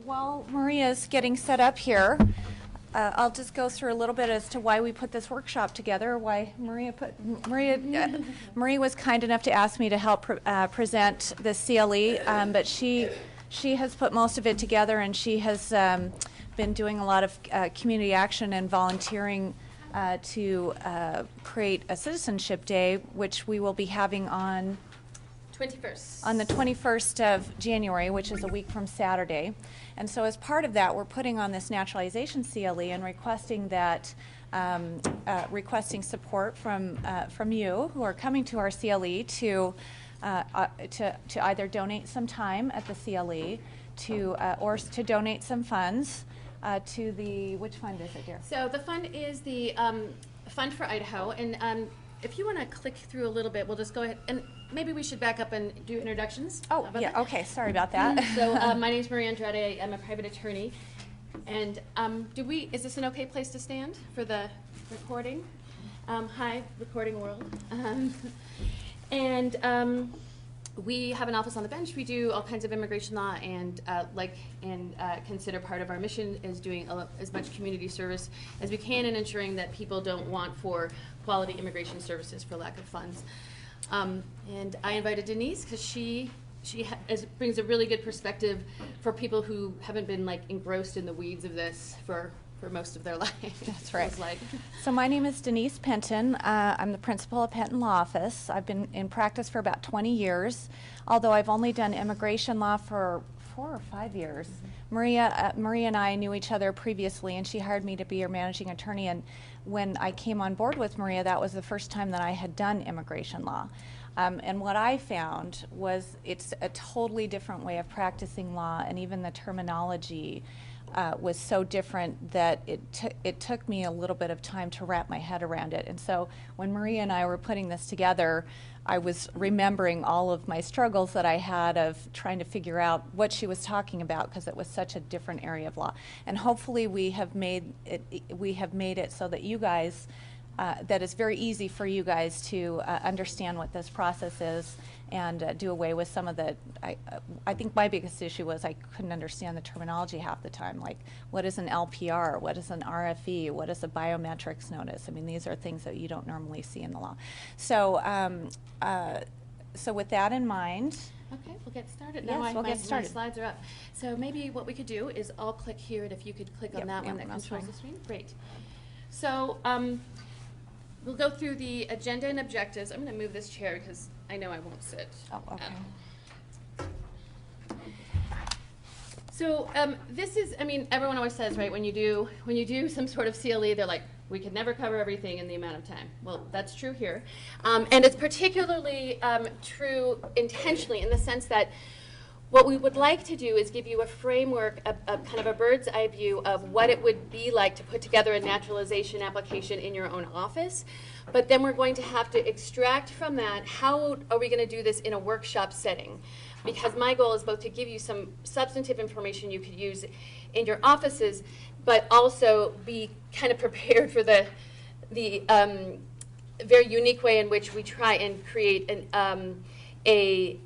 While Maria's getting set up here, I'll just go through a little bit as to why we put this workshop together, why Maria was kind enough to ask me to help present the CLE, but she has put most of it together, and she has been doing a lot of community action and volunteering to create a citizenship day, which we will be having on 21st. On the 21st of January, which is a week from Saturday. And so as part of that, we're putting on this naturalization CLE and requesting that, requesting support from you who are coming to our CLE to either donate some time at the CLE or to donate some funds to the, which fund is it, dear? So the fund is the Fund for Idaho, and if you want to click through a little bit, we'll just go ahead, and maybe we should back up and do introductions. Oh, yeah, that? Okay, sorry about that. So my name is Maria Andrade. I'm a private attorney. And is this an okay place to stand for the recording? Hi, recording world. We have an office on the bench. We do all kinds of immigration law, and consider part of our mission is doing as much community service as we can in ensuring that people don't want for quality immigration services for lack of funds. And I invited Denise because she brings a really good perspective for people who haven't been engrossed in the weeds of this for most of their life. That's right. So my name is Denise Penton. I'm the principal of Penton Law Office. I've been in practice for about 20 years, although I've only done immigration law for 4 or 5 years. Mm-hmm. Maria and I knew each other previously, and she hired me to be her managing attorney. And when I came on board with Maria, that was the first time that I had done immigration law. And what I found was it's a totally different way of practicing law, and even the terminology was so different that it took me a little bit of time to wrap my head around it. And so when Maria and I were putting this together, I was remembering all of my struggles that I had of trying to figure out what she was talking about, because it was such a different area of law. And hopefully we have made it so that you guys, that it's very easy for you guys to understand what this process is and do away with some of the, I think my biggest issue was I couldn't understand the terminology half the time, like what is an LPR, what is an RFE, what is a biometrics notice. I mean, these are things that you don't normally see in the law. So, so with that in mind. Okay, we'll get started. Yes, now we'll get started. My slides are up. So maybe what we could do is I'll click here, and if you could click on that one that controls the screen. Great. So we'll go through the agenda and objectives. I'm going to move this chair because I know I won't sit. Oh, okay. So this is, I mean, everyone always says, right, when you do some sort of CLE, they're like, we could never cover everything in the amount of time. Well, that's true here. And it's particularly true intentionally in the sense that what we would like to do is give you a framework, a kind of a bird's eye view of what it would be like to put together a naturalization application in your own office. But then we're going to have to extract from that, how are we going to do this in a workshop setting? Because my goal is both to give you some substantive information you could use in your offices, but also be kind of prepared for the very unique way in which we try and create a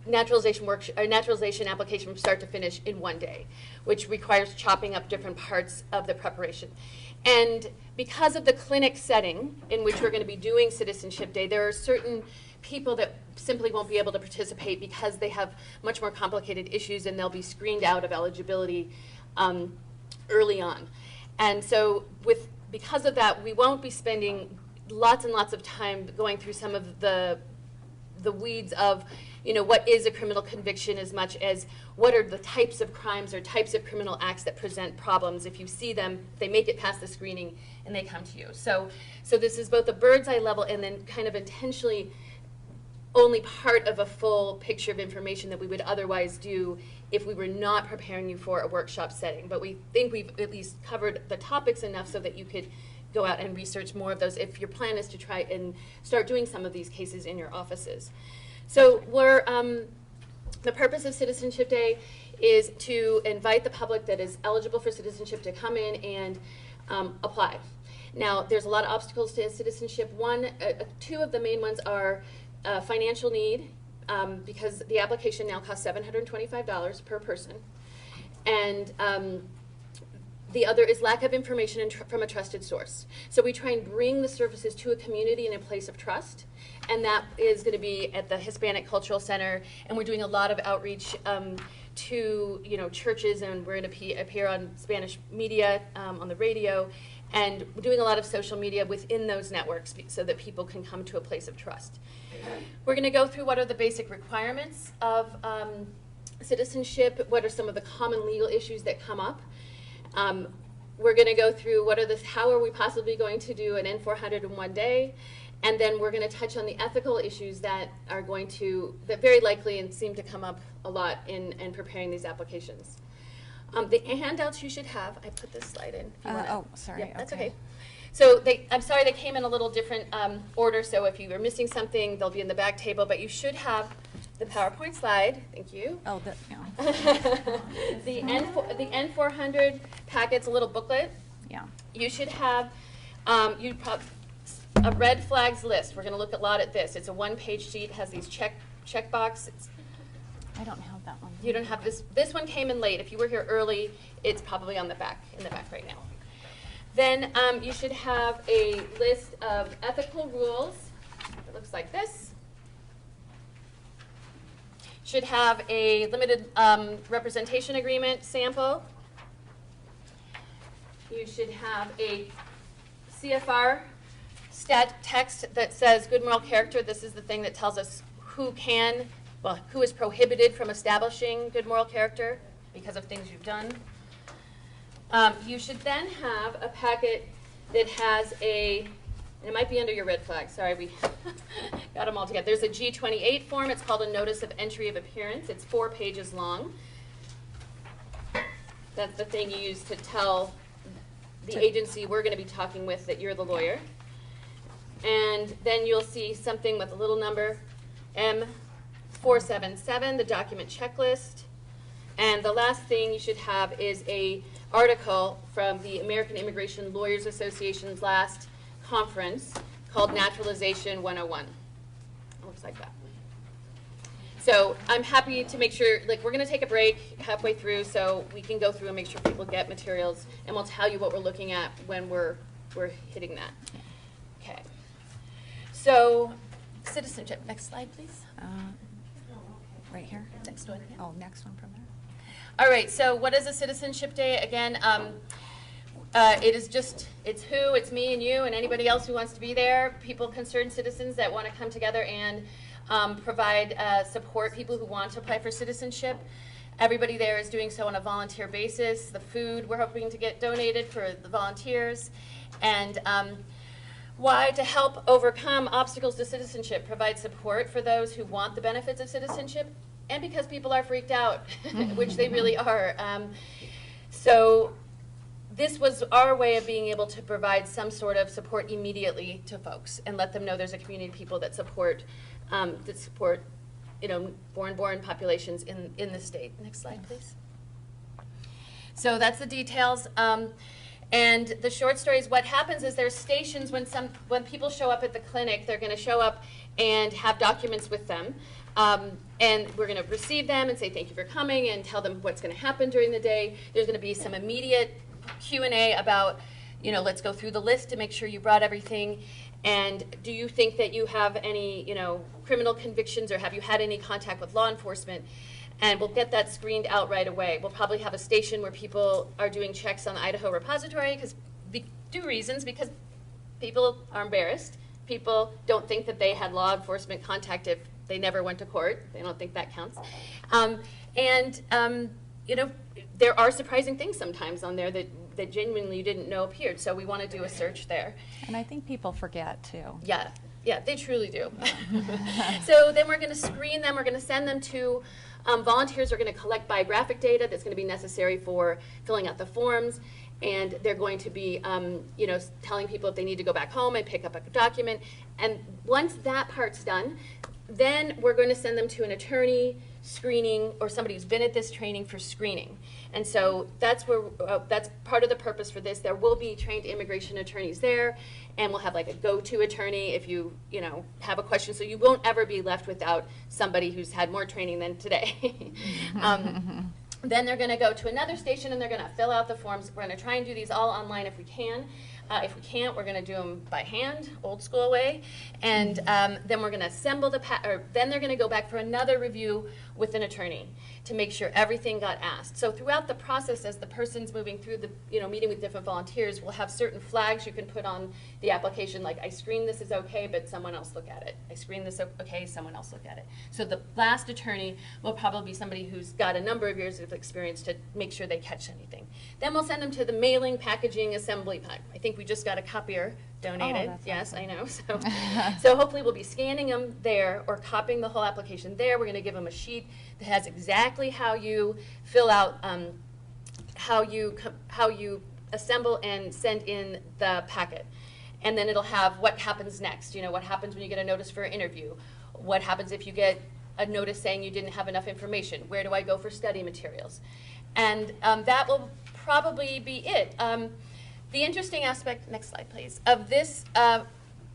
naturalization application from start to finish in one day, which requires chopping up different parts of the preparation. And because of the clinic setting in which we're going to be doing Citizenship Day, there are certain people that simply won't be able to participate because they have much more complicated issues, and they'll be screened out of eligibility early on. And so because of that, we won't be spending lots and lots of time going through some of the weeds of, you know, what is a criminal conviction, as much as what are the types of crimes or types of criminal acts that present problems. If you see them, they make it past the screening and they come to you. So this is both a bird's eye level and then kind of intentionally only part of a full picture of information that we would otherwise do if we were not preparing you for a workshop setting. But we think we've at least covered the topics enough so that you could go out and research more of those if your plan is to try and start doing some of these cases in your offices. So the purpose of Citizenship Day is to invite the public that is eligible for citizenship to come in and apply. Now, there's a lot of obstacles to citizenship. Two of the main ones are financial need, because the application now costs $725 per person. And the other is lack of information from a trusted source. So we try and bring the services to a community in a place of trust, and that is going to be at the Hispanic Cultural Center, and we're doing a lot of outreach to churches, and we're going to appear on Spanish media, on the radio, and we're doing a lot of social media within those networks so that people can come to a place of trust. We're going to go through what are the basic requirements of citizenship, what are some of the common legal issues that come up. We're going to go through how are we possibly going to do an N400 in one day, and then we're going to touch on the ethical issues that that very likely and seem to come up a lot in preparing these applications. The handouts you should have, I put this slide in. Sorry. Yeah, that's okay. So I'm sorry they came in a little different order, so if you were missing something, they'll be in the back table, but you should have the PowerPoint slide. Thank you. Oh, yeah. the N400 packet's a little booklet. Yeah. You should have a red flags list. We're going to look a lot at this. It's a one-page sheet, has these check box. I don't have that one. You don't have this. This one came in late. If you were here early, it's probably in the back right now. Then you should have a list of ethical rules. It looks like this. Should have a limited representation agreement sample. You should have a CFR stat text that says good moral character. This is the thing that tells us who is prohibited from establishing good moral character because of things you've done. You should then have a packet that has and it might be under your red flag. Sorry, we got them all together. There's a G28 form. It's called a Notice of Entry of Appearance. It's 4 pages long. That's the thing you use to tell the agency we're going to be talking with that you're the lawyer. And then you'll see something with a little number, M477, the document checklist. And the last thing you should have is an article from the American Immigration Lawyers Association's last conference called Naturalization 101. It looks like that. So I'm happy to make sure, we're going to take a break halfway through so we can go through and make sure people get materials, and we'll tell you what we're looking at when we're hitting that. Okay. So citizenship. Next slide, please. Right here? Next one. Yeah. Oh, next one from there. All right, so what is a Citizenship Day? Again, it's me and you and anybody else who wants to be there, people, concerned citizens that want to come together and provide support, people who want to apply for citizenship. Everybody there is doing so on a volunteer basis. The food we're hoping to get donated for the volunteers. And why? To help overcome obstacles to citizenship, provide support for those who want the benefits of citizenship, and because people are freaked out, which they really are. So this was our way of being able to provide some sort of support immediately to folks and let them know there's a community of people that support foreign-born populations in the state. Next slide, please. So that's the details. And the short story is what happens is there's stations when people show up at the clinic, they're going to show up and have documents with them. And we're going to receive them and say thank you for coming and tell them what's going to happen during the day. There's going to be some immediate Q&A about, let's go through the list to make sure you brought everything. And do you think that you have any, criminal convictions, or have you had any contact with law enforcement? And we'll get that screened out right away. We'll probably have a station where people are doing checks on the Idaho repository because people are embarrassed. People don't think that they had law enforcement contact if they never went to court. They don't think that counts. There are surprising things sometimes on there that genuinely you didn't know appeared. So we want to do a search there. And I think people forget too. Yeah, they truly do. So then we're going to screen them. We're going to send them to volunteers. Are going to collect biographic data that's going to be necessary for filling out the forms. And they're going to be, telling people if they need to go back home and pick up a document. And once that part's done, then we're going to send them to an attorney screening or somebody who's been at this training for screening. And so that's part of the purpose for this. There will be trained immigration attorneys there, and we'll have like a go-to attorney if you have a question. So you won't ever be left without somebody who's had more training than today. Then they're going to go to another station and they're going to fill out the forms. We're going to try and do these all online if we can. If we can't, we're going to do them by hand, old school way. And then we're going to assemble then they're going to go back for another review with an attorney to make sure everything got asked. So throughout the process, as the person's moving through the, meeting with different volunteers, we'll have certain flags you can put on the application, like I screen this is okay, but someone else look at it. I screen this okay, someone else look at it. So the last attorney will probably be somebody who's got a number of years of experience to make sure they catch anything. Then we'll send them to the mailing, packaging, assembly part. I think we just got a copier donated. That's yes, awesome. I know. So hopefully we'll be scanning them there or copying the whole application there. We're going to give them a sheet that has exactly how you fill out, how you assemble and send in the packet. And then it'll have what happens next. What happens when you get a notice for an interview? What happens if you get a notice saying you didn't have enough information? Where do I go for study materials? And that will probably be it. The interesting aspect, next slide please, of this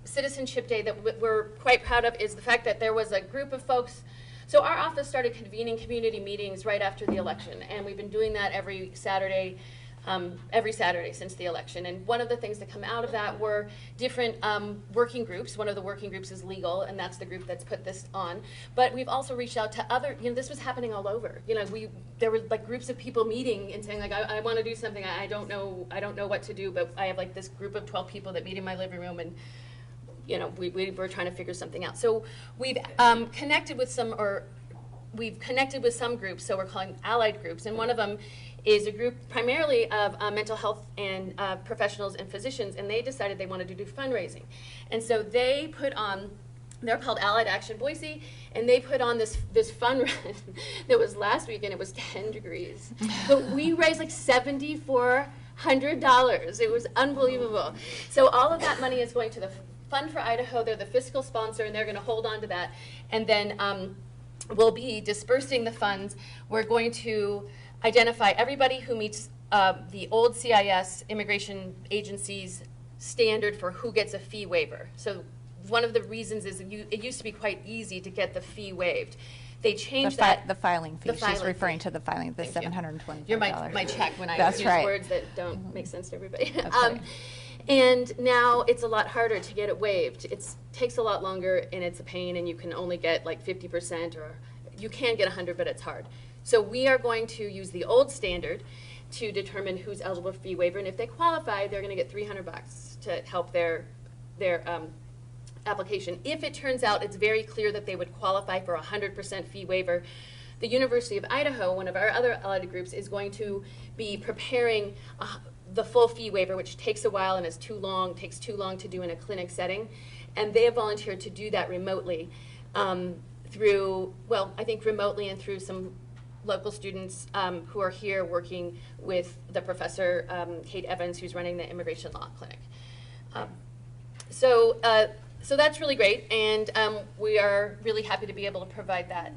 Citizenship Day that we're quite proud of is the fact that there was a group of folks. So our office started convening community meetings right after the election, and we've been doing that every Saturday since the election. And one of the things that come out of that were different working groups. One of the working groups is legal, and that's the group that's put this on. But we've also reached out to other, this was happening all over. There were like groups of people meeting and saying like, I want to do something. I don't know what to do, but I have like this group of 12 people that meet in my living room, and we're trying to figure something out. So we've connected with some groups, so we're calling allied groups, and one of them is a group primarily of mental health and professionals and physicians, and they decided they wanted to do fundraising. And so they put on, they're called Allied Action Boise, and they put on this fun run that was last week, and it was 10 degrees. But we raised like $7,400. It was unbelievable. So all of that money is going to the Fund for Idaho. They're the fiscal sponsor, and they're going to hold on to that. And then we'll be dispersing the funds. We're going to identify everybody who meets the old CIS immigration agency's standard for who gets a fee waiver. So one of the reasons is it used to be quite easy to get the fee waived. They changed that. The filing fee. The filing She's referring fee. to the filing, the $725. You're my check when I That's use right. words that don't make sense to everybody. That's right. And now it's a lot harder to get it waived. It takes a lot longer, and it's a pain, and you can only get like 50%, or you can get 100, but it's hard. So we are going to use the old standard to determine who's eligible for fee waiver, and if they qualify, they're going to get $300 to help their application. If it turns out it's very clear that they would qualify for 100% fee waiver, the University of Idaho, one of our other allied groups, is going to be preparing the full fee waiver, which takes a while and takes too long to do in a clinic setting, and they have volunteered to do that remotely remotely and through some local students who are here working with the professor, Kate Evans, who's running the immigration law clinic. So that's really great, and we are really happy to be able to provide that.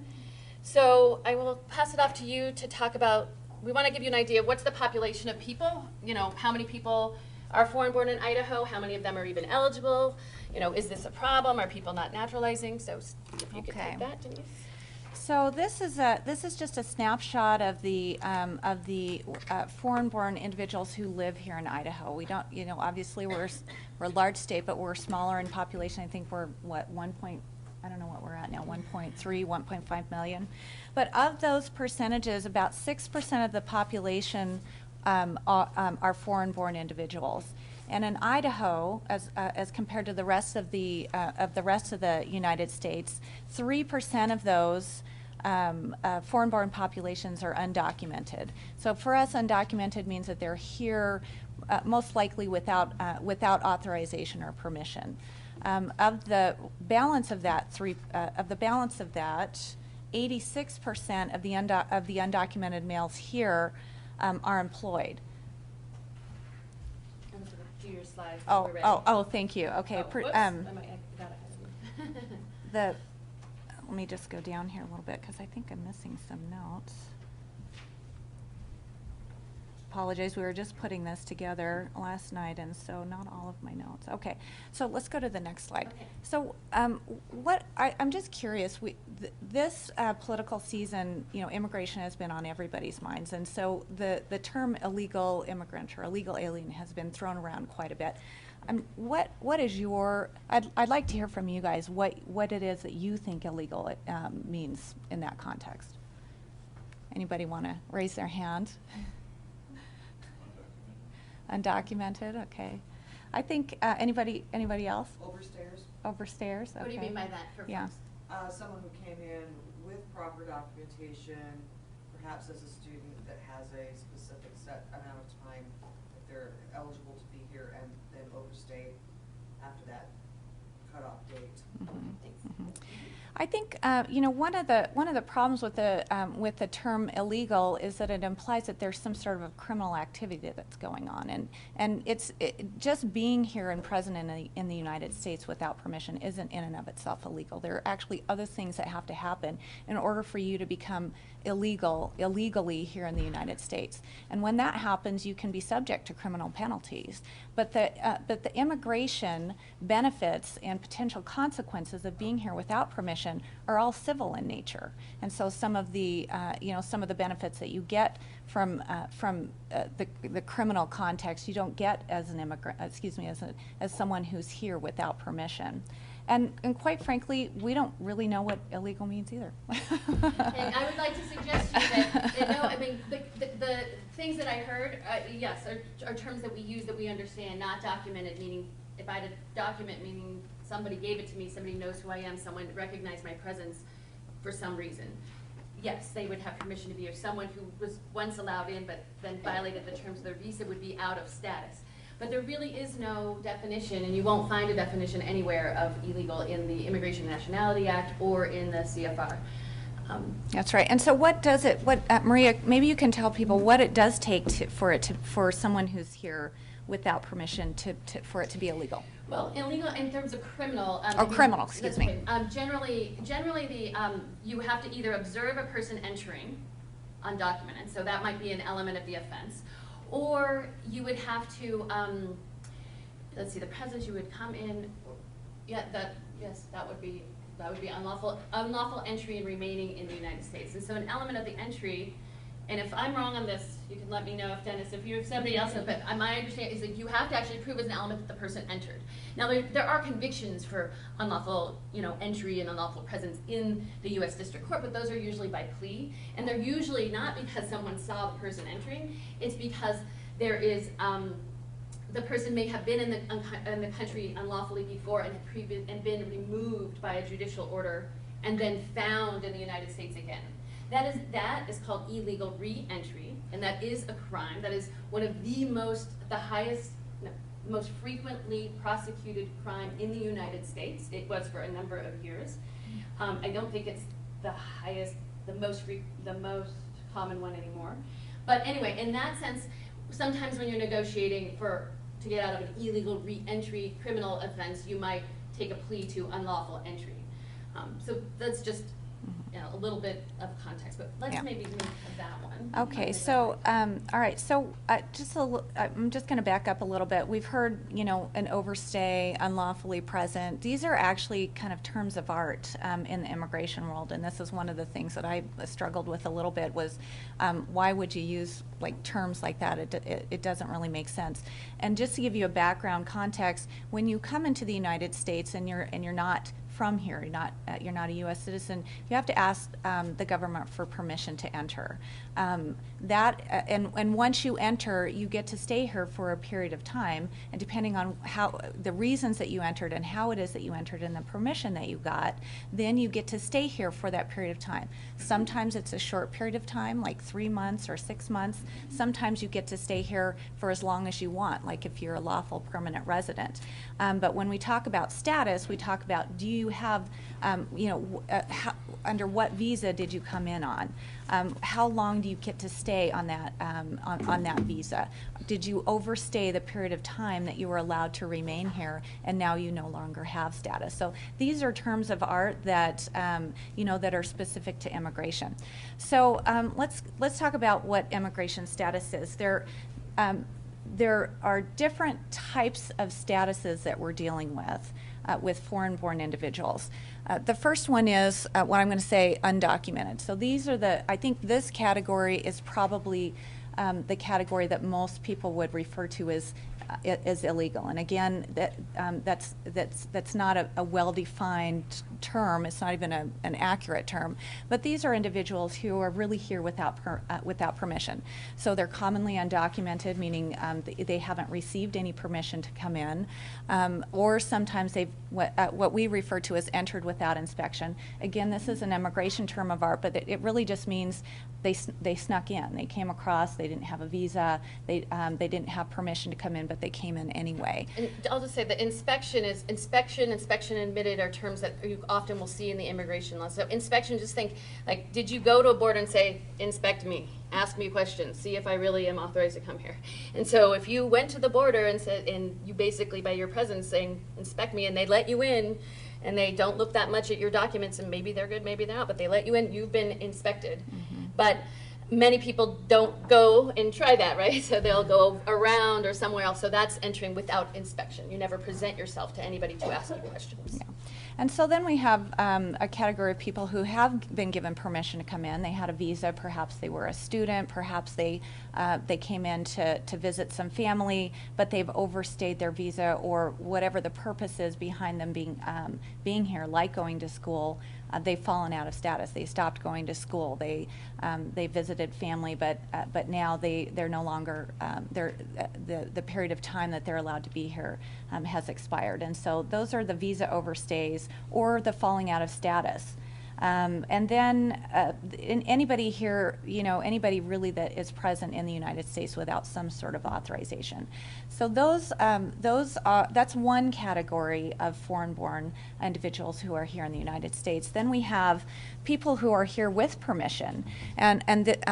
So I will pass it off to you to talk about, we want to give you an idea of what's the population of people, how many people are foreign-born in Idaho, how many of them are even eligible, is this a problem, are people not naturalizing? So if you could take that, Denise. So this is just a snapshot of the foreign-born individuals who live here in Idaho. We don't, obviously we're a large state, but we're smaller in population. I think we're I don't know what we're at now, 1.3, 1.5 million. But of those percentages, about 6% of the population are foreign-born individuals. And in Idaho, as compared to the rest of the United States, 3% of those foreign-born populations are undocumented. So for us, undocumented means that they're here most likely without authorization or permission. Of the balance of that, 86% of the undocumented males here are employed. Do your slides. Oh, thank you. Okay. Let me just go down here a little bit because I think I'm missing some notes. apologize. We were just putting this together last night, and so not all of my notes. Okay, so let's go to the next slide. Okay. So I'm just curious, this political season, immigration has been on everybody's minds, and so the term illegal immigrant or illegal alien has been thrown around quite a bit. What is I'd like to hear from you guys what it is that you think illegal means in that context. Anybody want to raise their hand? Undocumented, okay. I think anybody else? Overstayers. Overstayers, okay. What do you mean by that? Yeah. Someone who came in with proper documentation, perhaps as a student that has a specific set amount of time that they're eligible to be here, and then overstay after that cutoff date. Mm-hmm. I think one of the problems with the term illegal is that it implies that there's some sort of a criminal activity that's going on, and just being here and present in the United States without permission isn't in and of itself illegal. There are actually other things that have to happen in order for you to become illegally here in the United States, and when that happens, you can be subject to criminal penalties. But the immigration benefits and potential consequences of being here without permission are all civil in nature, and so some of the benefits that you get from the criminal context you don't get as an immigrant. As someone who's here without permission. And quite frankly, we don't really know what illegal means either. And I would like to suggest to you that no, I mean, the things that I heard, yes, are terms that we use that we understand, not documented, meaning if I had a document, meaning somebody gave it to me, somebody knows who I am, someone recognized my presence for some reason. Yes, they would have permission to be here. Someone who was once allowed in but then violated the terms of their visa would be out of status. But there really is no definition, and you won't find a definition anywhere of illegal in the Immigration and Nationality Act or in the CFR. That's right. And so what does it, Maria, maybe you can tell people what it does take for someone who's here without permission for it to be illegal. Well, illegal in terms of criminal. Criminal, excuse me. Generally, you have to either observe a person entering undocumented, so that might be an element of the offense, or you would have to, let's see, the presence, you would come in, that would be unlawful entry and remaining in the United States. And so an element of the entry, and if I'm wrong on this, you can let me know, if you have somebody else, but my understanding is that you have to actually prove as an element that the person entered. Now there are convictions for unlawful entry and unlawful presence in the U.S. District Court, but those are usually by plea, and they're usually not because someone saw the person entering. It's because there is the person may have been in the country unlawfully before and been removed by a judicial order and then found in the United States again. That is called illegal re-entry, and that is a crime. That is one of the highest, most frequently prosecuted crime in the United States. It was for a number of years. I don't think it's the highest, the most common one anymore. But anyway, in that sense, sometimes when you're negotiating to get out of an illegal re-entry criminal offense, you might take a plea to unlawful entry. So that's just a little bit of context, but let's maybe move to that one. Okay, so all right, so I'm just going to back up a little bit. We've heard, an overstay, unlawfully present. These are actually kind of terms of art in the immigration world, and this is one of the things that I struggled with a little bit was why would you use terms like that? It doesn't really make sense. And just to give you a background context, when you come into the United States and you're not from here, you're not a U.S. citizen, you have to ask the government for permission to enter. And once you enter, you get to stay here for a period of time, and depending on the reasons that you entered and how it is that you entered and the permission that you got, then you get to stay here for that period of time. Sometimes it's a short period of time, like 3 months or 6 months. Sometimes you get to stay here for as long as you want, like if you're a lawful permanent resident. But when we talk about status, we talk about, do you have, under what visa did you come in on? How long do you get to stay on that on that visa? Did you overstay the period of time that you were allowed to remain here, and now you no longer have status? So these are terms of art that that are specific to immigration. So let's talk about what immigration status is. there are different types of statuses that we're dealing with foreign-born individuals. The first one is what I'm going to say undocumented. So these are I think this category is probably the category that most people would refer to as illegal. And again, that's not a well-defined term. It's not even an accurate term. But these are individuals who are really here without permission. So they're commonly undocumented, meaning they haven't received any permission to come in, or sometimes they've what we refer to as entered without inspection. Again, this is an immigration term of art, but it really just means they snuck in. They came across. They didn't have a visa. They didn't have permission to come in, but they came in anyway. And I'll just say that inspection, and admitted are terms that you often will see in the immigration law. So inspection, just think, like, did you go to a border and say, inspect me, ask me questions, see if I really am authorized to come here? And so if you went to the border and said, and you basically by your presence saying, inspect me, and they let you in, and they don't look that much at your documents, and maybe they're good, maybe they're not, but they let you in, you've been inspected. Mm-hmm. But many people don't go and try that, right? So they'll go around or somewhere else. So that's entering without inspection. You never present yourself to anybody to ask you questions. Yeah. And so then we have a category of people who have been given permission to come in. They had a visa, perhaps they were a student, perhaps they came in to visit some family, but they've overstayed their visa or whatever the purpose is behind them being here, like going to school. They've fallen out of status. They stopped going to school. They visited family, but now they're no longer the period of time that they're allowed to be here has expired. And so those are the visa overstays or the falling out of status. And then anybody here, anybody really that is present in the United States without some sort of authorization. So that's one category of foreign-born individuals who are here in the United States. Then we have people who are here with permission, and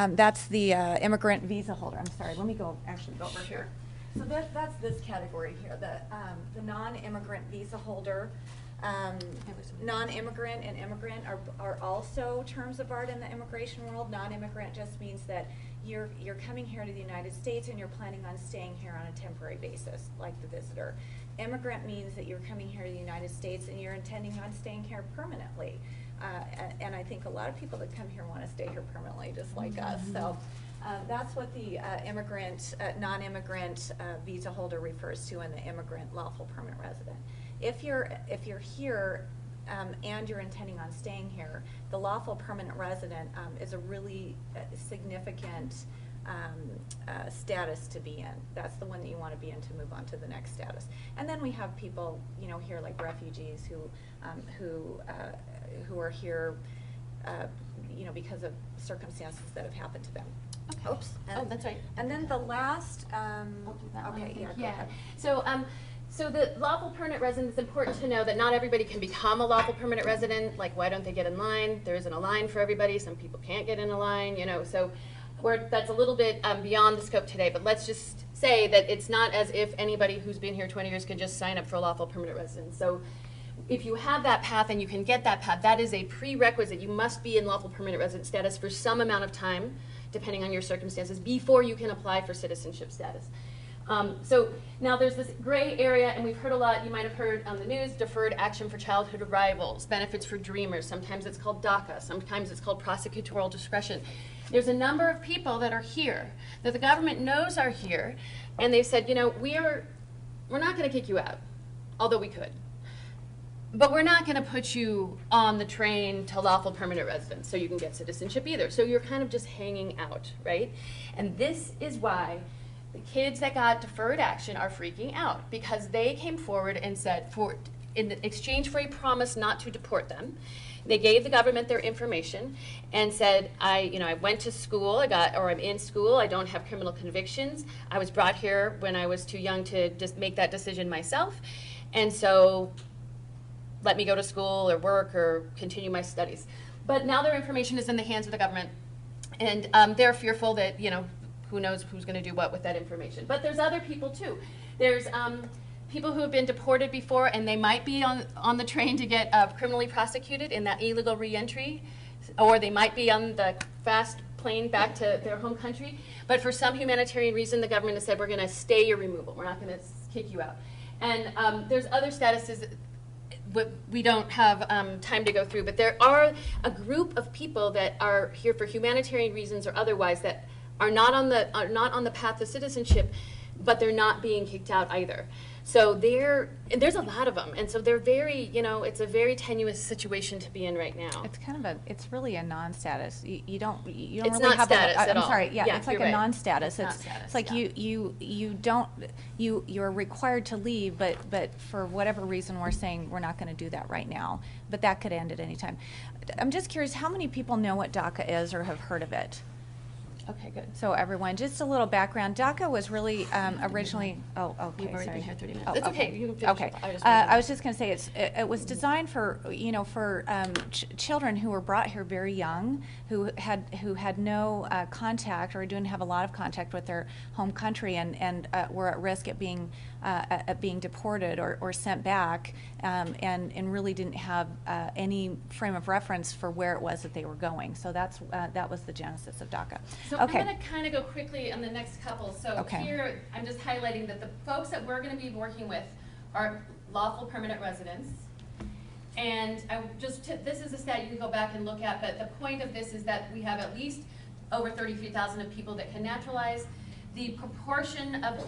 that's the immigrant visa holder. I'm sorry, let me go over here. So that's this category here, the non-immigrant visa holder. Non-immigrant and immigrant are also terms of art in the immigration world. Non-immigrant just means that you're coming here to the United States and you're planning on staying here on a temporary basis, like the visitor. Immigrant means that you're coming here to the United States and you're intending on staying here permanently. And I think a lot of people that come here want to stay here permanently, just like us. So that's what the non-immigrant visa holder refers to in the immigrant lawful permanent resident. If you're here and you're intending on staying here, the lawful permanent resident is a really significant status to be in. That's the one that you want to be in to move on to the next status. And then we have people, here like refugees who are here, because of circumstances that have happened to them. Okay. Oops. That's right. And then the last. I'll do that one. Okay. Go ahead. So the lawful permanent resident, it's important to know that not everybody can become a lawful permanent resident. Like, why don't they get in line? There isn't a line for everybody. Some people can't get in a line, so that's a little bit beyond the scope today. But let's just say that it's not as if anybody who's been here 20 years can just sign up for a lawful permanent resident. So if you have that path and you can get that path, that is a prerequisite. You must be in lawful permanent resident status for some amount of time, depending on your circumstances, before you can apply for citizenship status. So now there's this gray area, and we've heard a lot, you might have heard on the news, deferred action for childhood arrivals, benefits for dreamers, sometimes it's called DACA, sometimes it's called prosecutorial discretion. There's a number of people that are here, that the government knows are here, and they've said, we're not going to kick you out, although we could. But we're not going to put you on the train to lawful permanent residence so you can get citizenship either. So you're kind of just hanging out, right? And this is why the kids that got deferred action are freaking out, because they came forward and said, in exchange for a promise not to deport them, they gave the government their information and said, I went to school, I'm in school, I don't have criminal convictions, I was brought here when I was too young to just make that decision myself, and so let me go to school or work or continue my studies. But now their information is in the hands of the government, and they're fearful that, who knows who's going to do what with that information. But there's other people too. There's people who have been deported before, and they might be on the train to get criminally prosecuted in that illegal reentry, or they might be on the fast plane back to their home country, but for some humanitarian reason, the government has said, we're going to stay your removal. We're not going to kick you out. And there's other statuses we don't have time to go through, but there are a group of people that are here for humanitarian reasons or otherwise that are not on the path to citizenship, but they're not being kicked out either. So there's a lot of them, and so they're very, it's a very tenuous situation to be in right now. It's kind of it's really a non-status. You don't It's really not have status at I'm all. sorry, yeah, Yeah, it's like you're a right. non-status. It's not status, It's like yeah. you're required to leave, but for whatever reason we're saying we're not going to do that right now. But that could end at any time. I'm just curious, how many people know what DACA is or have heard of it? Okay, good. So everyone, just a little background. DACA was really originally. Oh, okay. You've already sorry. been here 30 minutes. Oh, It's okay. You can finish Okay. up. I was just going to say it was designed for children who were brought here very young, who had no contact or didn't have a lot of contact with their home country and were at risk at being deported or sent back, and really didn't have any frame of reference for where it was that they were going. So that was the genesis of DACA. So Okay. I'm going to kind of go quickly on the next couple. So Okay. here, I'm just highlighting that the folks that we're going to be working with are lawful permanent residents. And this is a stat you can go back and look at, but the point of this is that we have at least over 33,000 of people that can naturalize. The proportion of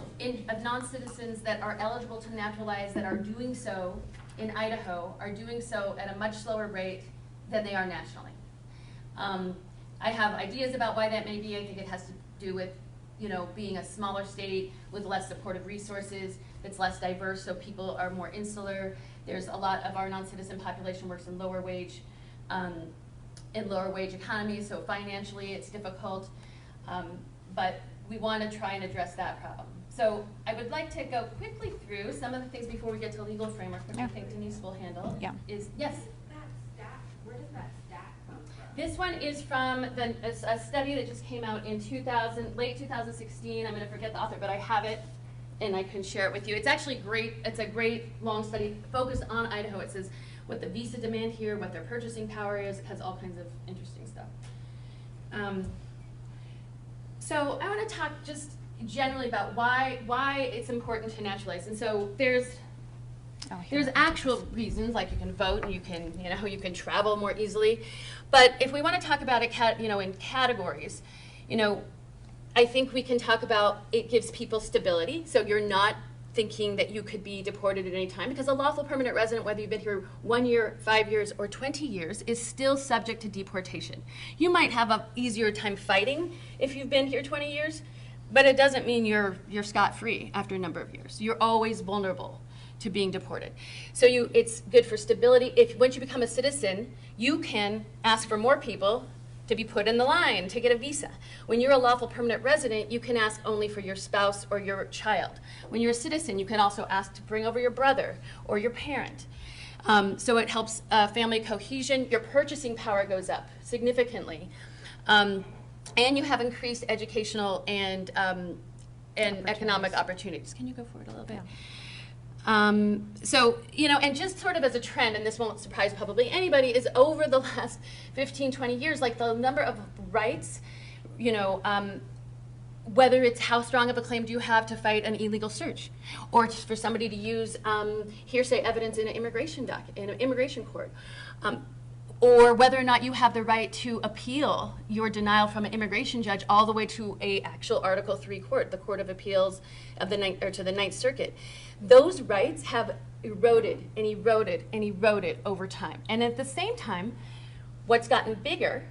non-citizens that are eligible to naturalize that are doing so in Idaho are doing so at a much slower rate than they are nationally. I have ideas about why that may be. I think it has to do with, being a smaller state with less supportive resources, that's less diverse, so people are more insular. There's a lot of our non-citizen population works in lower wage economies, so financially it's difficult. But we want to try and address that problem. So I would like to go quickly through some of the things before we get to legal framework, which I think Denise will handle. Yeah. Yes? Where does that stat come from? This one is from a study that just came out in late 2016. I'm going to forget the author, but I have it and I can share it with you. It's actually great. It's a great long study focused on Idaho. It says what the visa demand here, what their purchasing power is. It has all kinds of interesting stuff. So I want to talk just generally about why it's important to naturalize. And so there's actual reasons, like you can vote and you can travel more easily. But if we want to talk about it in categories, I think we can talk about it gives people stability. So you're not thinking that you could be deported at any time, because a lawful permanent resident, whether you've been here 1 year, 5 years, or 20 years, is still subject to deportation. You might have an easier time fighting if you've been here 20 years, but it doesn't mean you're scot-free after a number of years. You're always vulnerable to being deported. So it's good for stability. Once you become a citizen, you can ask for more people to be put in the line to get a visa. When you're a lawful permanent resident, you can ask only for your spouse or your child. When you're a citizen, you can also ask to bring over your brother or your parent. So it helps family cohesion. Your purchasing power goes up significantly. And you have increased educational and economic opportunities. Can you go forward a little bit? Yeah. So, and just sort of as a trend, and this won't surprise probably anybody, is over the last 15, 20 years, like the number of rights, whether it's how strong of a claim do you have to fight an illegal search, or for somebody to use hearsay evidence in an immigration court, or whether or not you have the right to appeal your denial from an immigration judge all the way to a actual Article III court, the Court of Appeals of to the Ninth Circuit. Those rights have eroded and eroded and eroded over time. And at the same time, what's gotten bigger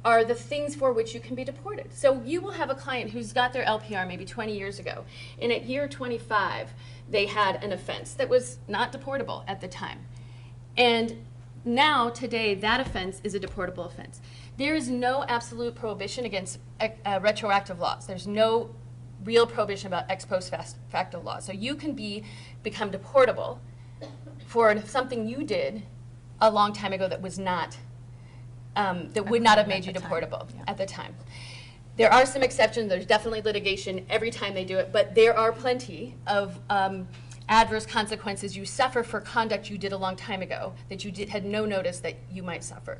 are the things for which you can be deported. So you will have a client who's got their LPR maybe 20 years ago, and at year 25, they had an offense that was not deportable at the time. And now, today, that offense is a deportable offense. There is no absolute prohibition against retroactive laws. There's no real prohibition about ex post facto laws. So you can become deportable for something you did a long time ago that was not, that would not have made you deportable at the time. There are some exceptions. There's definitely litigation every time they do it, but there are plenty of adverse consequences you suffer for conduct you did a long time ago that you had no notice that you might suffer.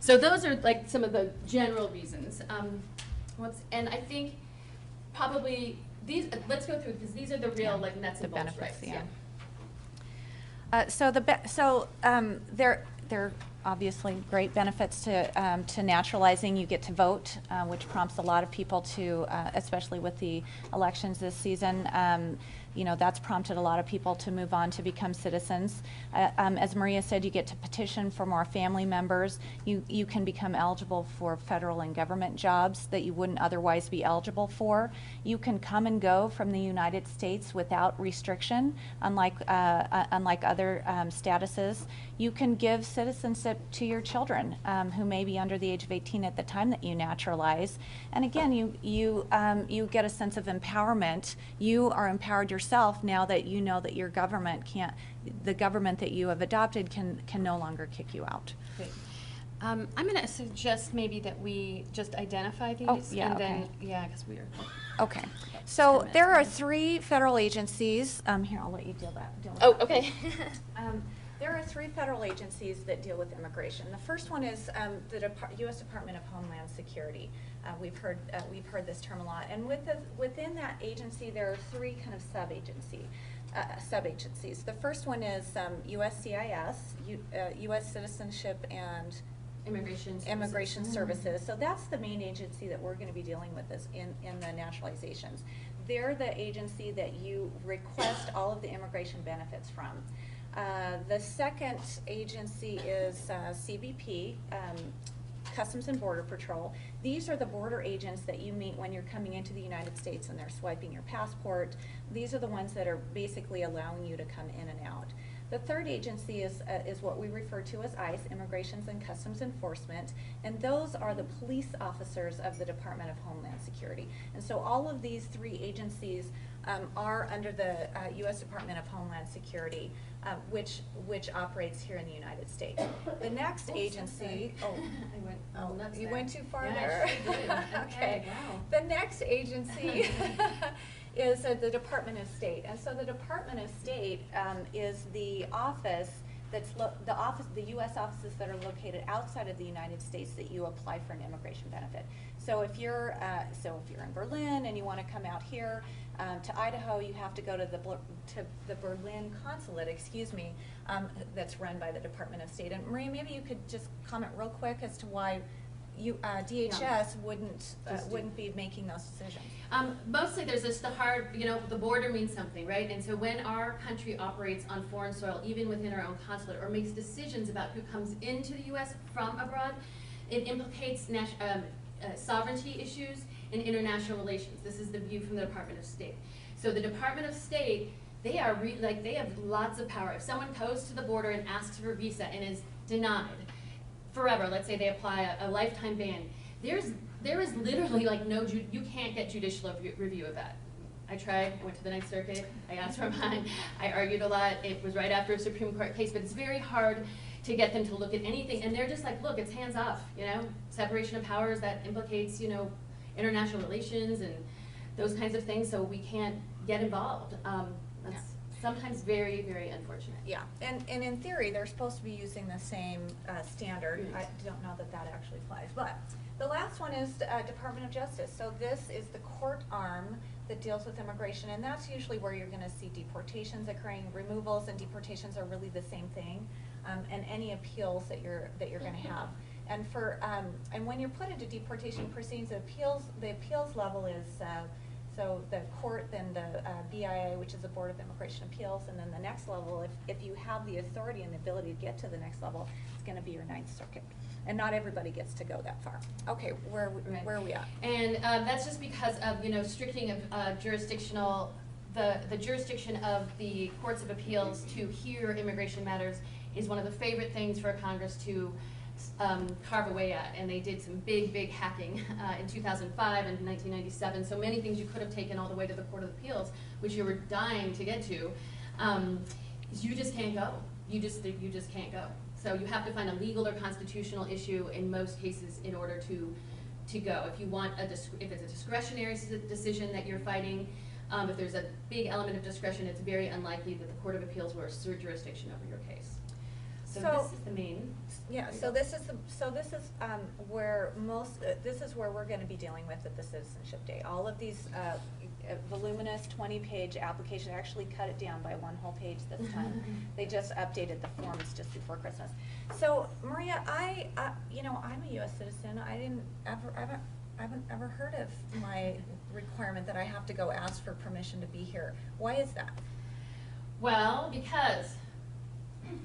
So those are like some of the general reasons. And I think probably these, let's go through, because these are the real like nuts and bolts, right? benefits, There are obviously great benefits to naturalizing. You get to vote, which prompts a lot of people to, especially with the elections this season. That's prompted a lot of people to move on to become citizens. As Maria said, you get to petition for more family members. You can become eligible for federal and government jobs that you wouldn't otherwise be eligible for. You can come and go from the United States without restriction, unlike other statuses. You can give citizenship to your children who may be under the age of 18 at the time that you naturalize. And again, you get a sense of empowerment. You are empowered yourself now that you know that your government the government that you have adopted can no longer kick you out. Great. I'm going to suggest maybe that we just identify these. Oh, yeah, and okay. then, yeah, because we are. Okay. So there are 3 federal agencies. Here, I'll let you deal with Oh, okay. There are 3 federal agencies that deal with immigration. The first one is the U.S. Department of Homeland Security. We've heard this term a lot. And within that agency, there are 3 kind of sub-agencies. The first one is USCIS, U.S. Citizenship and Immigration Services. So that's the main agency that we're going to be dealing with in the naturalizations. They're the agency that you request all of the immigration benefits from. The second agency is CBP, Customs and Border Patrol. These are the border agents that you meet when you're coming into the United States and they're swiping your passport. These are the ones that are basically allowing you to come in and out. The third agency is what we refer to as ICE, Immigrations and Customs Enforcement, and those are the police officers of the Department of Homeland Security. And so all of these 3 agencies are under the U.S. Department of Homeland Security, which operates here in the United States. The next agency, you went too far there. I sure did. Okay. Wow. The next agency is the Department of State, and so the Department of State is the office the U.S. offices that are located outside of the United States that you apply for an immigration benefit. So if you're in Berlin and you want to come out here to Idaho, you have to go to the Berlin consulate, that's run by the Department of State. And Maria, maybe you could just comment real quick as to why DHS wouldn't be making those decisions. Mostly there's just the hard, the border means something, right? And so when our country operates on foreign soil, even within our own consulate, or makes decisions about who comes into the U.S. from abroad, it implicates sovereignty issues and international relations. This is the view from the Department of State. So the Department of State, they have lots of power. If someone goes to the border and asks for a visa and is denied, forever, let's say they apply a lifetime ban, there is literally you can't get judicial review of that. I tried, went to the Ninth Circuit, I asked for mine, I argued a lot, it was right after a Supreme Court case, but it's very hard to get them to look at anything, and they're just like, look, it's hands off, separation of powers, that implicates, international relations and those kinds of things, so we can't get involved. That's sometimes very, very unfortunate. Yeah, and in theory, they're supposed to be using the same standard. I don't know that actually applies. But the last one is Department of Justice. So this is the court arm that deals with immigration, and that's usually where you're going to see deportations occurring. Removals and deportations are really the same thing, and any appeals that you're going to have. And and when you're put into deportation proceedings, the appeals level is. So the court, then the BIA, which is the Board of Immigration Appeals, and then the next level, if you have the authority and the ability to get to the next level, it's going to be your Ninth Circuit. And not everybody gets to go that far. Okay, where are we at? And that's just because of stricting of jurisdictional, the jurisdiction of the courts of appeals to hear immigration matters is one of the favorite things for Congress to carve away at, and they did some big hacking in 2005 and 1997. So many things you could have taken all the way to the Court of Appeals, which you were dying to get to, you just can't go. You just can't go. So you have to find a legal or constitutional issue in most cases in order to go. If you want if it's a discretionary decision that you're fighting, if there's a big element of discretion, it's very unlikely that the Court of Appeals will assert jurisdiction over your case. So So- this is the main. Yeah, so this is where this is where we're gonna be dealing with at the Citizenship Day. All of these, voluminous 20-page application, actually cut it down by one whole page this time. They just updated the forms just before Christmas. So, Maria, you know, I'm a US citizen. I haven't ever heard of my requirement that I have to go ask for permission to be here. Why is that? Well, because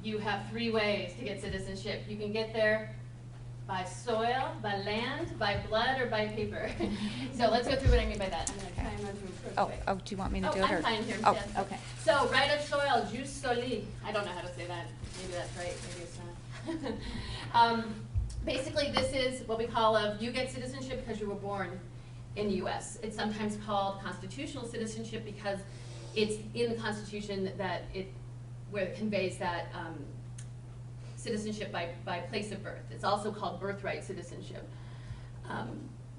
you have 3 ways to get citizenship. You can get there by soil, by land, by blood, or by paper. So let's go through what I mean by that. I'm going to try and run through it real quick. Oh, do you want me to do it? I'm or- fine here. Oh, yes. okay. So right of soil, jus soli. I don't know how to say that. Maybe that's right. Maybe it's not. Basically, this is what we call you get citizenship because you were born in the U.S. It's sometimes called constitutional citizenship because it's in the Constitution where it conveys that citizenship by place of birth. It's also called birthright citizenship.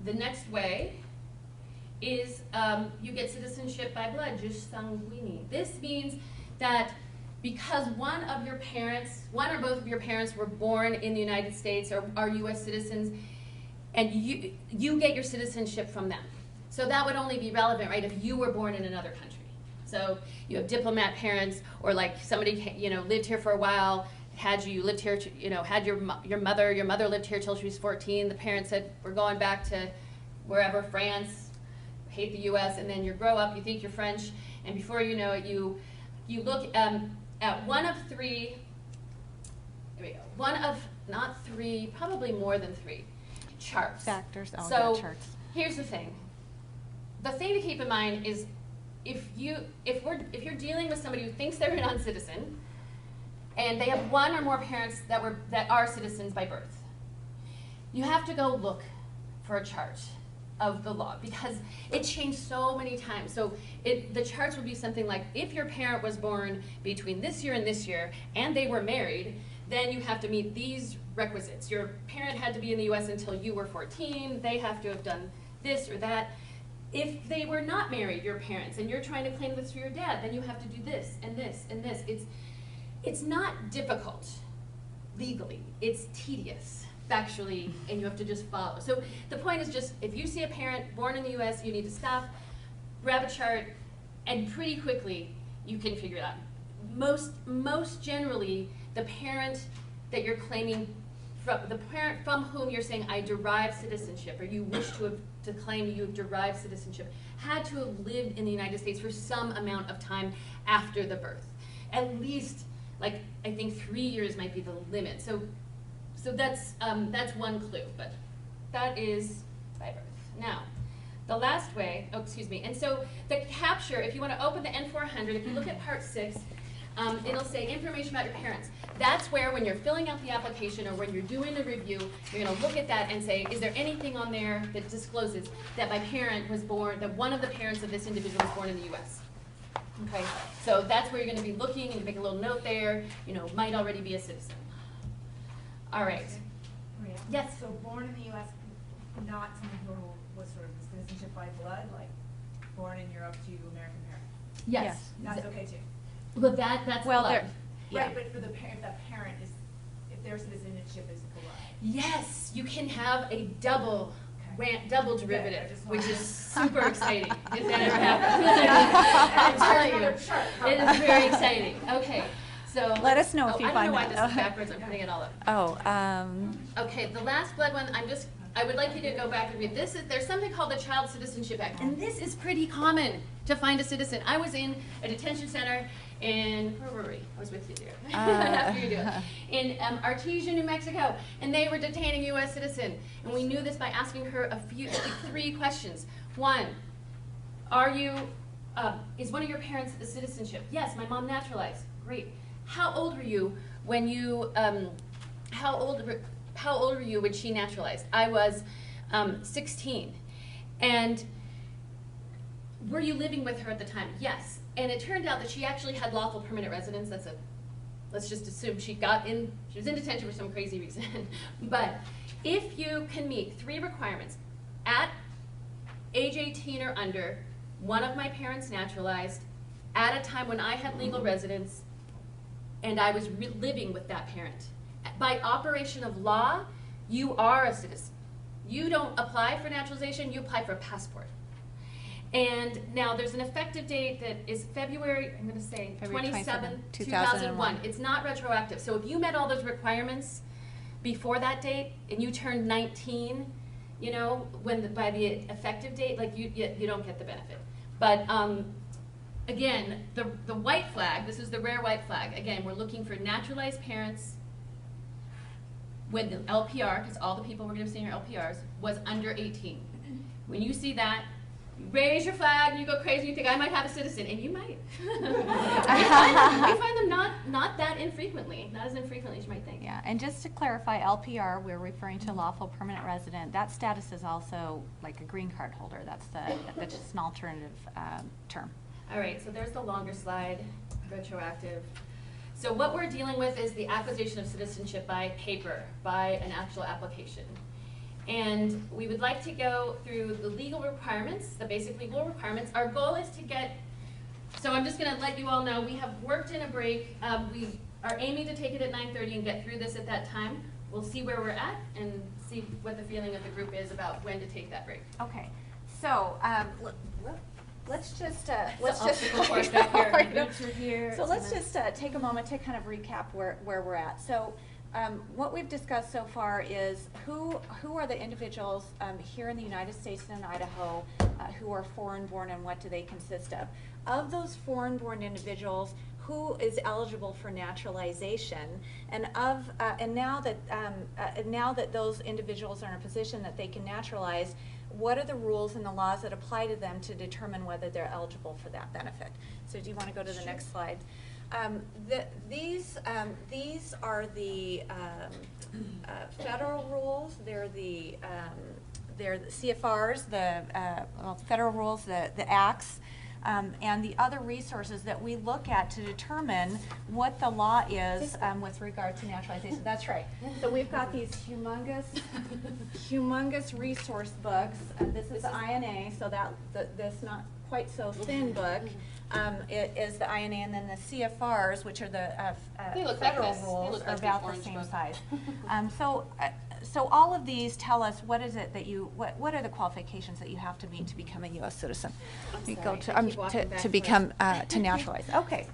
The next way is you get citizenship by blood, jus sanguini. This means that because one or both of your parents were born in the United States or are U.S. citizens, and you get your citizenship from them. So that would only be relevant, right, if you were born in another country. So you have diplomat parents, or like somebody lived here for a while, you lived here, had your mother lived here till she was 14. The parents said, we're going back to wherever, France, hate the U.S., and then you grow up, you think you're French, and before you know it, you look at one of 3, there we go, not 3, probably more than 3 charts. Factors, So charts. here's the thing. The thing to keep in mind is if you're dealing with somebody who thinks they're a non-citizen and they have one or more parents that are citizens by birth, you have to go look for a chart of the law because it changed so many times. So the charts would be something like, if your parent was born between this year and they were married, then you have to meet these requisites. Your parent had to be in the U.S. until you were 14. They have to have done this or that. If they were not married, your parents, and you're trying to claim this for your dad, then you have to do this and this and this. It's not difficult legally. It's tedious factually, and you have to just follow. So the point is just, if you see a parent born in the U.S., you need to stop, grab a chart, and pretty quickly you can figure it out. Most generally, the parent that you're claiming, the parent from whom you're saying, I derive citizenship, or you wish to claim you have derived citizenship, had to have lived in the United States for some amount of time after the birth. At least, like, I think 3 years might be the limit. So that's one clue, but that is by birth. Now, the last way, and so the capture, if you want to open the N400, if you look at part 6, it'll say information about your parents. That's where, when you're filling out the application or when you're doing the review, you're going to look at that and say, is there anything on there that discloses that my parent was born, that one of the parents of this individual was born in the U.S.? Okay, so that's where you're going to be looking, and you make a little note there, might already be a citizen. All right. Maria? Yes. So born in the U.S., not someone who was sort of the citizenship by blood, like born in Europe to American parents. Yes. That's okay too. Well, that's Well, blood. there- Yeah. Right, but for if that parent is, if their citizenship is blood. Yes, you can have a double derivative, just which wanted is to- super exciting if that ever happens. I'm telling you, it is very exciting. Okay, so Let us know if you I don't find know why that. this is backwards. I'm putting it all up. Oh, Okay, the last blood one. I would like you to go back and read. There's something called the Child Citizenship Act, and this is pretty common to find a citizen. I was in a detention center where were we? I was with you, dear. After you do it. In Artesia, New Mexico, and they were detaining a U.S. citizen, and we knew this by asking her 3 questions. 1, is one of your parents a citizenship? Yes, my mom naturalized. Great. How old were you when how old were you when she naturalized? I was 16. And were you living with her at the time? Yes. And it turned out that she actually had lawful permanent residence. Let's just assume she was in detention for some crazy reason. But if you can meet 3 requirements, at age 18 or under, one of my parents naturalized, at a time when I had legal residence, and I was living with that parent. By operation of law, you are a citizen. You don't apply for naturalization, you apply for a passport. And now there's an effective date that is February, I'm going to say February 27, 2001. 2001. It's not retroactive. So if you met all those requirements before that date and you turned 19, you know, by the effective date, like you don't get the benefit. But again, the white flag, this is the rare white flag. Again, we're looking for naturalized parents when the LPR, because all the people we're going to be seeing are LPRs, was under 18. When you see that, you raise your flag and you go crazy. You think I might have a citizen, and you might. we find them not that infrequently, not as infrequently as you might think. Yeah, and just to clarify, LPR, we're referring to lawful permanent resident. That status is also like a green card holder. That's just an alternative term. All right, so there's the longer slide, retroactive. So what we're dealing with is the acquisition of citizenship by paper, by an actual application. And we would like to go through the legal requirements, the basic legal requirements. Our goal is to get, so I'm just going to let you all know, we have worked in a break. We are aiming to take it at 9:30 and get through this at that time. We'll see where we're at and see what the feeling of the group is about when to take that break. Okay, so let's just obstacle course back here. I know. Boots are here. So let's just take a moment to kind of recap where we're at. So what we've discussed so far is who are the individuals here in the United States and in Idaho who are foreign-born, and what do they consist of? Of those foreign-born individuals, who is eligible for naturalization, and now that those individuals are in a position that they can naturalize, what are the rules and the laws that apply to them to determine whether they're eligible for that benefit? So do you want to go to the next slide? These are the federal rules. They're the CFRs, the federal rules, the acts, and the other resources that we look at to determine what the law is with regard to naturalization. That's right. So we've got these humongous resource books. This is the INA, so this not quite so thin book. It is the INA, and then the CFRs, which are the federal rules, are about the same size. So all of these tell us what is it that what are the qualifications that you have to meet to become a U.S. citizen? To become to naturalize. Okay,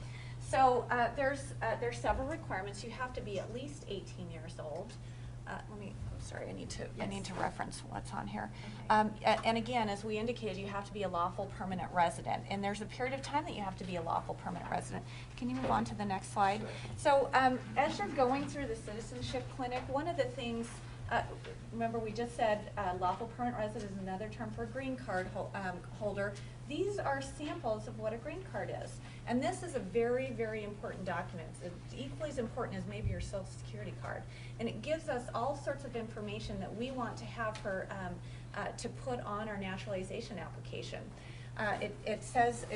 so there's several requirements. You have to be at least 18 years old. Sorry, I need to reference what's on here. Okay. And again, as we indicated, you have to be a lawful permanent resident, and there's a period of time that you have to be a lawful permanent resident. Can you move on to the next slide? So as you're going through the citizenship clinic, one of the things, remember we just said lawful permanent resident is another term for green card holder. These are samples of what a green card is. And this is a very, very important document. It's equally as important as maybe your Social Security card. And it gives us all sorts of information that we want to have for, to put on our naturalization application. It says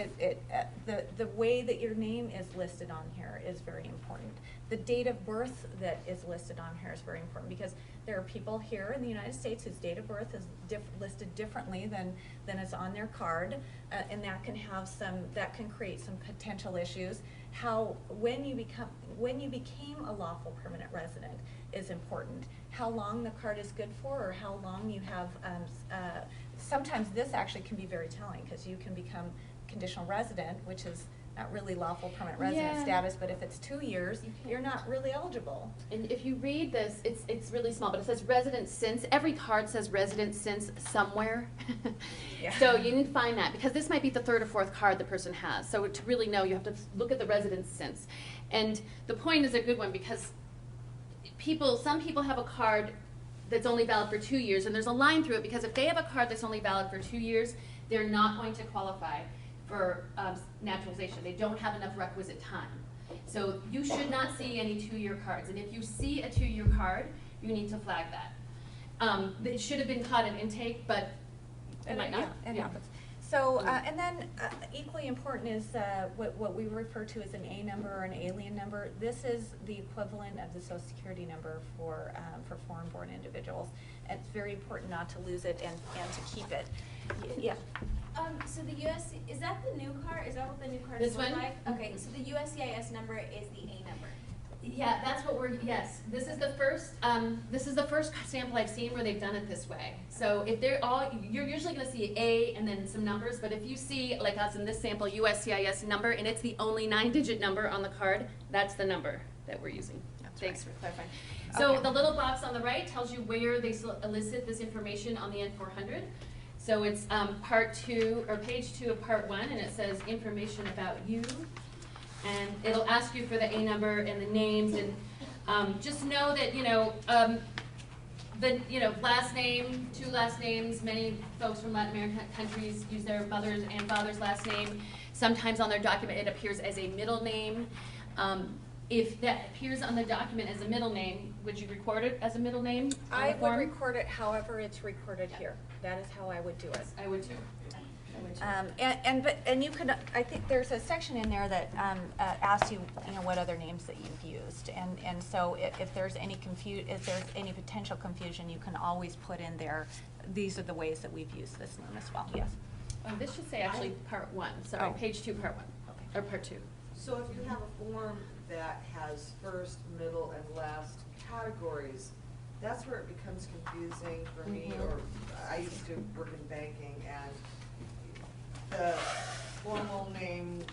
the way that your name is listed on here is very important. The date of birth that is listed on here is very important, because there are people here in the United States whose date of birth is listed differently than is on their card, and that can create some potential issues. When you became a lawful permanent resident is important. How long the card is good for, or how long you have. Sometimes this actually can be very telling, because you can become conditional resident, which is not really lawful permanent resident status, but if it's 2 years, you're not really eligible. And if you read this, it's really small, but it says resident since. Every card says resident since somewhere. Yeah. So you need to find that, because this might be the third or fourth card the person has. So to really know, you have to look at the resident since. And the point is a good one, because some people have a card that's only valid for 2 years, and there's a line through it, because if they have a card that's only valid for 2 years, they're not going to qualify for naturalization. They don't have enough requisite time. So you should not see any 2-year cards. And if you see a 2-year card, you need to flag that. It should have been caught at intake, but it might not. It happens. So, and then equally important is what we refer to as an A number or an alien number. This is the equivalent of the Social Security number for foreign-born individuals. And it's very important not to lose it and to keep it. Yeah. So the is that the new card? Is that what the new card This looks one? like? Okay, so the USCIS number is the A number. Yeah, that's what we're, yes, this is the first sample I've seen where they've done it this way. So if they're all, you're usually gonna see A and then some numbers, but if you see, like us in this sample, USCIS number, and it's the only 9-digit number on the card, that's the number that we're using. That's Thanks right. for clarifying. So Okay. the little box on the right tells you where they elicit this information on the N400. So it's part 2, or page 2 of part 1, and it says information about you. And it'll ask you for the A number and the names, and just know that, last name, 2 last names, many folks from Latin American countries use their mother's and father's last name. Sometimes on their document it appears as a middle name. If that appears on the document as a middle name, would you record it as a middle name on the I would form? record it however it's recorded here. That is how I would do it. I would too. And you could, I think there's a section in there that asks you, what other names that you've used, and so if there's any potential confusion, you can always put in there, these are the ways that we've used this name as well. Yes. This should say actually part 1. Sorry, Oh. page 2, part 1, Okay. or part 2. So if you have a form that has first, middle, and last categories, that's where it becomes confusing for me, Mhm. or I used to work in banking, and the formal name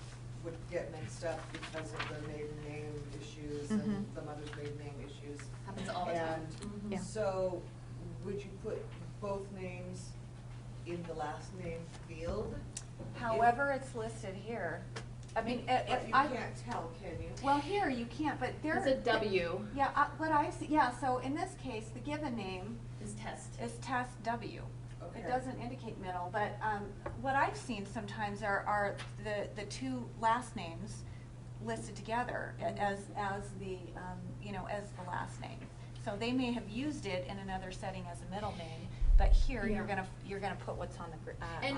would get mixed up because of the maiden name issues and Mhm. the mother's maiden name issues. Happens all the time. And Yeah. so, would you put both names in the last name field? However it's listed here. I mean, But if you I. can't tell, can you? Well, here you can't, but there. It's a W. Yeah, what I see, yeah, so in this case, the given name Is test. is test W. Okay. It doesn't indicate middle, but what I've seen sometimes are the 2 last names listed together as the, as the last name. So they may have used it in another setting as a middle name, but here you're gonna put what's on the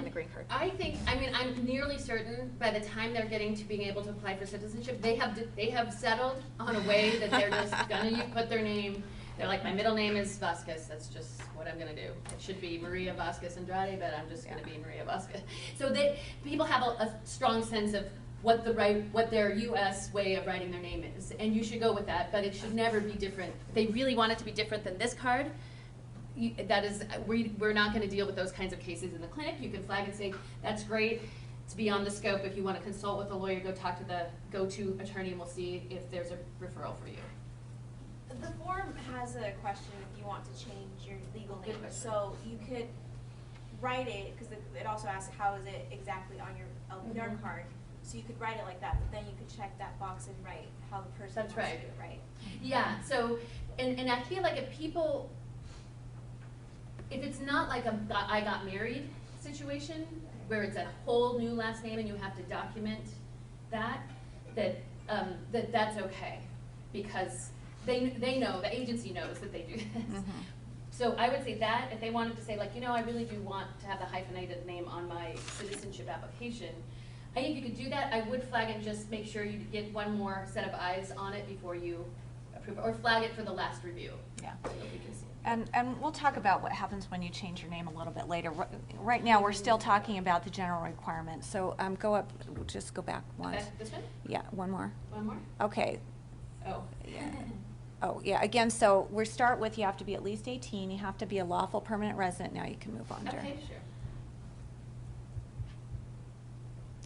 green card. I'm nearly certain by the time they're getting to being able to apply for citizenship, they have settled on a way that they're just gonna put their name. They're like, my middle name is Vasquez, that's just what I'm gonna do. It should be Maria Vasquez Andrade, but I'm just gonna be Maria Vasquez. So people have a strong sense of what their U.S. way of writing their name is, and you should go with that, but it should never be different. If they really want it to be different than this card, we're not gonna deal with those kinds of cases in the clinic. You can flag and say, that's great, it's beyond the scope. If you wanna consult with a lawyer, go talk to the go-to attorney, and we'll see if there's a referral for you. The form has a question if you want to change your legal Good name. question. So you could write it, because it also asks how is it exactly on your LPR Mhm. card. So you could write it like that, but then you could check that box and write how the person That's wants right. to do it, right? Yeah, so, and I feel like if it's not like I got married situation, where it's a whole new last name and you have to document that's okay. Because they know, the agency knows that they do this. Mhm. So I would say that, if they wanted to say like, I really do want to have the hyphenated name on my citizenship application, I think you could do that. I would flag and just make sure you get one more set of eyes on it before you approve it, or flag it for the last review. Yeah. So that we can see it. And we'll talk about what happens when you change your name a little bit later. Right now, we're still talking about the general requirements. So go up, just go back once. Okay, this one? Yeah, one more. One more? Okay. Oh. Yeah. Oh, yeah, again, so we start with you have to be at least 18, you have to be a lawful permanent resident. Now you can move on, Jerry. Okay, sure.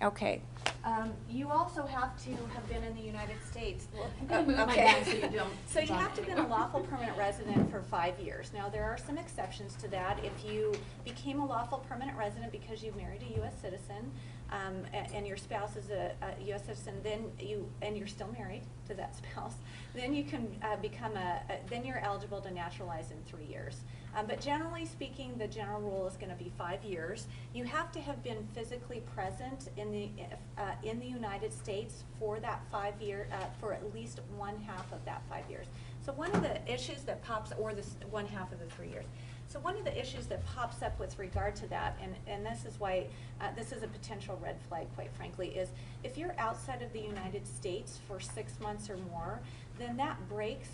Okay. You also have to have been in the United States. I'm gonna move my Okay. bag so you don't. So you bump have to have been a anymore. lawful permanent resident for 5 years. Now, there are some exceptions to that. If you became a lawful permanent resident because you married a U.S. citizen, and your spouse is a U.S. citizen, and you're still married to that spouse, then you can then you're eligible to naturalize in 3 years. But generally speaking, the general rule is going to be 5 years. You have to have been physically present in the United States for that 5 year, for at least 1/2 of that 5 years. So one of the issues that pops, or this 1/2 of the 3 years. So one of the issues that pops up with regard to that, and this is why this is a potential red flag, quite frankly, is if you're outside of the United States for 6 months or more, then that breaks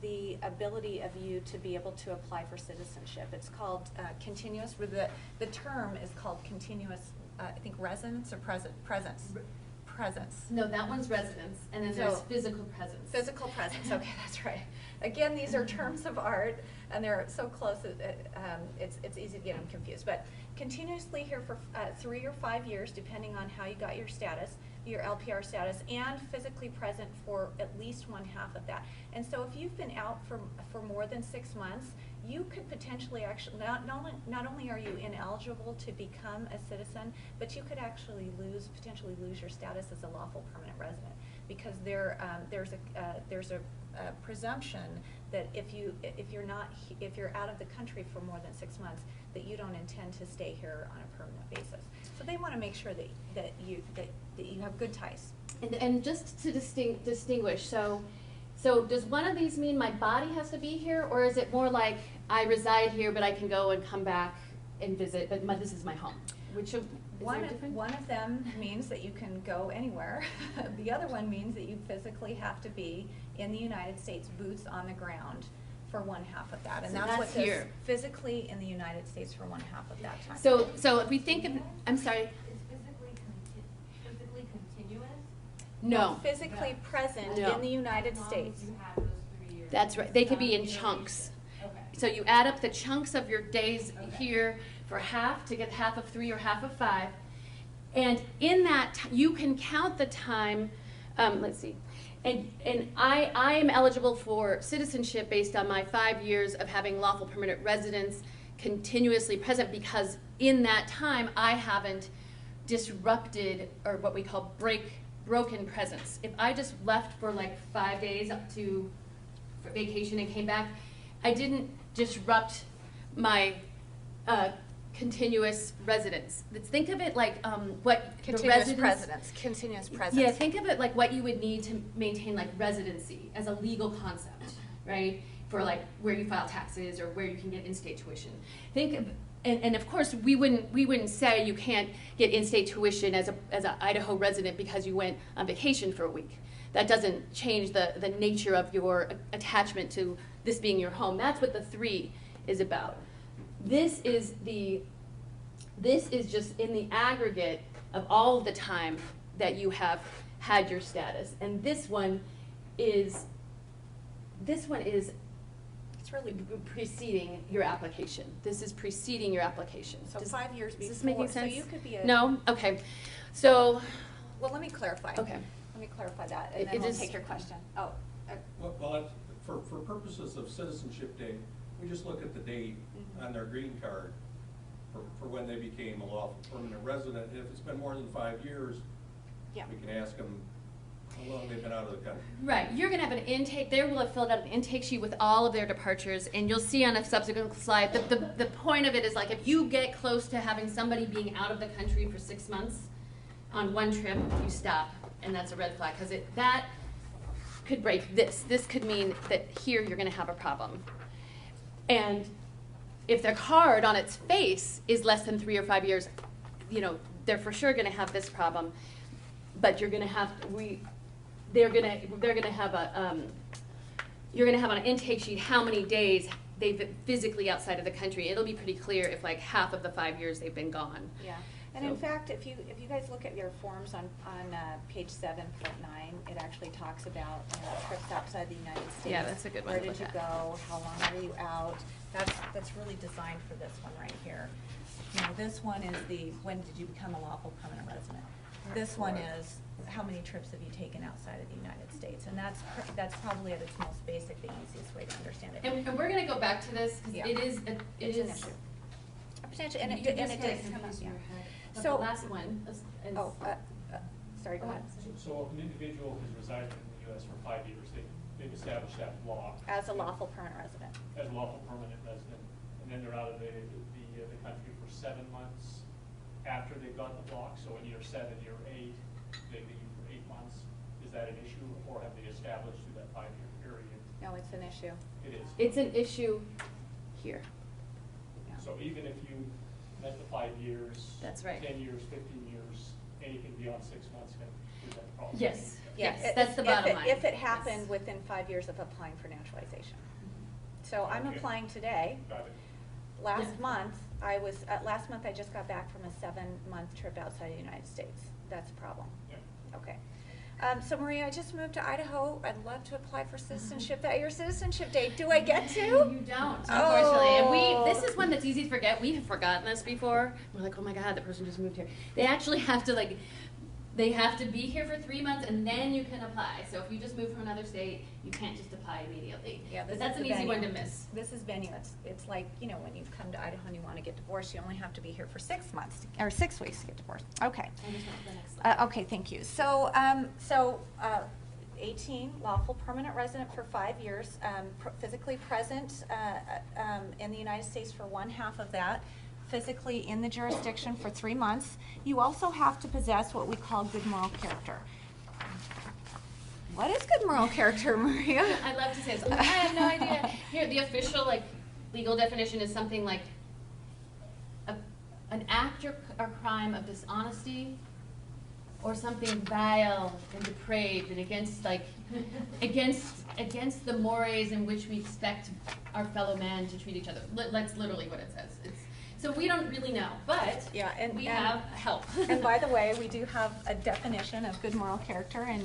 the ability of you to be able to apply for citizenship. It's called continuous, the term is called continuous, I think residence or presence. presence. No, that one's residence, and then there's So- physical presence. Physical presence, okay, that's right. Again, these are terms of art, and they're so close, it's easy to get them confused. But continuously here for 3 or 5 years, depending on how you got your status, your LPR status, and physically present for at least 1/2 of that. And so if you've been out for more than 6 months, you could potentially actually, not only are you ineligible to become a citizen, but you could actually potentially lose your status as a lawful permanent resident. Because there's a presumption that if you're out of the country for more than 6 months, that you don't intend to stay here on a permanent basis. So they want to make sure that you have good ties. And just to distinguish, so does one of these mean my body has to be here, or is it more like I reside here, but I can go and come back and visit, but this is my home? Is there a difference? One of them means that you can go anywhere. The other one means that you physically have to be in the United States, boots on the ground, for 1/2 of that. And So that's what that's this, here. physically in the United States for 1/2 of that time. So if we think of, I'm sorry, Is physically continuous? no. Physically present No. in the United As long States. as you have those 3 years. That's right, they could be in chunks. Okay. So you add up the chunks of your days here for half to get half of 3 or half of 5. And in that, you can count the time, let's see. And I am eligible for citizenship based on my 5 years of having lawful permanent residence continuously present, because in that time I haven't disrupted, or what we call broken presence. If I just left for like 5 days up to vacation and came back, I didn't disrupt my continuous residence. Let's think of it like what the residence. Continuous presence. Yeah, think of it like what you would need to maintain like residency as a legal concept, right? For like where you file taxes or where you can get in-state tuition. Think of, and of course we wouldn't say you can't get in-state tuition as a Idaho resident because you went on vacation for a week. That doesn't change the nature of your attachment to this being your home. That's what the 3 is about. This is just in the aggregate of all of the time that you have had your status. And this one is It's really preceding your application. This is preceding your application. so 5 years before. Is this making sense? So you could be a No? Okay. So, Well, let me clarify. okay. Let me clarify that, and It then we'll is- take your question. Oh, Well, for purposes of citizenship day, we just look at the date on their green card for when they became a lawful permanent resident. If it's been more than 5 years, yeah. we can ask them how long they've been out of the country. Right, you're gonna have an intake, they will have filled out an intake sheet with all of their departures, and you'll see on a subsequent slide, the point of it is like, if you get close to having somebody being out of the country for 6 months on one trip, you stop, and that's a red flag, because that could break this. This could mean that here you're gonna have a problem. And if their card on its face is less than 3 or 5 years, they're for sure gonna have this problem, but you're gonna have, they're gonna have you're gonna have on an intake sheet how many days they've been physically outside of the country. It'll be pretty clear if like half of the 5 years they've been gone. Yeah, and in So- fact, if you guys look at your forms on page 7.9, it actually talks about trips outside the United States. Yeah, that's a good one Where to did look you at. go? How long were you out? That's really designed for this one right here. This one is when did you become a lawful permanent resident? This one is how many trips have you taken outside of the United States? And that's probably at its most basic, the easiest way to understand it. And we're gonna go back to this because Yeah. it is It's an issue. Potentially, and it You just does get come up, confused in yeah. your head. But So- the last one. Oh, sorry, go ahead. So if an individual has resided in the U.S. for 5 years, they've established that law. As a lawful permanent resident. As a lawful permanent resident, and then they're out of the country for 7 months after they've got the block, so in year 7, year 8, they leave for 8 months. Is that an issue, or have they established through that 5-year period? No, it's an issue. It is. It's an issue here. Yeah. So even if you met the 5 years. That's right. 10 years, 15 years, anything beyond 6 months can present a problem. Yes. Yeah, Yes, that's the bottom line. If it happened Yes. within 5 years of applying for naturalization. So I'm Okay. applying today. Got it. Last Yeah. month, last month I just got back from a 7-month trip outside of the United States. That's a problem. Yeah. Okay. So Maria, I just moved to Idaho. I'd love to apply for citizenship at your Citizenship Day. Do I get to? You don't, unfortunately. And Oh. this is one that's easy to forget. We have forgotten this before. We're like, oh my God, that person just moved here. They actually have to they have to be here for 3 months and then you can apply. So if you just move from another state, you can't just apply immediately. Yeah, but that's an easy one to miss. This is venue. It's like, you know, when you come to Idaho and you want to get divorced, you only have to be here for 6 months, or 6 weeks to get divorced. Okay. I just went to the next slide. Okay, thank you. So, 18, lawful permanent resident for 5 years, physically present in the United States for 1/2 of that, physically in the jurisdiction for 3 months. You also have to possess what we call good moral character. What is good moral character, Maria? I'd love to say this. I have no idea. Here, the official legal definition is something like an act or crime of dishonesty, or something vile and depraved and against the mores in which we expect our fellow man to treat each other. That's literally what it says. So we don't really know, but Yeah, and we have help. And by the way, we do have a definition of good moral character, and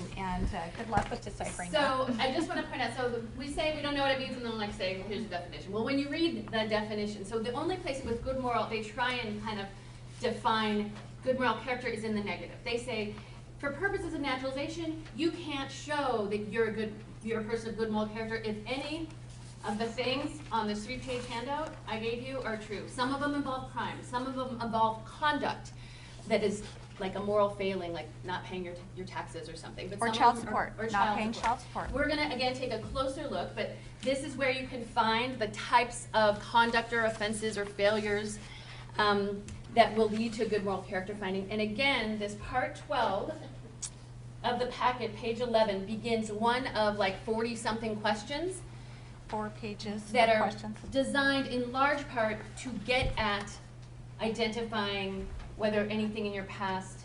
good luck with deciphering that. So I just want to point out, so we say we don't know what it means, and then say, here's the definition. Well, when you read the definition, so the only place with good moral, they try and kind of define good moral character is in the negative. They say, for purposes of naturalization, you can't show that you're a person of good moral character if any of the things on this 3-page handout I gave you are true. Some of them involve crime. Some of them involve conduct that is like a moral failing, like not paying your taxes or something. But Or some of child them support, or not paying child support. We're going to, again, take a closer look, but this is where you can find the types of conduct or offenses or failures that will lead to good moral character finding. And again, this part 12 of the packet, page 11, begins one of 40-something questions 4 pages that of are questions. designed in large part to get at identifying whether anything in your past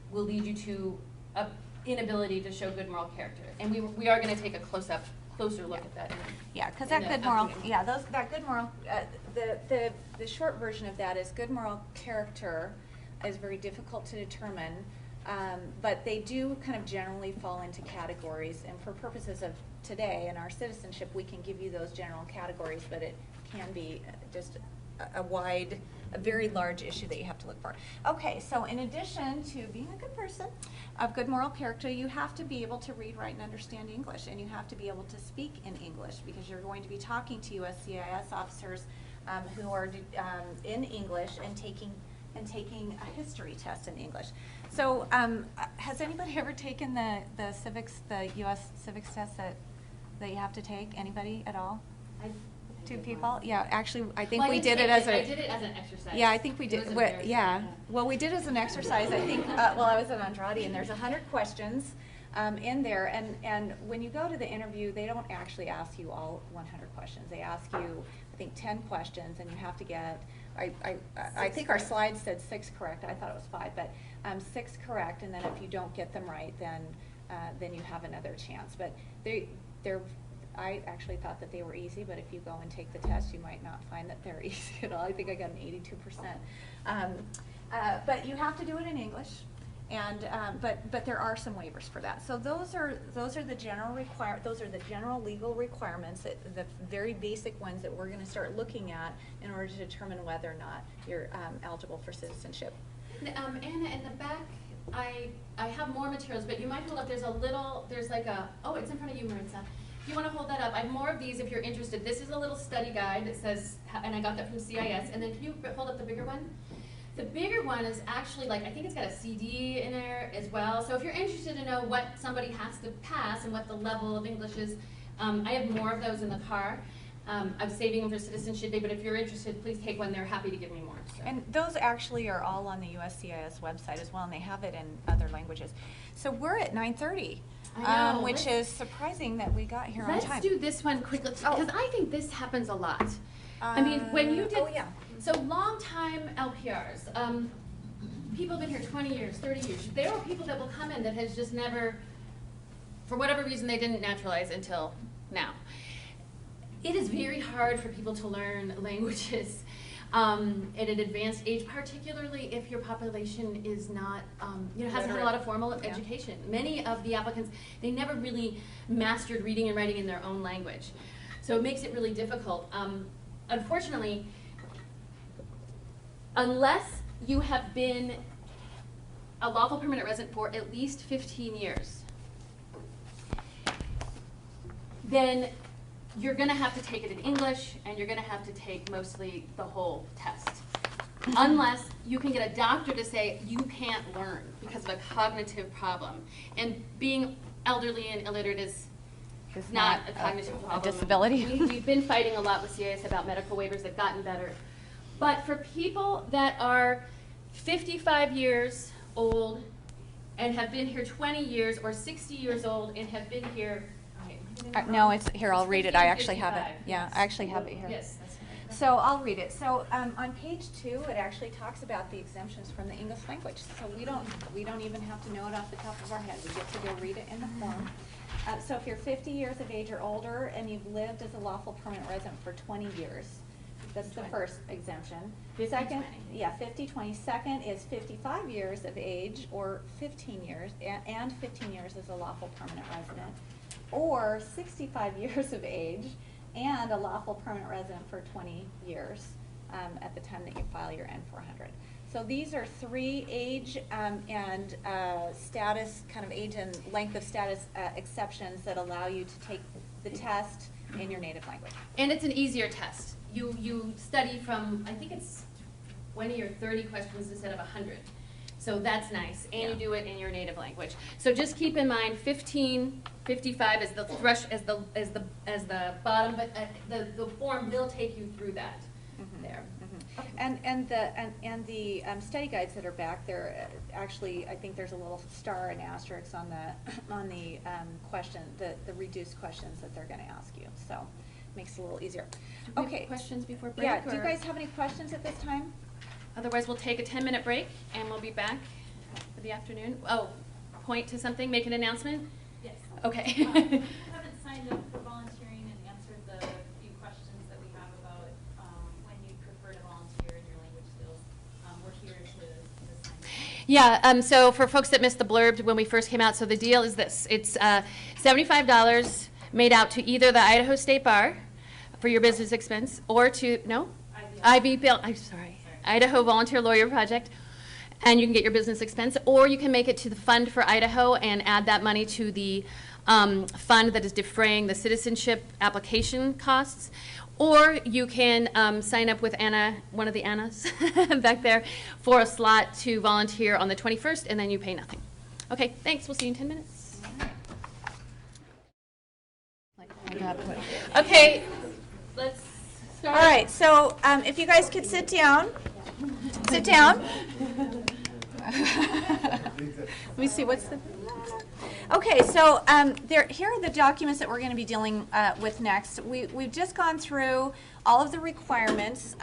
will lead you to an inability to show good moral character. And we are going to take a closer look at that. Yeah, because in that the good moral, upcoming- that good moral, the short version of that is good moral character is very difficult to determine, but they do kind of generally fall into categories, and for purposes of today and our citizenship, we can give you those general categories, but it can be just a very large issue that you have to look for. Okay, so in addition to being a good person of good moral character, you have to be able to read, write, and understand English, and you have to be able to speak in English, because you're going to be talking to USCIS officers who are in English and taking a history test in English. So has anybody ever taken the civics, the U.S. civics test that you have to take? Anybody at all? I 2 did people? one. Yeah, actually, I think Well, we didn't did it take as I did it as an exercise. Yeah, I think we It did. was embarrassing, Yeah. Well, we did as an exercise. I think. Well, I was at Andrade, and there's 100 questions in there. And when you go to the interview, they don't actually ask you all 100 questions. They ask you, I think, 10 questions, and you have to get. I think our slide said 6 correct. I thought it was 5, but 6 correct. And then if you don't get them right, then you have another chance. But they're. I actually thought that they were easy, but if you go and take the test, you might not find that they're easy at all. I think I got an 82%. But you have to do it in English, and but there are some waivers for that. So those are the general legal requirements, the very basic ones that we're going to start looking at in order to determine whether or not you're eligible for citizenship. Anna, in the back, I have more materials, but you might hold up. There's like a, oh, it's in front of you, Maritza. If you want to hold that up, I have more of these if you're interested. This is a little study guide that says, and I got that from CIS. And then can you hold up the bigger one? The bigger one is actually I think it's got a CD in there as well. So if you're interested to know what somebody has to pass and what the level of English is, I have more of those in the car. I'm saving them for Citizenship Day, but if you're interested, please take one. They're happy to give me more. So. And those actually are all on the USCIS website as well, and they have it in other languages. So we're at 9:30. I know. Which is surprising that we got here on time. Let's do this one quickly, because I think this happens a lot. I mean, when you did, oh, yeah. So long time LPRs, people have been here 20 years, 30 years. There are people that will come in that has just never, for whatever reason, they didn't naturalize until now. It is very hard for people to learn languages. at an advanced age, particularly if your population is not, hasn't had a Literate. lot of formal Yeah. education. Many of the applicants, they never really mastered reading and writing in their own language. So it makes it really difficult. Unfortunately, unless you have been a lawful permanent resident for at least 15 years, then you're going to have to take it in English, and you're going to have to take mostly the whole test. Unless you can get a doctor to say you can't learn because of a cognitive problem. And being elderly and illiterate is not a cognitive problem. A disability. We've been fighting a lot with CAS about medical waivers. They've gotten better. But for people that are 55 years old and have been here 20 years, or 60 years old and have been here, No, it's here. I'll read it. I 50, actually have it. 55, Yeah, yes. I actually have it here. Yes, that's right. So I'll read it. So on page 2, it actually talks about the exemptions from the English language. So we don't even have to know it off the top of our head. We get to go read it in the form. So if you're 50 years of age or older and you've lived as a lawful permanent resident for 20 years, that's the first exemption. 50, Second, 20. yeah, 50-20. Second is 55 years of age or 15 years, and 15 years as a lawful permanent resident, or 65 years of age and a lawful permanent resident for 20 years at the time that you file your N-400. So these are 3 age and status, kind of age and length of status exceptions that allow you to take the test in your native language. And it's an easier test. You study from, I think it's 20 or 30 questions instead of 100. So that's nice, and you do it in your native language. So just keep in mind 15, 55 is the as the bottom, but the form will take you through that there. Okay. And the study guides that are back there, actually, I think there's a little star and asterisk on the question, the reduced questions that they're going to ask you. So makes it a little easier. Do we have Okay. questions before break? Yeah. Do you or- guys have any questions at this time? Otherwise, we'll take a 10-minute break, and we'll be back for the afternoon. Oh, point to something, make an announcement? Yes. Okay. You haven't signed up for volunteering and answered the few questions that we have about when you prefer to volunteer and your language skills. We're here to sign up. Yeah, so for folks that missed the blurb when we first came out, so the deal is this. It's $75 made out to either the Idaho State Bar for your business expense, or to, no? I'm sorry. Idaho Volunteer Lawyer Project, and you can get your business expense, or you can make it to the Fund for Idaho and add that money to the fund that is defraying the citizenship application costs, or you can sign up with Anna, one of the Annas back there, for a slot to volunteer on the 21st, and then you pay nothing. Okay, thanks. We'll see you in 10 minutes. Okay, let's start. All right. So if you guys could sit down. Sit down. Let me see, what's the... Okay, so here are the documents that we're going to be dealing with next. We've just gone through all of the requirements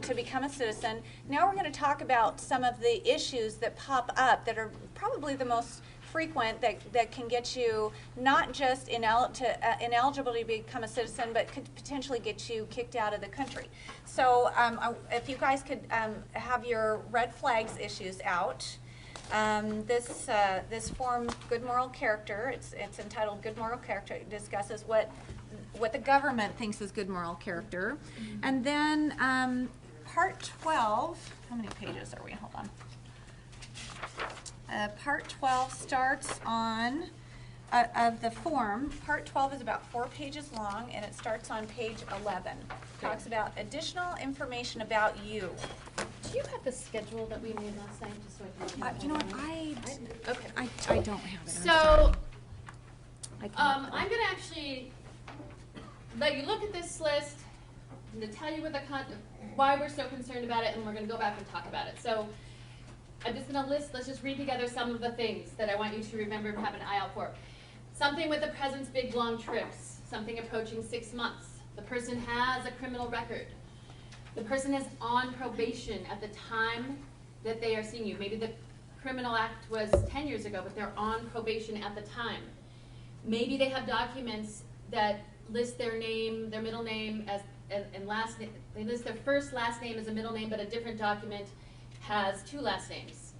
to become a citizen. Now we're going to talk about some of the issues that pop up that are probably the most frequent that can get you not just ineligible to become a citizen, but could potentially get you kicked out of the country. So if you guys could have your red flags issues out. This form, Good Moral Character, it's entitled Good Moral Character. It discusses what the government thinks is good moral character. And then Part 12, how many pages are we? Hold on. Part 12 starts on, of the form, Part 12 is about 4 pages long, and it starts on page 11. Talks about additional information about you. Do you have the schedule that we made last night, just so I can? You know what, I don't have it. So, I can't. I'm going to actually let you look at this list and to tell you what why we're so concerned about it, and we're going to go back and talk about it. So, I'm just going to let's just read together some of the things that I want you to remember and have an eye out for. Something with the present's big long trips, something approaching 6 months. The person has a criminal record. The person is on probation at the time that they are seeing you. Maybe the criminal act was 10 years ago, but they're on probation at the time. Maybe they have documents that list their name, their middle name as and last name, they list their first last name as a middle name, but a different document has two last names.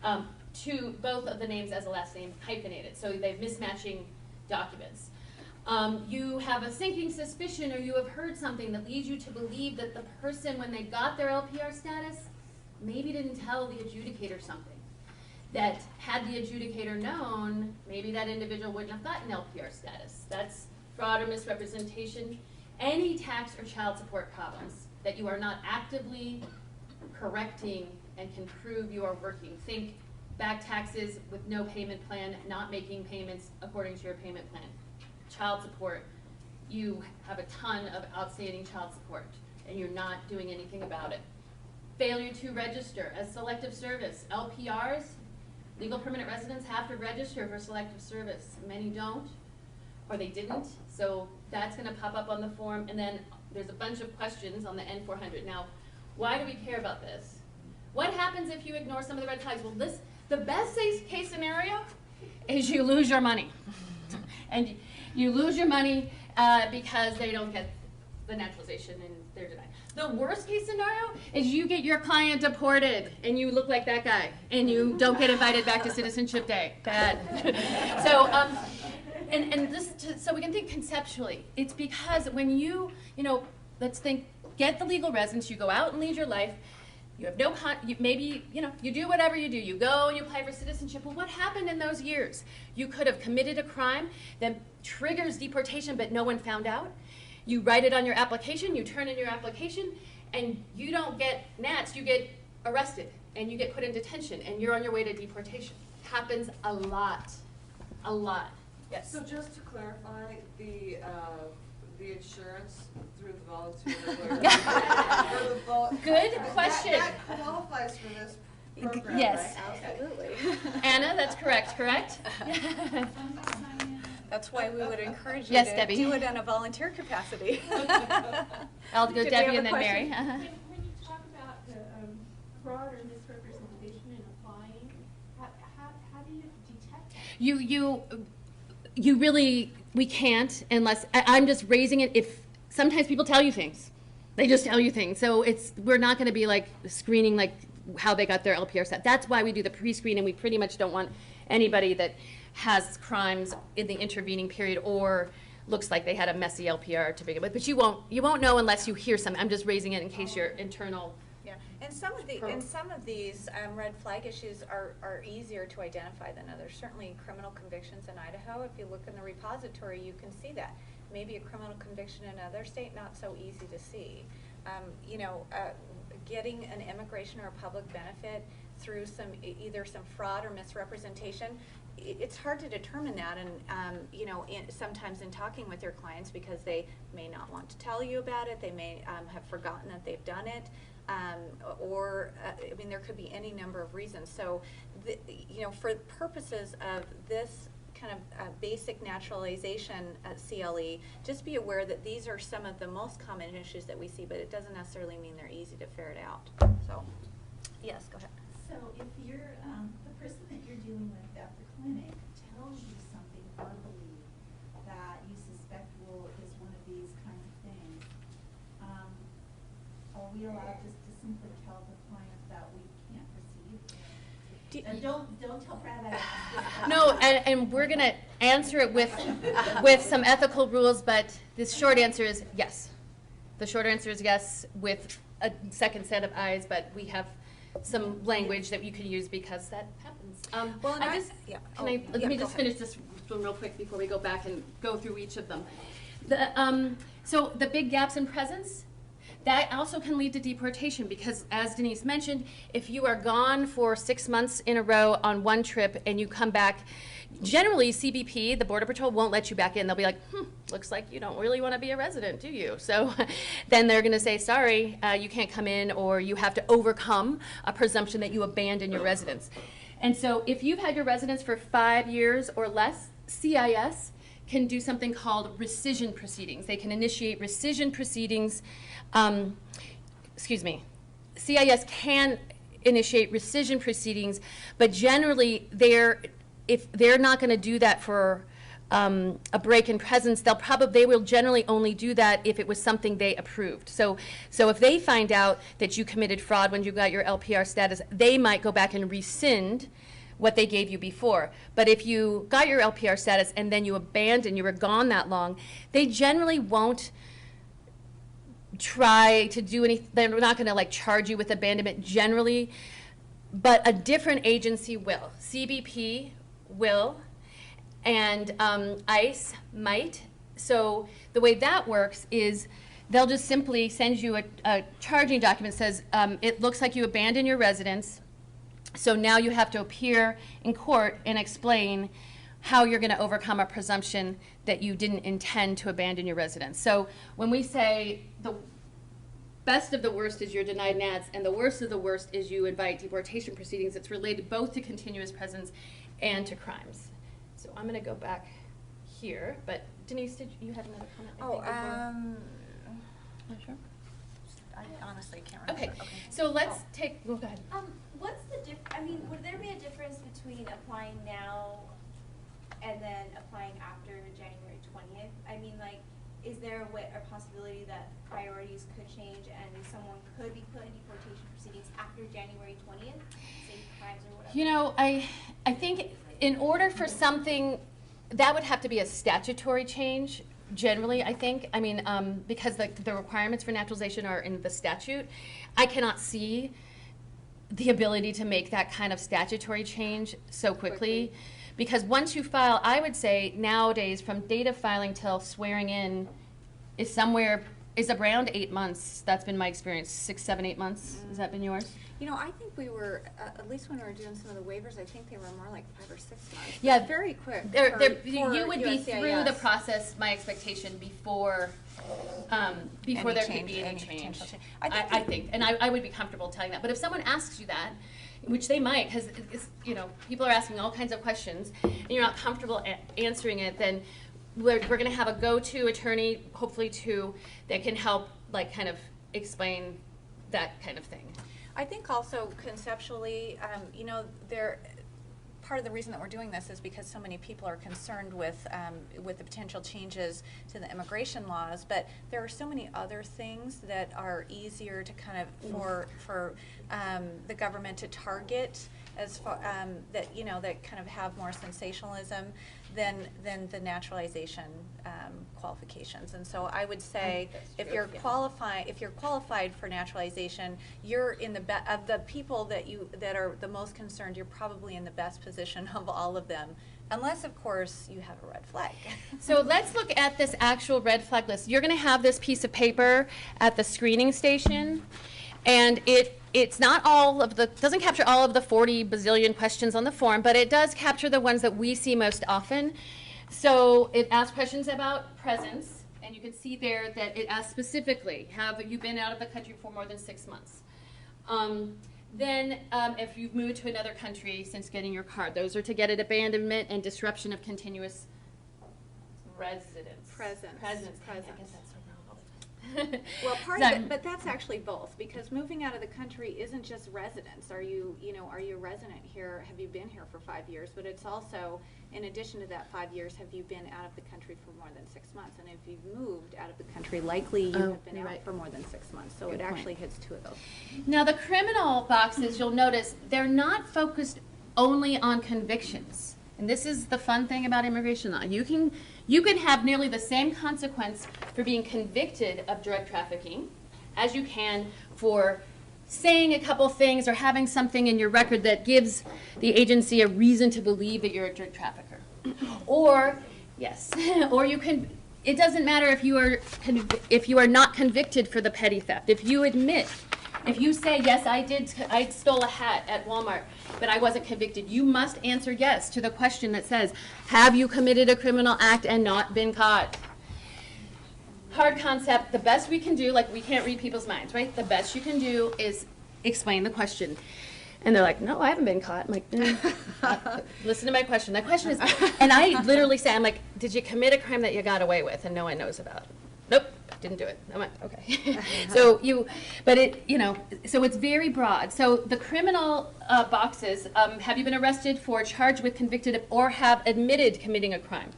Both of the names as a last name hyphenated, so they have mismatching documents. You have a sinking suspicion, or you have heard something that leads you to believe that the person, when they got their LPR status, maybe didn't tell the adjudicator something. That had the adjudicator known, maybe that individual wouldn't have gotten LPR status. That's fraud or misrepresentation. Any tax or child support problems that you are not actively correcting and can prove you are working. Think back taxes with no payment plan, not making payments according to your payment plan. Child support, you have a ton of outstanding child support and you're not doing anything about it. Failure to register as selective service. LPRs, legal permanent residents, have to register for selective service. Many don't, or they didn't, so that's going to pop up on the form, and then there's a bunch of questions on the N400. Now, why do we care about this? What happens if you ignore some of the red flags? Well, the best case scenario is you lose your money. And you lose your money because they don't get the naturalization and they're denied. The worst case scenario is you get your client deported and you look like that guy and you don't get invited back to Citizenship Day. Bad. So, and just so we can think conceptually, it's because when you let's think, get the legal residence, you go out and lead your life, you have no, maybe, you do whatever you do. You go and you apply for citizenship. Well, what happened in those years? You could have committed a crime that triggers deportation, but no one found out. You write it on your application, you turn in your application, and you don't get nats, you get arrested, and you get put in detention, and you're on your way to deportation. Happens a lot. A lot. Yes? So just to clarify, the insurance through the volunteer. Good question. That qualifies for this program, Yes. right? Absolutely. Anna, that's correct? That's why we would encourage you Yes, to Debbie. do it in a volunteer capacity. I'll go Did we Debbie have and a then Mary. question? When you talk about the fraud or misrepresentation in applying, how do you detect that? You really, we can't unless, I'm just raising it if, sometimes people tell you things. They just tell you things. So we're not going to be like screening like how they got their LPR set. That's why we do the pre-screen, and we pretty much don't want anybody that has crimes in the intervening period or looks like they had a messy LPR to begin with. But you won't know unless you hear something. I'm just raising it in case your internal. Yeah, and some of these red flag issues are easier to identify than others. Certainly criminal convictions in Idaho, if you look in the repository, you can see that. Maybe a criminal conviction in another state, not so easy to see. Getting an immigration or a public benefit through either some fraud or misrepresentation, it's hard to determine that, and sometimes in talking with your clients, because they may not want to tell you about it, they may have forgotten that they've done it, there could be any number of reasons. So, for purposes of this kind of basic naturalization CLE, just be aware that these are some of the most common issues that we see, but it doesn't necessarily mean they're easy to ferret out. So, yes, go ahead. So if you're, the person that you're dealing with at the clinic tells you something verbally that you suspect is one of these kinds of things, are we allowed just to simply tell the client that we can't proceed? And don't tell Brad I asked. No, and we're going to answer it with some ethical rules, but the short answer is yes. The short answer is yes, with a second set of eyes, but we have some language that you could use because that happens. Let me just finish this one real quick before we go back and go through each of them. So the big gaps in presence, that also can lead to deportation because, as Denise mentioned, if you are gone for 6 months in a row on one trip and you come back, generally CBP, the Border Patrol, won't let you back in. They'll be like, looks like you don't really want to be a resident, do you? So then they're going to say, sorry, you can't come in, or you have to overcome a presumption that you abandon your residence. And so if you've had your residence for 5 years or less, CIS can do something called rescission proceedings. They can initiate rescission proceedings. CIS can initiate rescission proceedings, but generally if they're not going to do that for a break in presence, they will generally only do that if it was something they approved. So if they find out that you committed fraud when you got your LPR status, they might go back and rescind what they gave you before. But if you got your LPR status and then you abandoned, you were gone that long, they generally won't try to do anything. They're not going to like charge you with abandonment generally, but a different agency will. CBP will, and ICE might. So the way that works is they'll just simply send you a charging document that says, it looks like you abandoned your residence, so now you have to appear in court and explain how you're going to overcome a presumption that you didn't intend to abandon your residence. So when we say the best of the worst is you're denied NATS, and the worst of the worst is you invite deportation proceedings, it's related both to continuous presence and to crimes. So I'm going to go back here, but Denise, did you have another comment? Not sure. I honestly can't remember. Okay, so let's take, go ahead. What's the I mean, would there be a difference between applying now and then applying after January 20th? I mean, like, is there a possibility that priorities could change and someone could be put in deportation proceedings after January 20th, say crimes or whatever? You know, I think in order for something, that would have to be a statutory change, generally, I think. I mean, because the requirements for naturalization are in the statute. I cannot see the ability to make that kind of statutory change so quickly. Because once you file, I would say nowadays from date of filing till swearing in is around 8 months. That's been my experience. 6, 7, 8 months. Has that been yours? You know, I think we were, at least when we were doing some of the waivers, I think they were more like 5 or 6 months. Yeah, But very quick. You would be through the process, my expectation, before there could be any change. I think, and I would be comfortable telling that. But if someone asks you that, which they might, because you know, people are asking all kinds of questions, and you're not comfortable answering it, then we're going to have a go-to attorney, hopefully two, that can help, like, kind of explain that kind of thing. I think also conceptually, you know, part of the reason that we're doing this is because so many people are concerned with the potential changes to the immigration laws, but there are so many other things that are easier to kind of for the government to target as far that, you know, that kind of have more sensationalism than the naturalization qualifications. And so I would say if you're qualified for naturalization, you're in of the people that are the most concerned, you're probably in the best position of all of them, unless of course you have a red flag. So let's look at this actual red flag list. You're going to have this piece of paper at the screening station, and it's not doesn't capture all of the 40 bazillion questions on the form, but it does capture the ones that we see most often. So it asks questions about presence, and you can see there that it asks specifically, have you been out of the country for more than 6 months? Then if you've moved to another country since getting your card, those are to get an abandonment and disruption of continuous residence. Presence. I guess that's so wrong all the time. Well, part of it, but that's actually both, because moving out of the country isn't just residence. Are you a resident here? Have you been here for 5 years? But it's also, in addition to that 5 years, have you been out of the country for more than 6 months? And if you've moved out of the country, likely you have been out for more than 6 months. So it actually hits 2 of those. Now the criminal boxes, you'll notice, they're not focused only on convictions. And this is the fun thing about immigration law. You can have nearly the same consequence for being convicted of drug trafficking as you can for saying a couple things or having something in your record that gives the agency a reason to believe that you're a drug trafficker. Or, yes, or you can, it doesn't matter if you are not convicted for the petty theft. If you admit, if you say, yes, I stole a hat at Walmart, but I wasn't convicted, you must answer yes to the question that says, have you committed a criminal act and not been caught? Hard concept. The best we can do, like, we can't read people's minds, right? The best you can do is explain the question. And they're like, no, I haven't been caught. I'm like, listen to my question. The question is, and I literally say, I'm like, did you commit a crime that you got away with and no one knows about? Nope, didn't do it. I'm like, okay. So so it's very broad. So the criminal boxes, have you been arrested for, charged with, convicted of, or have admitted committing a crime?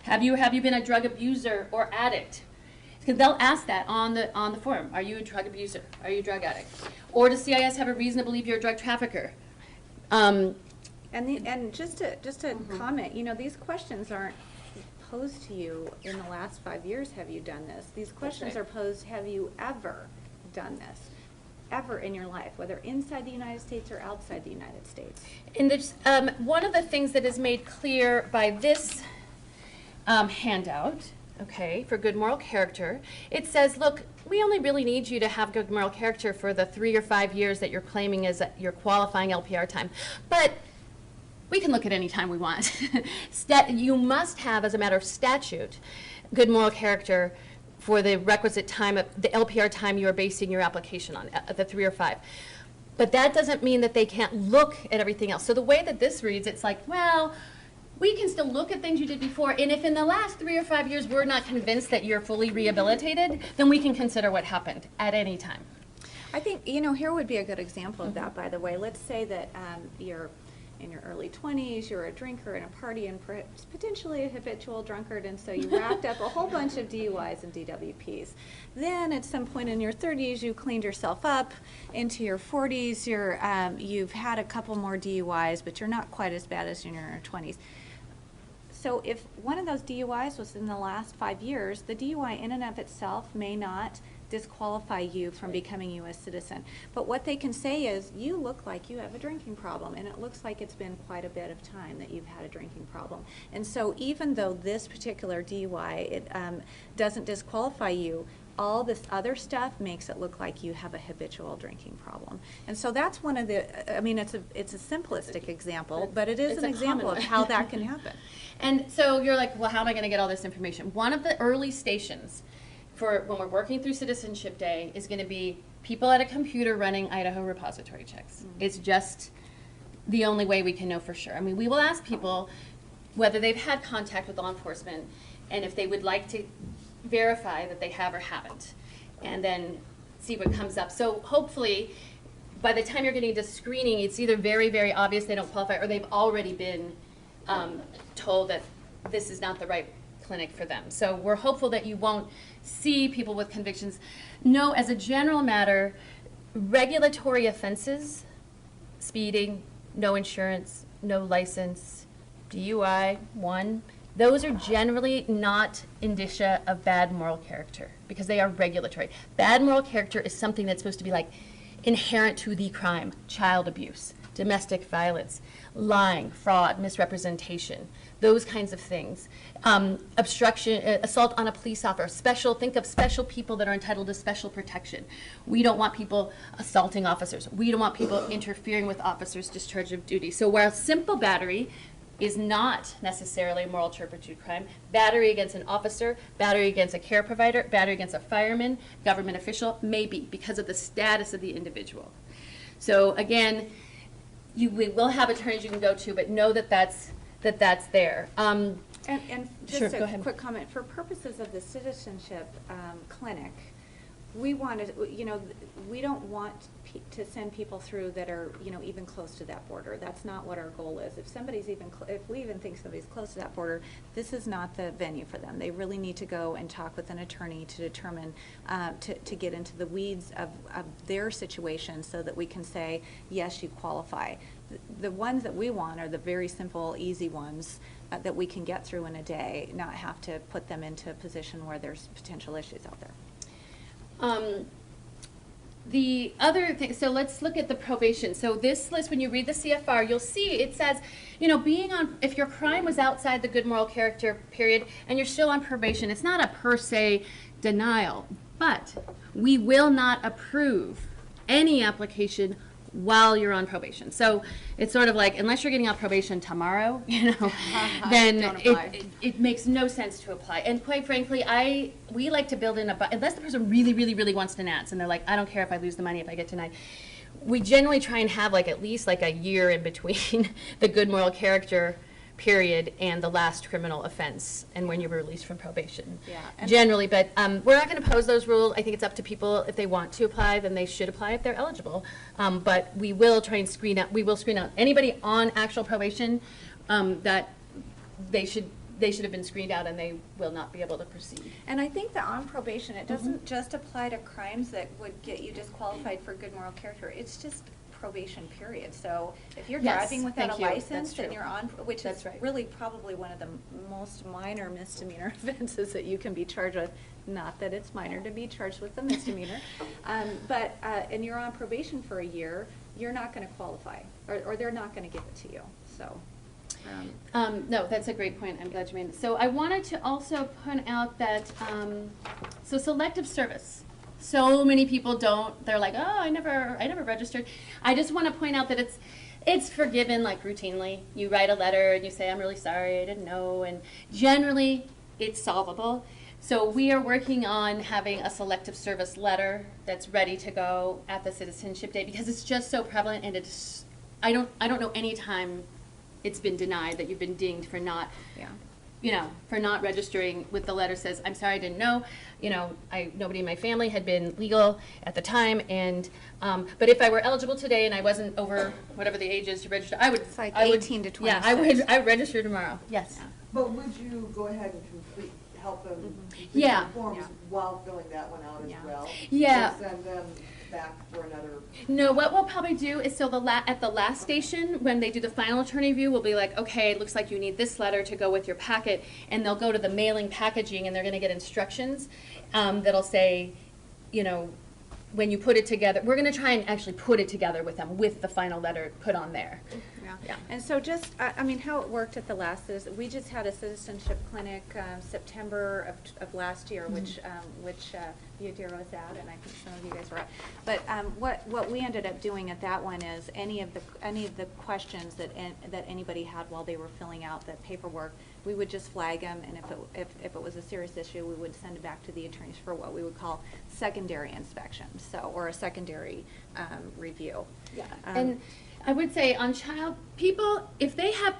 Have you been a drug abuser or addict? Because they'll ask that on the form. Are you a drug abuser? Are you a drug addict? Or does CIS have a reason to believe you're a drug trafficker? And just to comment, you know, these questions aren't posed to you in the last 5 years, have you done this? These questions right. are posed, have you ever done this? Ever in your life, whether inside the United States or outside the United States? And there's, one of the things that is made clear by this handout, okay, for good moral character, it says, look, we only really need you to have good moral character for the 3 or 5 years that you're claiming as your qualifying LPR time. But we can look at any time we want. You must have, as a matter of statute, good moral character for the requisite time, of the LPR time you are basing your application on, the 3 or 5. But that doesn't mean that they can't look at everything else. So the way that this reads, it's like, well, we can still look at things you did before, and if in the last 3 or 5 years we're not convinced that you're fully rehabilitated, then we can consider what happened at any time. I think, you know, here would be a good example of that, by the way. Let's say that you're in your early 20s, you're a drinker in a party and potentially a habitual drunkard, and so you racked up a whole bunch of DUIs and DWPs. Then at some point in your 30s, you cleaned yourself up. Into your 40s, you've had a couple more DUIs, but you're not quite as bad as in your 20s. So if one of those DUIs was in the last 5 years, the DUI in and of itself may not disqualify you from becoming a U.S. citizen. But what they can say is, you look like you have a drinking problem, and it looks like it's been quite a bit of time that you've had a drinking problem. And so even though this particular DUI doesn't disqualify you, all this other stuff makes it look like you have a habitual drinking problem. And so that's one of the, I mean, it's a simplistic example, but it is an example of how that can happen. And so you're like, well, how am I going to get all this information? One of the early stations for when we're working through Citizenship Day is going to be people at a computer running Idaho repository checks. Mm-hmm. It's just the only way we can know for sure. I mean, we will ask people whether they've had contact with law enforcement and if they would like to verify that they have or haven't, and then see what comes up. So hopefully, by the time you're getting to screening, it's either very, very obvious they don't qualify, or they've already been told that this is not the right clinic for them. So we're hopeful that you won't see people with convictions. No, as a general matter, regulatory offenses, speeding, no insurance, no license, DUI, 1, those are generally not indicia of bad moral character because they are regulatory. Bad moral character is something that's supposed to be like inherent to the crime: child abuse, domestic violence, lying, fraud, misrepresentation, those kinds of things. Obstruction, assault on a police officer, think of special people that are entitled to special protection. We don't want people assaulting officers. We don't want people interfering with officers' discharge of duty. So while simple battery is not necessarily a moral turpitude crime, battery against an officer, battery against a care provider, battery against a fireman, government official, may be because of the status of the individual. So again, we will have attorneys you can go to, but know that that's there. And just sure, a quick comment, for purposes of the citizenship clinic, we wanted, you know, we don't want to send people through that are, you know, even close to that border. That's not what our goal is. If somebody's if we even think somebody's close to that border, this is not the venue for them. They really need to go and talk with an attorney to determine, to get into the weeds of their situation so that we can say, yes, you qualify. The ones that we want are the very simple, easy ones that we can get through in a day, not have to put them into a position where there's potential issues out there. The other thing, so let's look at the probation. So this list, when you read the CFR, you'll see it says, you know, if your crime was outside the good moral character period and you're still on probation, it's not a per se denial, but we will not approve any application while you're on probation. So it's sort of like, unless you're getting off probation tomorrow, you know, then it makes no sense to apply. And quite frankly, we like to build in unless the person really, really, really wants to nats and they're like, I don't care if I lose the money if I get denied. We generally try and have like at least like a year in between the good moral character period and the last criminal offense and when you're released from probation. Yeah. Generally, but we're not going to pose those rules. I think it's up to people. If they want to apply, then they should apply if they're eligible. But we will try and screen out anybody on actual probation that they should they should have been screened out and they will not be able to proceed. And I think that on probation, it doesn't just apply to crimes that would get you disqualified for good moral character. It's just probation period. So if you're Yes, driving without thank a you. That's license and true. you're on, which That's is right. really probably one of the most minor misdemeanor offenses that you can be charged with. Not that it's minor to be charged with a misdemeanor, and you're on probation for a year, you're not going to qualify, or they're not going to give it to you. So. No, that's a great point. I'm glad you made it. So I wanted to also point out that, so selective service. So many people don't, they're like, oh, I never registered. I just want to point out that it's forgiven like routinely. You write a letter and you say, I'm really sorry, I didn't know, and generally it's solvable. So we are working on having a selective service letter that's ready to go at the Citizenship Day because it's just so prevalent, and it's, I don't know any time it's been denied that you've been dinged for not, for not registering with the letter says, I'm sorry, I didn't know, nobody in my family had been legal at the time, and, but if I were eligible today and I wasn't over whatever the age is to register, I would. It's like I would, 18 to Yeah, 26. I would register tomorrow, yes. Yeah. But would you go ahead and help them complete Yeah. the forms Yeah. while filling that one out as Yeah. well? Yeah. Or send them back for another? No, what we'll probably do is, so at the last station, when they do the final attorney review, we'll be like, okay, it looks like you need this letter to go with your packet, and they'll go to the mailing packaging, and they're going to get instructions that'll say, when you put it together, we're going to try and actually put it together with them, with the final letter put on there. Yeah. And so just, how it worked at the last is, we just had a citizenship clinic September of last year, which Yadira was at, and I think some of you guys were at. But what we ended up doing at that one is any of the questions that anybody had while they were filling out the paperwork, we would just flag them, and if it was a serious issue, we would send it back to the attorneys for what we would call secondary inspection, or a secondary review. Yeah, and I would say on people, if they have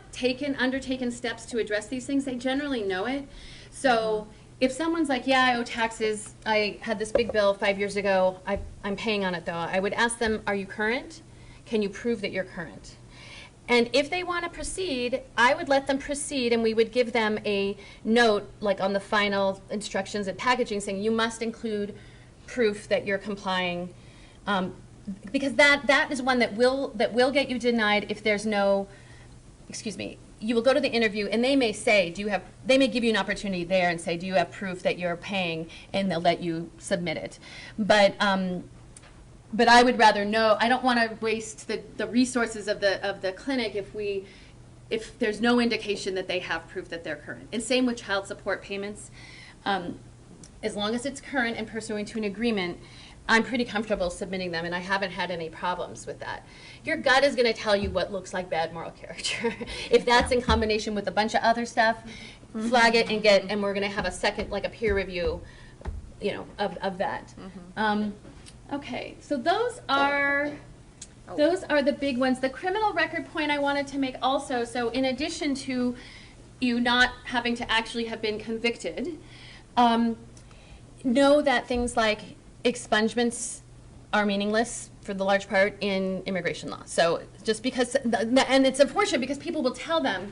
undertaken steps to address these things, they generally know it. So if someone's like, yeah, I owe taxes, I had this big bill 5 years ago, I'm paying on it though, I would ask them, are you current? Can you prove that you're current? And if they want to proceed, I would let them proceed, and we would give them a note, like on the final instructions and packaging, saying you must include proof that you're complying, because that is one that will get you denied if there's no, you will go to the interview and they may say, they may give you an opportunity there and say, do you have proof that you're paying, and they'll let you submit it. But I would rather know, I don't want to waste the resources of the clinic if there's no indication that they have proof that they're current. And same with child support payments. As long as it's current and pursuant to an agreement, I'm pretty comfortable submitting them, and I haven't had any problems with that. Your gut is going to tell you what looks like bad moral character. If that's in combination with a bunch of other stuff, flag it and we're going to have a second, like a peer review, of that. Okay, so those are the big ones. The criminal record point I wanted to make also, so in addition to you not having to actually have been convicted, know that things like expungements are meaningless for the large part in immigration law. So just because, and it's unfortunate because people will tell them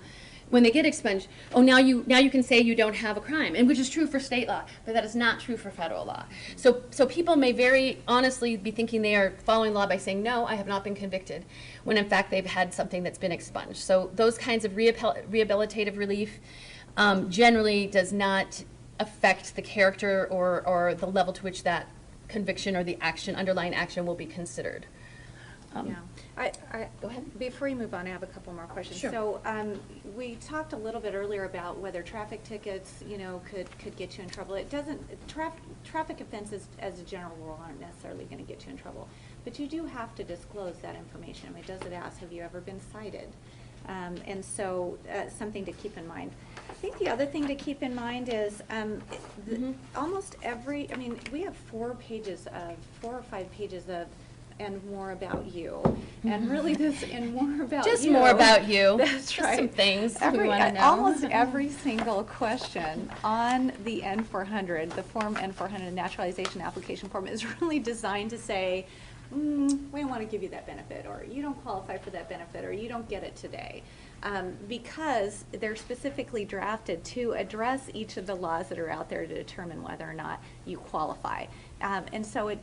when they get expunged, oh, now you can say you don't have a crime, and which is true for state law, but that is not true for federal law. So people may very honestly be thinking they are following law by saying, no, I have not been convicted, when in fact they've had something that's been expunged. So those kinds of rehabilitative relief generally does not affect the character or the level to which that conviction or the underlying action will be considered. Go ahead. Before you move on, I have a couple more questions. Sure. So we talked a little bit earlier about whether traffic tickets, could get you in trouble. It doesn't. Traffic offenses, as a general rule, aren't necessarily going to get you in trouble, but you do have to disclose that information. I mean, does it ask, have you ever been cited? And so something to keep in mind. I think the other thing to keep in mind is almost every. I mean, we have 4 or 5 pages of. And more about you, and really this and more about just you. more about you. That's just right. Some things we want to know. Almost every single question on the N400, the Form N400 naturalization application form, is really designed to say, we don't want to give you that benefit, or you don't qualify for that benefit, or you don't get it today. Because they're specifically drafted to address each of the laws that are out there to determine whether or not you qualify. And so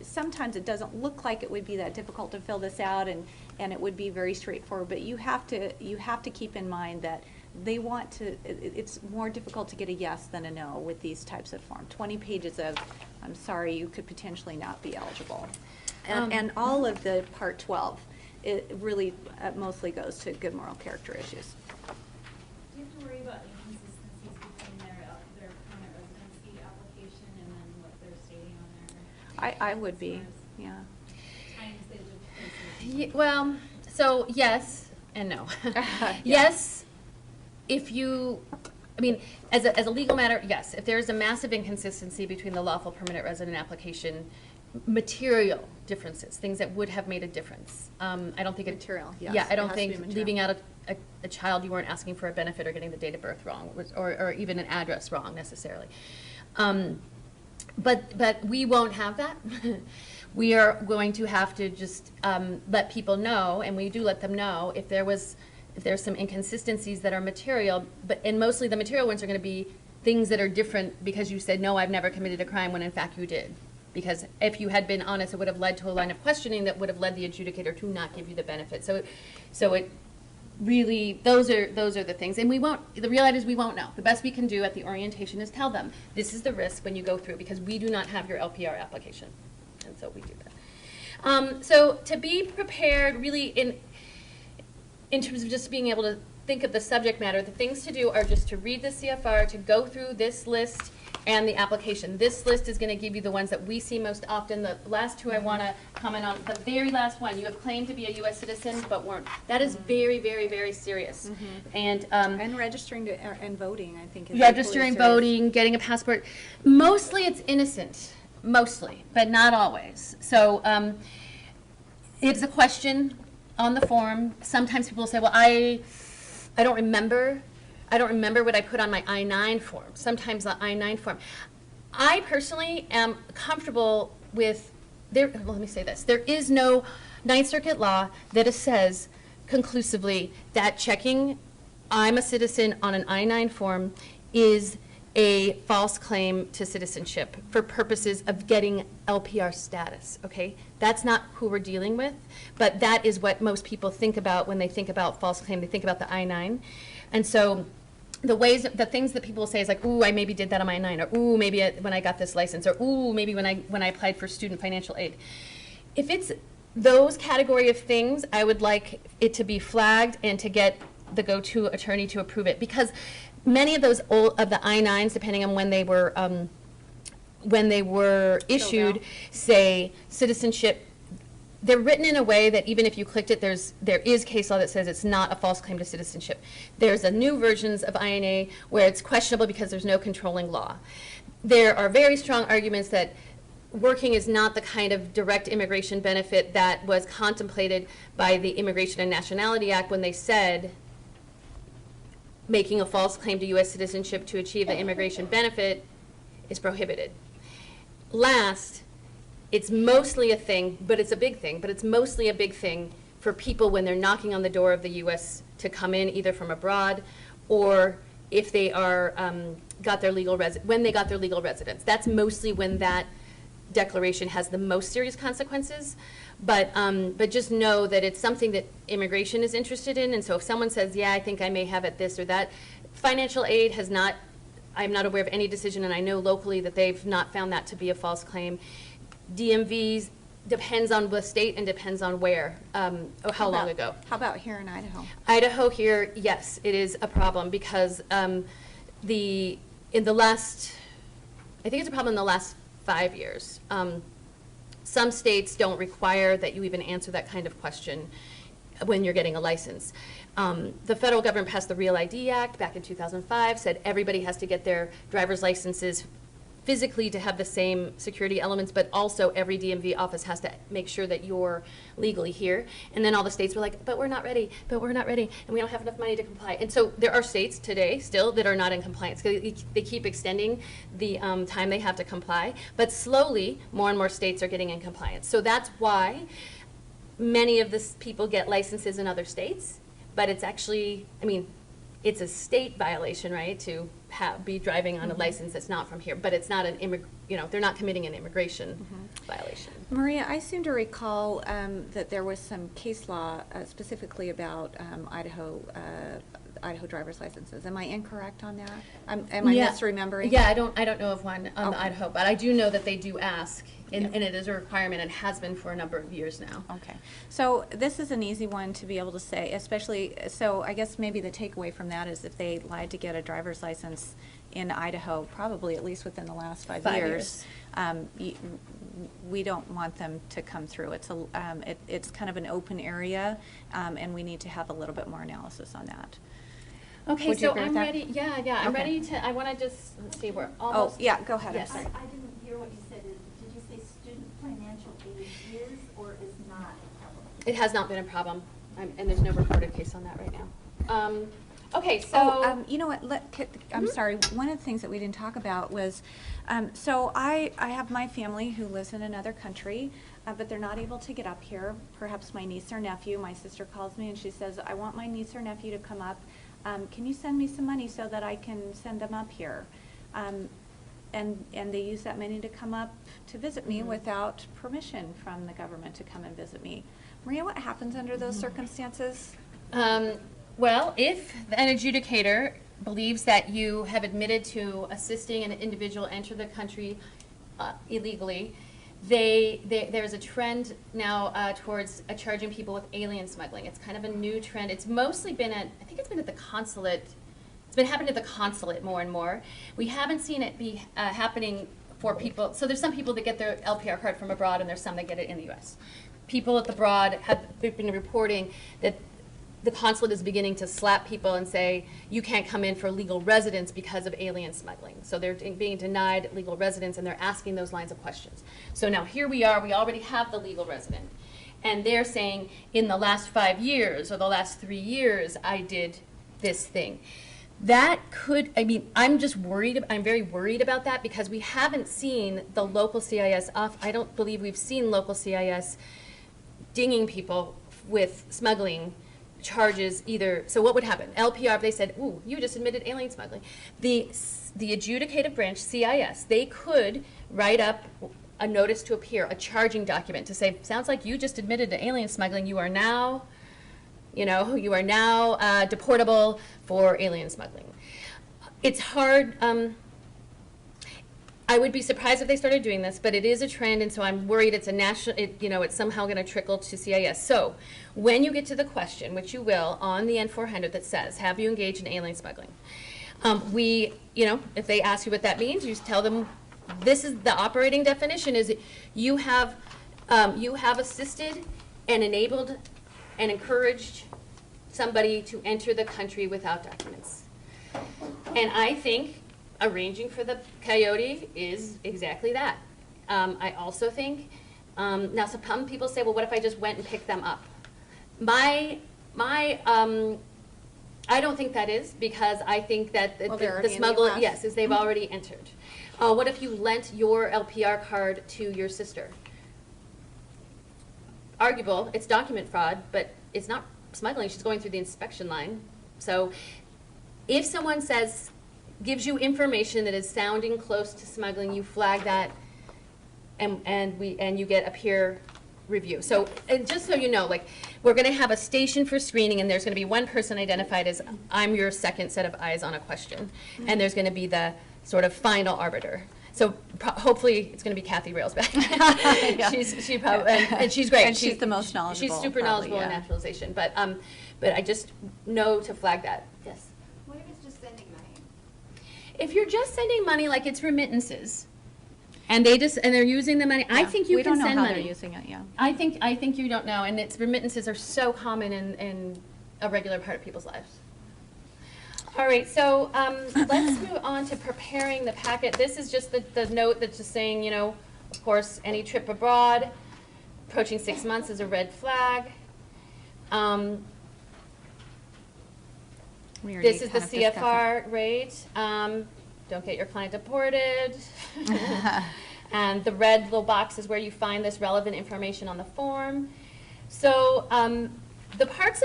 sometimes it doesn't look like it would be that difficult to fill this out, and it would be very straightforward, but you have to keep in mind that they want to, it's more difficult to get a yes than a no with these types of forms. 20 pages of, I'm sorry, you could potentially not be eligible. And all of the Part 12, it really mostly goes to good moral character issues. Do you have to worry about inconsistencies between their permanent residency application and then what they're stating on their? I would be, yeah. Times they live places. Well, so yes and no. Yeah. Yes, if you, I mean, as a legal matter, yes. If there is a massive inconsistency between the lawful permanent resident application, material differences, things that would have made a difference. I don't think Material, yes. Yeah, I It don't has to be think material. leaving out a child you weren't asking for a benefit or getting the date of birth wrong, or even an address wrong necessarily. But we won't have that. We are going to have to just let people know, and we do let them know if there's some inconsistencies that are material, and mostly the material ones are going to be things that are different because you said, no, I've never committed a crime, when in fact you did. Because if you had been honest, it would have led to a line of questioning that would have led the adjudicator to not give you the benefit. So it really, those are the things. And we won't, the reality is we won't know. The best we can do at the orientation is tell them, this is the risk when you go through, because we do not have your LPR application. And so we do that. So to be prepared really in terms of just being able to think of the subject matter, the things to do are just to read the CFR, to go through this list and the application. This list is going to give you the ones that we see most often. The last two I want to comment on. The very last one, you have claimed to be a U.S. citizen but weren't. That is very, very, very serious. And registering and voting, I think, is registering, equally serious. voting, getting a passport. Mostly it's innocent. Mostly, but not always. So it's a question on the form. Sometimes people say, well, I don't remember. I don't remember what I put on my I-9 form. Sometimes the I-9 form. I personally am comfortable with, well, let me say this. There is no Ninth Circuit law that says conclusively that checking I'm a citizen on an I-9 form is a false claim to citizenship for purposes of getting LPR status, okay? That's not who we're dealing with, but that is what most people think about when they think about false claim. They think about the I-9. And so the things that people say is like, ooh, I maybe did that on my I-9, or ooh, maybe when I got this license, or ooh, maybe when I applied for student financial aid. If it's those category of things, I would like it to be flagged and to get the go-to attorney to approve it, because many of those of the I-9s, depending on when they were issued, say citizenship. They're written in a way that even if you clicked it, there is case law that says it's not a false claim to citizenship. There's a new versions of INA where it's questionable because there's no controlling law. There are very strong arguments that working is not the kind of direct immigration benefit that was contemplated by the Immigration and Nationality Act when they said making a false claim to U.S. citizenship to achieve the immigration benefit is prohibited. Last, it's mostly a thing, but it's a big thing, but it's mostly a big thing for people when they're knocking on the door of the U.S. to come in either from abroad or if they are when they got their legal residence. That's mostly when that declaration has the most serious consequences. But just know that it's something that immigration is interested in, and so if someone says, yeah, I think I may have it this or that, financial aid has not, I'm not aware of any decision, and I know locally that they've not found that to be a false claim. DMVs depends on the state and depends on where, how long ago. How about here in Idaho? Idaho here, yes, it is a problem because I think it's a problem in the last 5 years. Some states don't require that you even answer that kind of question when you're getting a license. The federal government passed the Real ID Act back in 2005, said everybody has to get their driver's licenses physically to have the same security elements, but also every DMV office has to make sure that you're legally here. And then all the states were like, but we're not ready, and we don't have enough money to comply. And so there are states today still that are not in compliance. They keep extending the time they have to comply, but slowly more and more states are getting in compliance. So that's why many of the people get licenses in other states, but it's actually, I mean, it's a state violation, right, to be driving on a license that's not from here, but it's not an they're not committing an immigration violation. Maria, I seem to recall that there was some case law specifically about Idaho driver's licenses. Am I incorrect on that? Am I misremembering? Yeah, I don't know of one on Okay. Idaho, but I do know that they do ask, and, Yeah. and it is a requirement and has been for a number of years now. Okay, so this is an easy one to be able to say, especially, so I guess maybe the takeaway from that is if they lied to get a driver's license in Idaho, probably at least within the last 5 years, we don't want them to come through. It's kind of an open area, and we need to have a little bit more analysis on that. Okay, Would you so agree with I'm that? ready, I'm Okay. ready to, I want to just, let's see, we're Oh, almost. yeah, go ahead, I'm Yes. sorry. I didn't hear what you said. Did you say student financial aid is or is not a problem? It has not been a problem, and there's no reported case on that right now. Okay, so. Oh, you know what, I'm sorry, one of the things that we didn't talk about was, so I have my family who lives in another country, but they're not able to get up here. Perhaps my niece or nephew, my sister calls me and she says, I want my niece or nephew to come up. Can you send me some money so that I can send them up here? And they use that money to come up to visit me without permission from the government to come and visit me. Maria, what happens under those circumstances? Well, if an adjudicator believes that you have admitted to assisting an individual enter the country illegally, there's a trend now towards charging people with alien smuggling. It's kind of a new trend. It's mostly been I think it's been at the consulate. It's been happening at the consulate more and more. We haven't seen it be happening for people. So there's some people that get their LPR card from abroad, and there's some that get it in the U.S. People at the abroad have been reporting that the consulate is beginning to slap people and say, you can't come in for legal residence because of alien smuggling. So they're being denied legal residence, and they're asking those lines of questions. So now here we are, we already have the legal resident. And they're saying, in the last 5 years or the last 3 years, I did this thing. That could, I mean, I'm very worried about that because we haven't seen the local CIS off. I don't believe we've seen local CIS dinging people with smuggling charges either. So what would happen? LPR, they said, ooh, you just admitted alien smuggling. The adjudicative branch, CIS, they could write up a notice to appear, a charging document to say, sounds like you just admitted to alien smuggling. You are now, deportable for alien smuggling. It's hard. I would be surprised if they started doing this, but it is a trend, and so I'm worried it's a national, it's somehow going to trickle to CIS. So when you get to the question, which you will, on the N-400 that says, have you engaged in alien smuggling? If they ask you what that means, you just tell them, this is the operating definition, is you have assisted and enabled and encouraged somebody to enter the country without documents. And I think arranging for the coyote is exactly that. I also think, now some people say, well, what if I just went and picked them up? I don't think that is, because I think that the smuggler, yes, is they've already entered. What if you lent your LPR card to your sister? Arguable, it's document fraud, but it's not smuggling. She's going through the inspection line. So if someone gives you information that is sounding close to smuggling, you flag that, and you get a peer review. So, and just so you know, we're going to have a station for screening, and there's going to be one person identified as, I'm your second set of eyes on a question, and there's going to be the sort of final arbiter. So hopefully it's going to be Kathy Railsback. Yeah. She probably, and she's great. And she's the most knowledgeable. She's super probably, knowledgeable in naturalization, but I just know to flag that. Yes. What if it's just sending money? If you're just sending money, like it's remittances, and they're using the money, I think you can send money. We don't know how they're using it, yeah. I think you don't know, and remittances are so common in a regular part of people's lives. All right, so let's move on to preparing the packet. This is just the note that's just saying, you know, of course, any trip abroad, approaching 6 months is a red flag. This is the CFR rate. Don't get your client deported. And the red little box is where you find this relevant information on the form. So the parts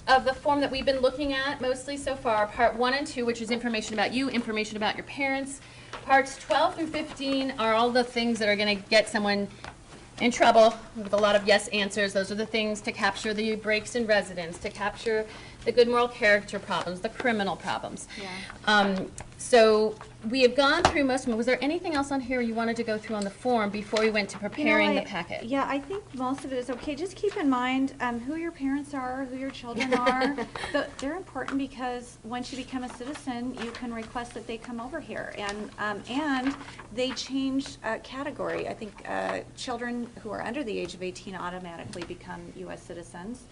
of the form that we've been looking at mostly so far, part 1 and 2, which is information about you, information about your parents. Parts 12 through 15 are all the things that are going to get someone in trouble with a lot of yes answers. Those are the things to capture the breaks in residence, to capture the good moral character problems, the criminal problems. Yeah. So we have gone through most of them. Was there anything else on here you wanted to go through on the form before we went to preparing the packet? Yeah, I think most of it is okay. Just keep in mind who your parents are, who your children are. They're important because once you become a citizen, you can request that they come over here. And they change category. I think children who are under the age of 18 automatically become U.S. citizens.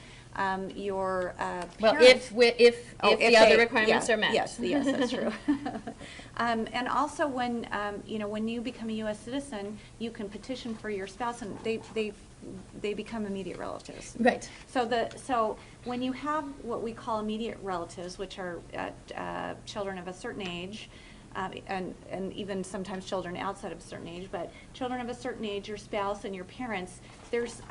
Your well, parents, if the other requirements are met. Yes, that's true. And also, when when you become a U.S. citizen, you can petition for your spouse, and they become immediate relatives. Right. So when you have what we call immediate relatives, which are children of a certain age. And even sometimes children outside of a certain age, but children of a certain age, your spouse and your parents, there's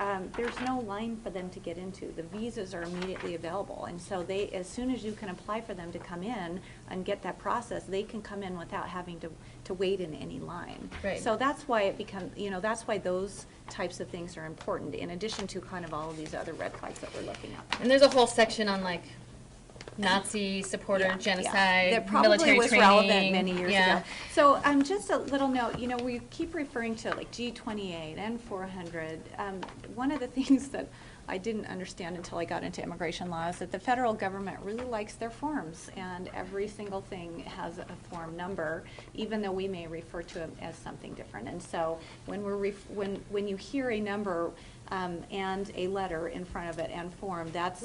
no line for them to get into. The visas are immediately available, and so as soon as you can apply for them to come in and get that process, they can come in without having to wait in any line. Right. So that's why it becomes, that's why those types of things are important, in addition to kind of all of these other red flags that we're looking at. And there's a whole section on like Nazi supporter, genocide, that probably military was training. relevant many years ago. So just a little note, we keep referring to like G28 and 400. One of the things that I didn't understand until I got into immigration law is that the federal government really likes their forms, and every single thing has a form number, even though we may refer to it as something different. And so when when you hear a number and a letter in front of it and form, that's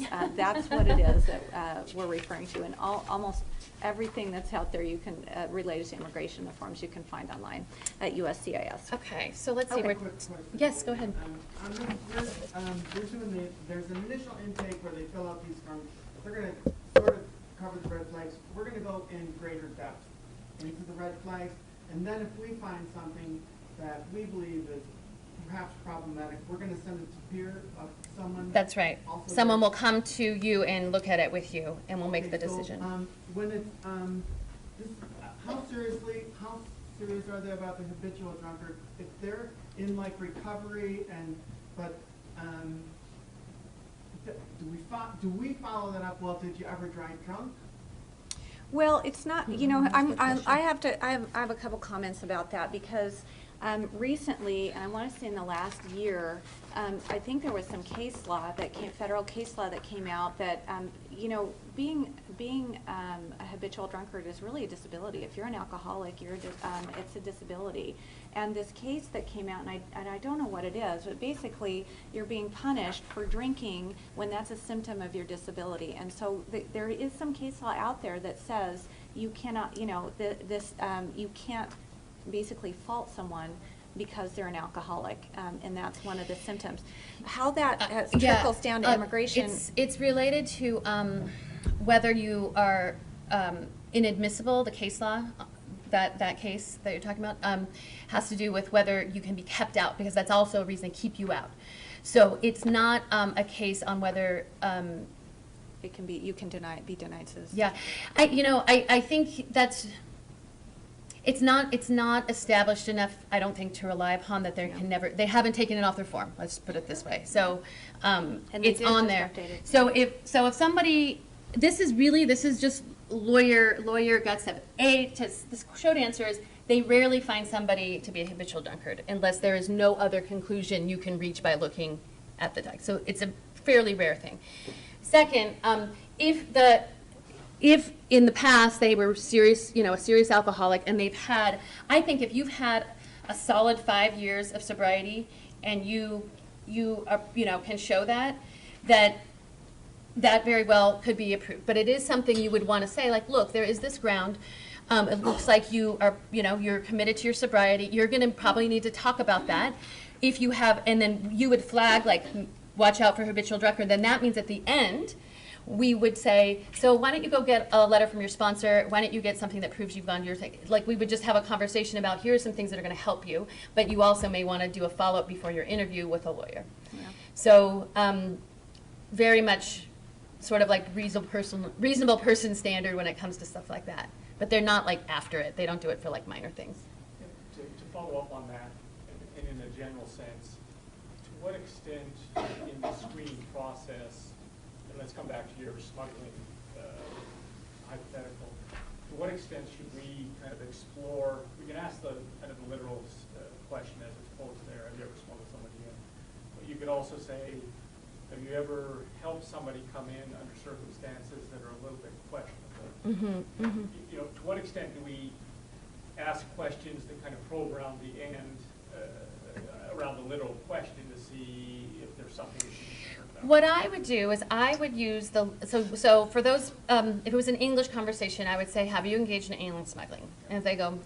what it is that we're referring to. And almost everything that's out there you can related to immigration, the forms you can find online at USCIS. Okay, so let's see. Quick question. Yes, go ahead. There's an initial intake where they fill out these forms. They're going to sort of cover the red flags. We're going to go in greater depth into the red flags, and then if we find something that we believe is perhaps problematic, we're going to send it to peer of someone. That's right. Someone will come to you and look at it with you, and we'll make the decision. So, when it's how serious are they about the habitual drunkard? If they're in like recovery but do we follow that up? Well, did you ever drive drunk? Well, it's not. I have a couple comments about that because recently, and I want to say in the last year, I think there was some federal case law that came out that being a habitual drunkard is really a disability. If you're an alcoholic, it's a disability. And this case that came out, and I don't know what it is, but basically you're being punished for drinking when that's a symptom of your disability. And so there is some case law out there that says you cannot, you can't basically fault someone because they're an alcoholic, and that's one of the symptoms. How that trickles down to immigration. It's related to whether you are inadmissible. The case law, that case that you're talking about, has to do with whether you can be kept out, because that's also a reason to keep you out. So it's not a case on whether it can be, you can be denied citizenship. Yeah, I think that's. It's not established enough, I don't think, to rely upon that they haven't taken it off their form. Let's put it this way. So it's on there. So if somebody, this is just lawyer guts. The short answer is they rarely find somebody to be a habitual drunkard unless there is no other conclusion you can reach by looking at the text. So it's a fairly rare thing. Second, if in the past they were serious, a serious alcoholic, and I think if you've had a solid 5 years of sobriety and you can show that that very well could be approved. But it is something you would want to say, like, look, there is this ground. It looks like you are, you're committed to your sobriety. You're going to probably need to talk about that. If you have, and then you would flag, like, watch out for habitual drug record, then that means at the end, we would say, so why don't you go get a letter from your sponsor? Why don't you get something that proves you've gone to your, like, we would just have a conversation about, here are some things that are going to help you, but you also may want to do a follow-up before your interview with a lawyer. Yeah. So very much sort of like reasonable person standard when it comes to stuff like that. But they're not like after it. They don't do it for like minor things. To follow up on that, and in a general sense, to what extent in the screening process, and let's come back to your smuggling hypothetical, to what extent should we kind of explore, we can ask the kind of the literal question as it's posed there, have you ever smuggled somebody in? But you could also say, have you ever helped somebody come in under circumstances that are a little bit questionable? Mm-hmm, mm-hmm. You know, to what extent do we ask questions that kind of probe around the end, around the literal question to see if there's something we should be concerned about? What I would do is I would use the, so for those, if it was an English conversation, I would say, have you engaged in alien smuggling? And if they go,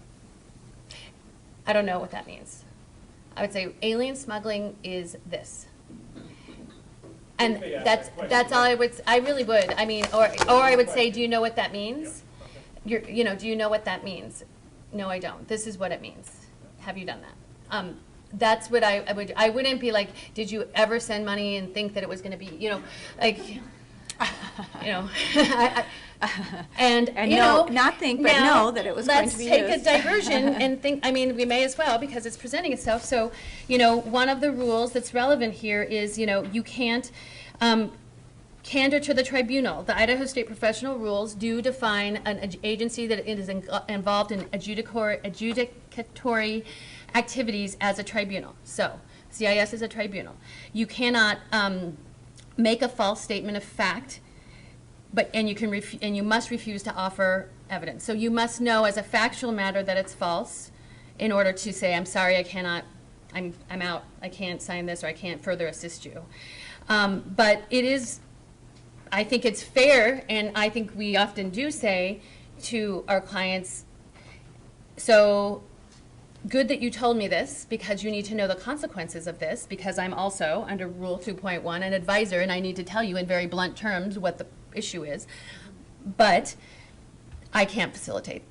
I don't know what that means. I would say, alien smuggling is this. And that's all I really would. I mean, or I would say, do you know what that means? Yeah. Okay. Do you know what that means? No, I don't. This is what it means. Have you done that? That's what I would. I wouldn't be like, did you ever send money and think that it was going to be, like, and no, not think, but know that it was going to be used. Let's take a diversion and think, I mean, we may as well because it's presenting itself. So, one of the rules that's relevant here is, you can't, candor to the tribunal. The Idaho State Professional Rules do define an agency that is involved in adjudicatory activities as a tribunal. So, CIS is a tribunal. You cannot make a false statement of fact, and you must refuse to offer evidence. So you must know as a factual matter that it's false in order to say, I'm sorry, I cannot, I'm out, I can't sign this, or I can't further assist you. But it is, I think it's fair, and I think we often do say to our clients, so good that you told me this, because you need to know the consequences of this, because I'm also, under Rule 2.1, an advisor, and I need to tell you in very blunt terms what the issue is. But I can't facilitate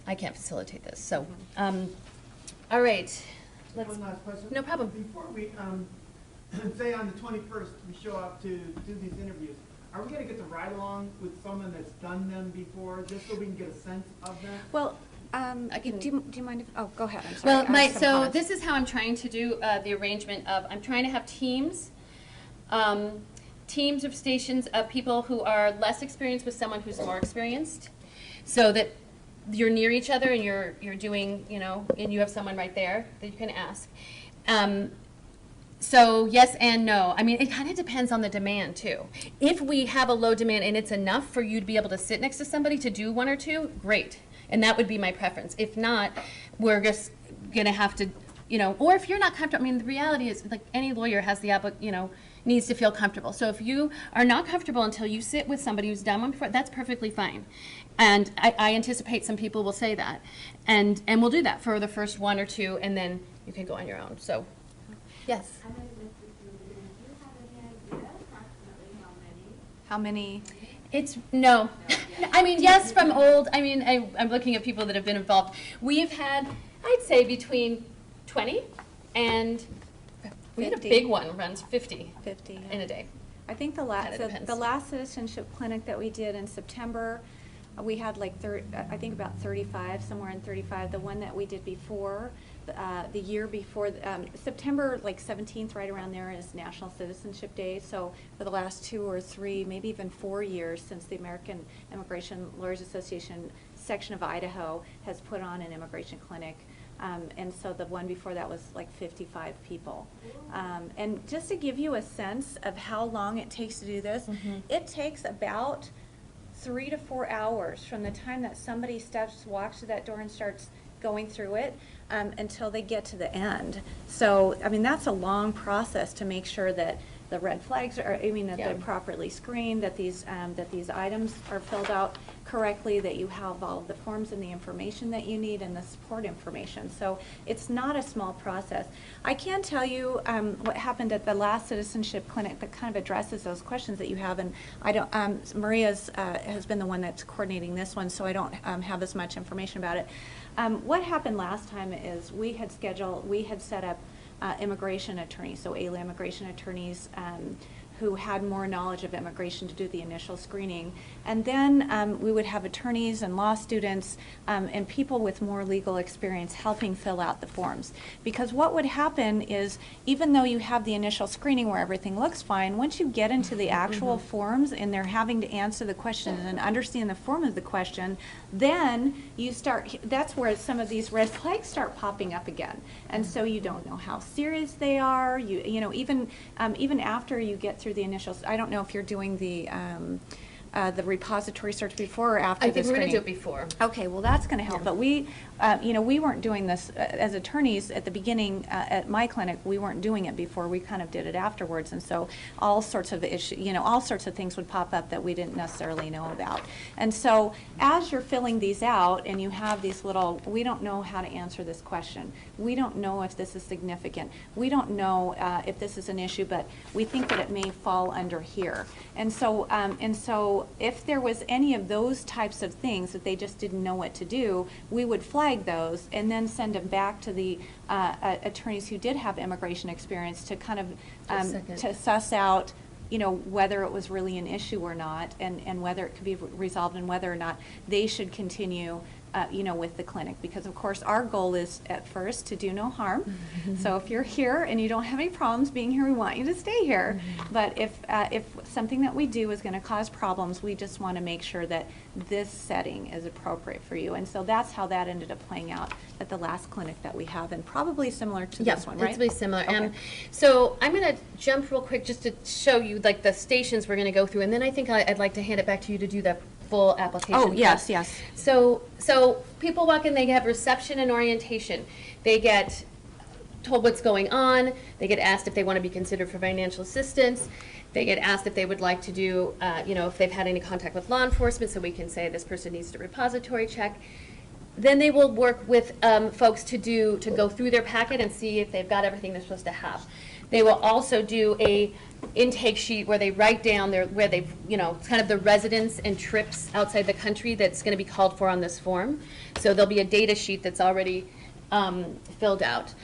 this. So, all right. One last question. No problem. Before we, say on the 21st, we show up to do these interviews, are we going to get to ride along with someone that's done them before, just so we can get a sense of them? Well, can, do you mind if, oh, go ahead, I'm sorry. Well, so this is how I'm trying to do the arrangement of, I'm trying to have teams, teams of stations of people who are less experienced with someone who's more experienced, so that you're near each other and you're doing, and you have someone right there that you can ask. So yes and no. I mean, it kind of depends on the demand too. If we have a low demand and it's enough for you to be able to sit next to somebody to do one or two, great. And that would be my preference. If not, we're just gonna have to, or if you're not comfortable, I mean, the reality is, like, any lawyer has the, needs to feel comfortable. So if you are not comfortable until you sit with somebody who's done one before, that's perfectly fine. And I anticipate some people will say that. And we'll do that for the first one or two, and then you can go on your own. So, yes? I might have missed this, do you have any idea approximately How many? It's, no. I mean, yes, from old, I mean, I'm looking at people that have been involved. We've had, I'd say, between 20 and, we had a big one, runs 50 in a day. I think the last citizenship clinic that we did in September, we had like I think about 35, somewhere in 35. The one that we did before, the year before, September like 17th, right around there, is National Citizenship Day. So for the last 2 or 3, maybe even 4 years since the American Immigration Lawyers Association section of Idaho has put on an immigration clinic. And so the one before that was like 55 people. And just to give you a sense of how long it takes to do this, it takes about 3 to 4 hours from the time that somebody walks through that door and starts going through it until they get to the end. So, I mean, that's a long process to make sure that the red flags are, I mean, that Yeah. they're properly screened, that these items are filled out correctly, that you have all of the forms and the information that you need and the support information. So it's not a small process. I can tell you what happened at the last citizenship clinic that kind of addresses those questions that you have, and I don't, Maria's has been the one that's coordinating this one, so I don't have as much information about it. What happened last time is we had set up immigration attorneys, so alien immigration attorneys who had more knowledge of immigration to do the initial screening. And then we would have attorneys and law students and people with more legal experience helping fill out the forms. Because what would happen is, even though you have the initial screening where everything looks fine, once you get into the actual forms and they're having to answer the questions and understand the form of the question, then you start, that's where some of these red flags start popping up again. And so you don't know how serious they are. You know, even after you get through the initial, I don't know if you're doing the repository search before or after the I think we're screening. going to do it before. Okay, well, that's going to help. But we, you know, we weren't doing this as attorneys at the beginning at my clinic. We weren't doing it before. We kind of did it afterwards, and so all sorts of issues, you know, all sorts of things would pop up that we didn't necessarily know about. And so, as you're filling these out, and you have these little, we don't know how to answer this question. We don't know if this is significant. We don't know if this is an issue, but we think that it may fall under here. And so if there was any of those types of things that they just didn't know what to do, we would flag those and then send them back to the attorneys who did have immigration experience to kind of to suss out, you know, whether it was really an issue or not, and whether it could be resolved, and whether or not they should continue you know, with the clinic. Because of course our goal is at first to do no harm. So if you're here and you don't have any problems being here, we want you to stay here. But if something that we do is going to cause problems, we just want to make sure that this setting is appropriate for you. And so that's how that ended up playing out at the last clinic that we have, and probably similar to this one, right? It's very similar. Okay. So I'm going to jump real quick just to show you like the stations we're going to go through, and then I think I'd like to hand it back to you to do the full application. Oh, yes, yes. So people walk in, they have reception and orientation. They get told what's going on. They get asked if they want to be considered for financial assistance. They get asked if they would like to do, you know, if they've had any contact with law enforcement, so we can say this person needs a repository check. Then they will work with folks to go through their packet and see if they've got everything they're supposed to have. They will also do a intake sheet where they write down where they've, you know, it's kind of the residence and trips outside the country that's going to be called for on this form. So there'll be a data sheet that's already filled out.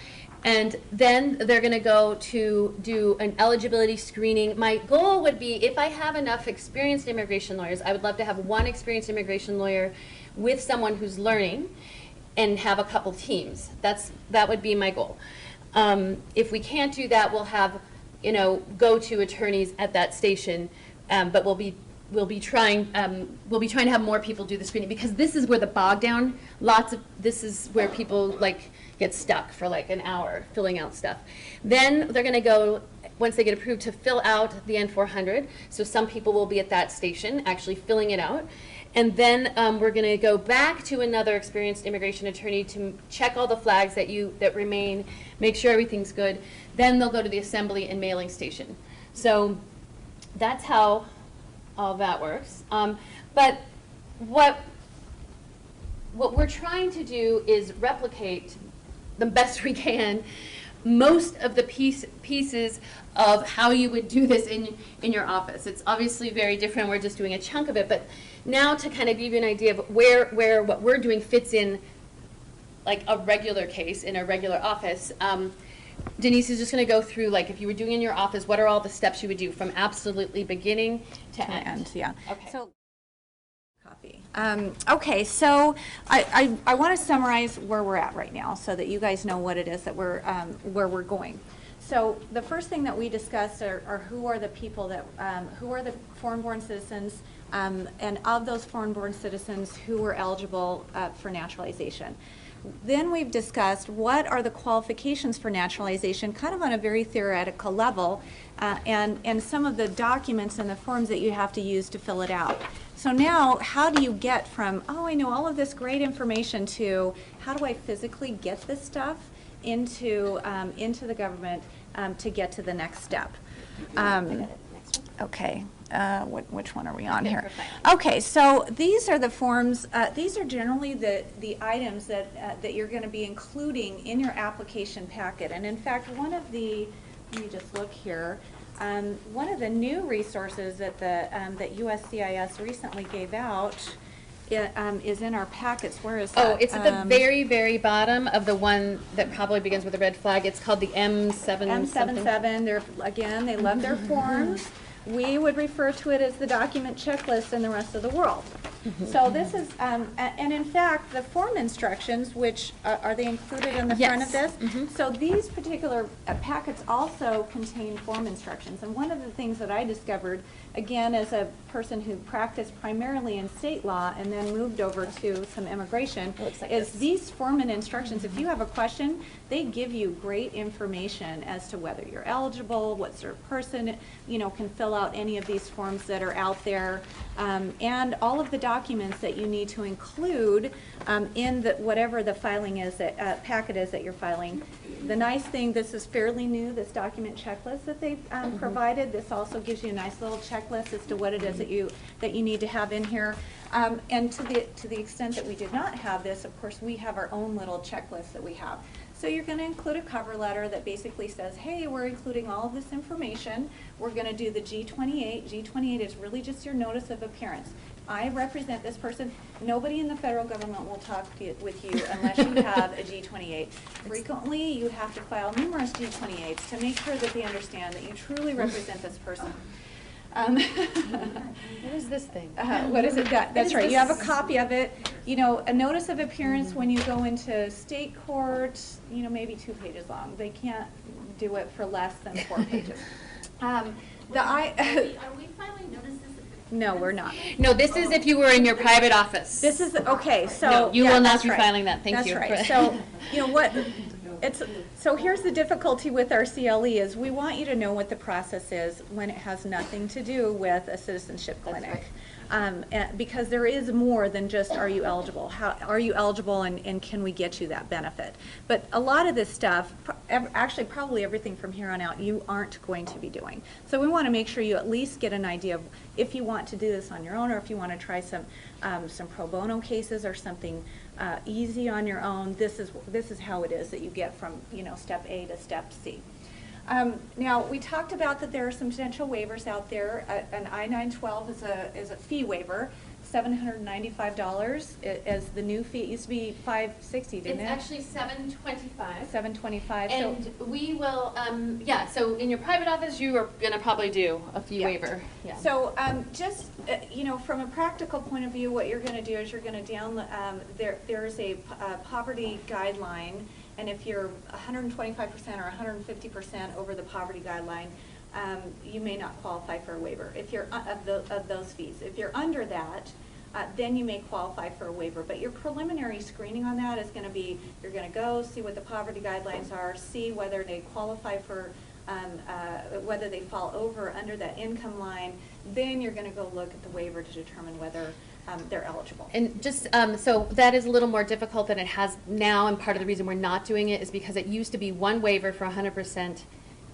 And then they're going to go to do an eligibility screening. My goal would be, if I have enough experienced immigration lawyers, I would love to have one experienced immigration lawyer with someone who's learning and have a couple teams. That would be my goal. If we can't do that, we'll have, you know, go-to attorneys at that station, but we'll be trying to have more people do the screening, because this is where the bog down. This is where people like get stuck for like an hour filling out stuff. Then they're going to go, once they get approved, to fill out the N-400. So some people will be at that station actually filling it out. And then we're going to go back to another experienced immigration attorney to check all the flags that remain, make sure everything's good. Then they'll go to the assembly and mailing station. So that's how all that works. But what we're trying to do is replicate the best we can most of the pieces of how you would do this in your office. It's obviously very different. We're just doing a chunk of it, but now to kind of give you an idea of where what we're doing fits in like a regular case in a regular office, Denise is just going to go through, like, if you were doing in your office, what are all the steps you would do from absolutely beginning to end? Yeah. Okay. So, copy. Okay, so I want to summarize where we're at right now so that you guys know what it is that where we're going. So the first thing that we discussed are who are the people that, who are the foreign-born citizens, and of those foreign-born citizens who were eligible for naturalization. Then we've discussed what are the qualifications for naturalization, kind of on a very theoretical level, and some of the documents and the forms that you have to use to fill it out. So now, how do you get from, oh, I know all of this great information, to how do I physically get this stuff into the government to get to the next step? Okay, which one are we on Okay, here? for filing. Okay, so these are the forms, these are generally the items that you're going to be including in your application packet. And in fact, one of the, let me just look here, one of the new resources that that USCIS recently gave out is in our packets. Where is that? Oh, it's at the very, very bottom of the one that probably begins with a red flag. It's called the M7 something. M77, they're, again, they love their forms. We would refer to it as the document checklist in the rest of the world. So this is, and in fact, the form instructions, which, are they included in the front of Yes. this? So these particular packets also contain form instructions. And one of the things that I discovered, again, as a person who practiced primarily in state law and then moved over to some immigration, is these form and instructions, if you have a question, they give you great information as to whether you're eligible, what sort of person, can fill out any of these forms that are out there, and all of the documents that you need to include in whatever the filing is, packet is that you're filing. The nice thing, this is fairly new, this document checklist that they've provided. This also gives you a nice little checklist as to what it is that you need to have in here. And to the extent that we did not have this, of course, we have our own little checklist that we have. So you're going to include a cover letter that basically says, hey, we're including all of this information. We're going to do the G28. G28 is really just your notice of appearance. I represent this person. Nobody in the federal government will talk with you unless you have a G28. Frequently, you have to file numerous G28s to make sure that they understand that you truly represent this person. What is this thing? What is it? That's right. You have a copy of it. A notice of appearance when you go into state court, maybe 2 pages long. They can't do it for less than 4 pages. Are we filing notices? No, we're not. No, this is if you were in your private office. This is, okay, so. No, you yeah, will not that's be right. filing that. Thank you. That's right. So, what, so here's the difficulty with our CLE is we want you to know what the process is when it has nothing to do with a citizenship clinic. Because there is more than just are you eligible? Are you eligible and can we get you that benefit? But a lot of this stuff, actually probably everything from here on out, you aren't going to be doing. So we want to make sure you at least get an idea of if you want to do this on your own or if you want to try some pro bono cases or something easy on your own. This is how it is that you get from step A to step C. Now, we talked about that there are some potential waivers out there. An I-912 is a fee waiver, $795 as the new fee. It used to be $560, didn't it? It's actually $725. $725. And we will, so in your private office, you are going to probably do a fee waiver. Yeah. So just, from a practical point of view, what you're going to do is you're going to download, there's a poverty guideline. And if you're 125% or 150% over the poverty guideline, you may not qualify for a waiver if you're of those fees. If you're under that, then you may qualify for a waiver. But your preliminary screening on that is going to be, you're going to go see what the poverty guidelines are, see whether they qualify for, whether they fall over or under that income line. Then you're going to go look at the waiver to determine whether they're eligible. And just, so that is a little more difficult than it has now, and part of the reason we're not doing it is because it used to be one waiver for 100%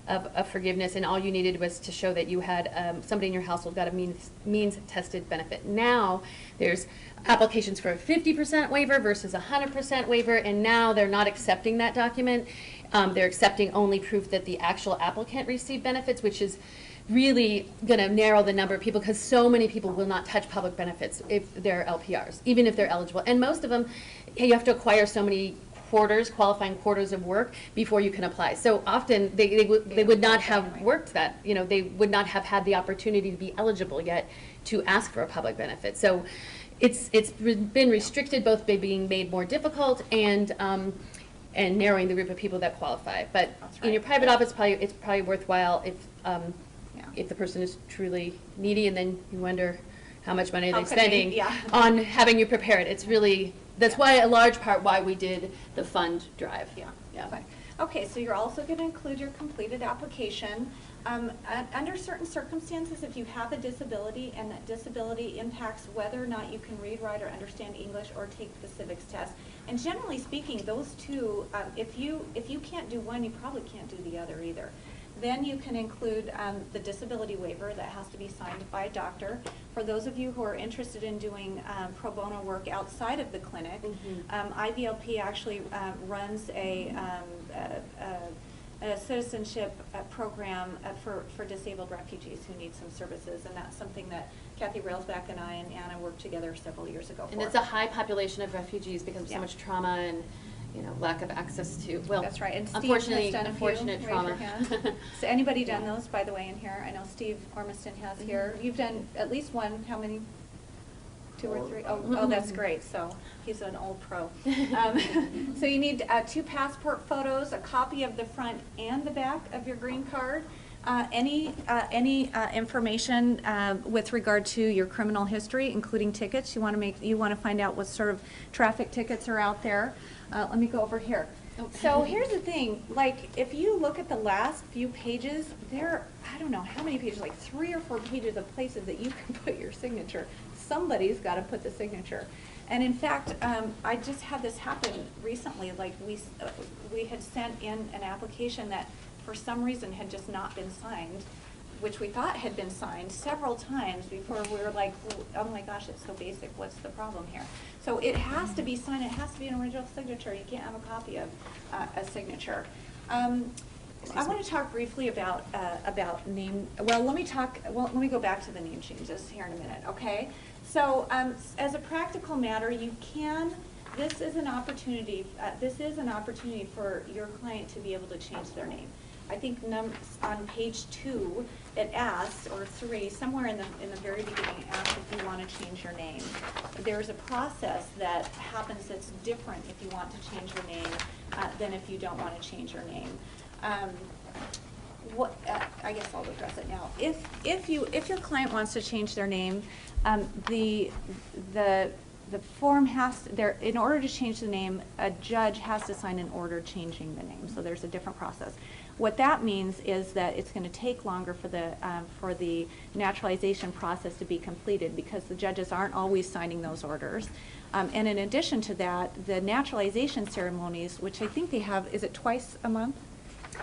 of forgiveness, and all you needed was to show that you had somebody in your household got a means-tested benefit. Now, there's applications for a 50% waiver versus a 100% waiver, and now they're not accepting that document. They're accepting only proof that the actual applicant received benefits, which is really going to narrow the number of people because so many people will not touch public benefits if they're LPRs, even if they're eligible. And most of them, you have to acquire so many qualifying quarters of work before you can apply. So often they would not have worked that, they would not have had the opportunity to be eligible yet to ask for a public benefit. So it's been restricted both by being made more difficult and narrowing the group of people that qualify. But in your private office, it's probably worthwhile if the person is truly needy, and then you wonder how much money they're spending on having you prepared. It's really, that's why a large part why we did the fund drive. Yeah. Okay, so you're also going to include your completed application. Under certain circumstances, if you have a disability and that disability impacts whether or not you can read, write, or understand English or take the civics test, and generally speaking, those two, if you can't do one, you probably can't do the other either. Then you can include the disability waiver that has to be signed by a doctor. For those of you who are interested in doing pro bono work outside of the clinic, IVLP actually runs a citizenship program for disabled refugees who need some services, and that's something that Kathy Railsback and I and Anna worked together several years ago for. And it's a high population of refugees because of so much trauma and, you know, lack of access to, well, That's right. And Steve unfortunately, has done a few. unfortunate Raise trauma. your hand. So anybody done those, by the way, in here? I know Steve Ormiston has here. You've done at least one. How many? 2 or 3? Oh, that's great. So he's an old pro. So you need 2 passport photos, a copy of the front and the back of your green card. Any information with regard to your criminal history, including tickets. You want to find out what sort of traffic tickets are out there. Let me go over here. So here's the thing, like if you look at the last few pages, there, I don't know how many pages, like 3 or 4 pages of places that you can put your signature. Somebody's got to put the signature. And in fact, I just had this happen recently. Like we had sent in an application that for some reason had just not been signed, which we thought had been signed several times before we were like, oh my gosh, it's so basic, what's the problem here? So it has to be signed, it has to be an original signature. You can't have a copy of a signature. I want to talk briefly about name, well, let me go back to the name changes here in a minute, okay? So as a practical matter, you can, this is an opportunity for your client to be able to change their name. I think on page 2, it asks, or 3, somewhere in the very beginning, it asks if you want to change your name. There's a process that happens that's different if you want to change your name than if you don't want to change your name. I guess I'll address it now. If your client wants to change their name, the form has to, in order to change the name, a judge has to sign an order changing the name. So there's a different process. What that means is that it's going to take longer for the naturalization process to be completed because the judges aren't always signing those orders. And in addition to that, the naturalization ceremonies, which I think they have, is it twice a month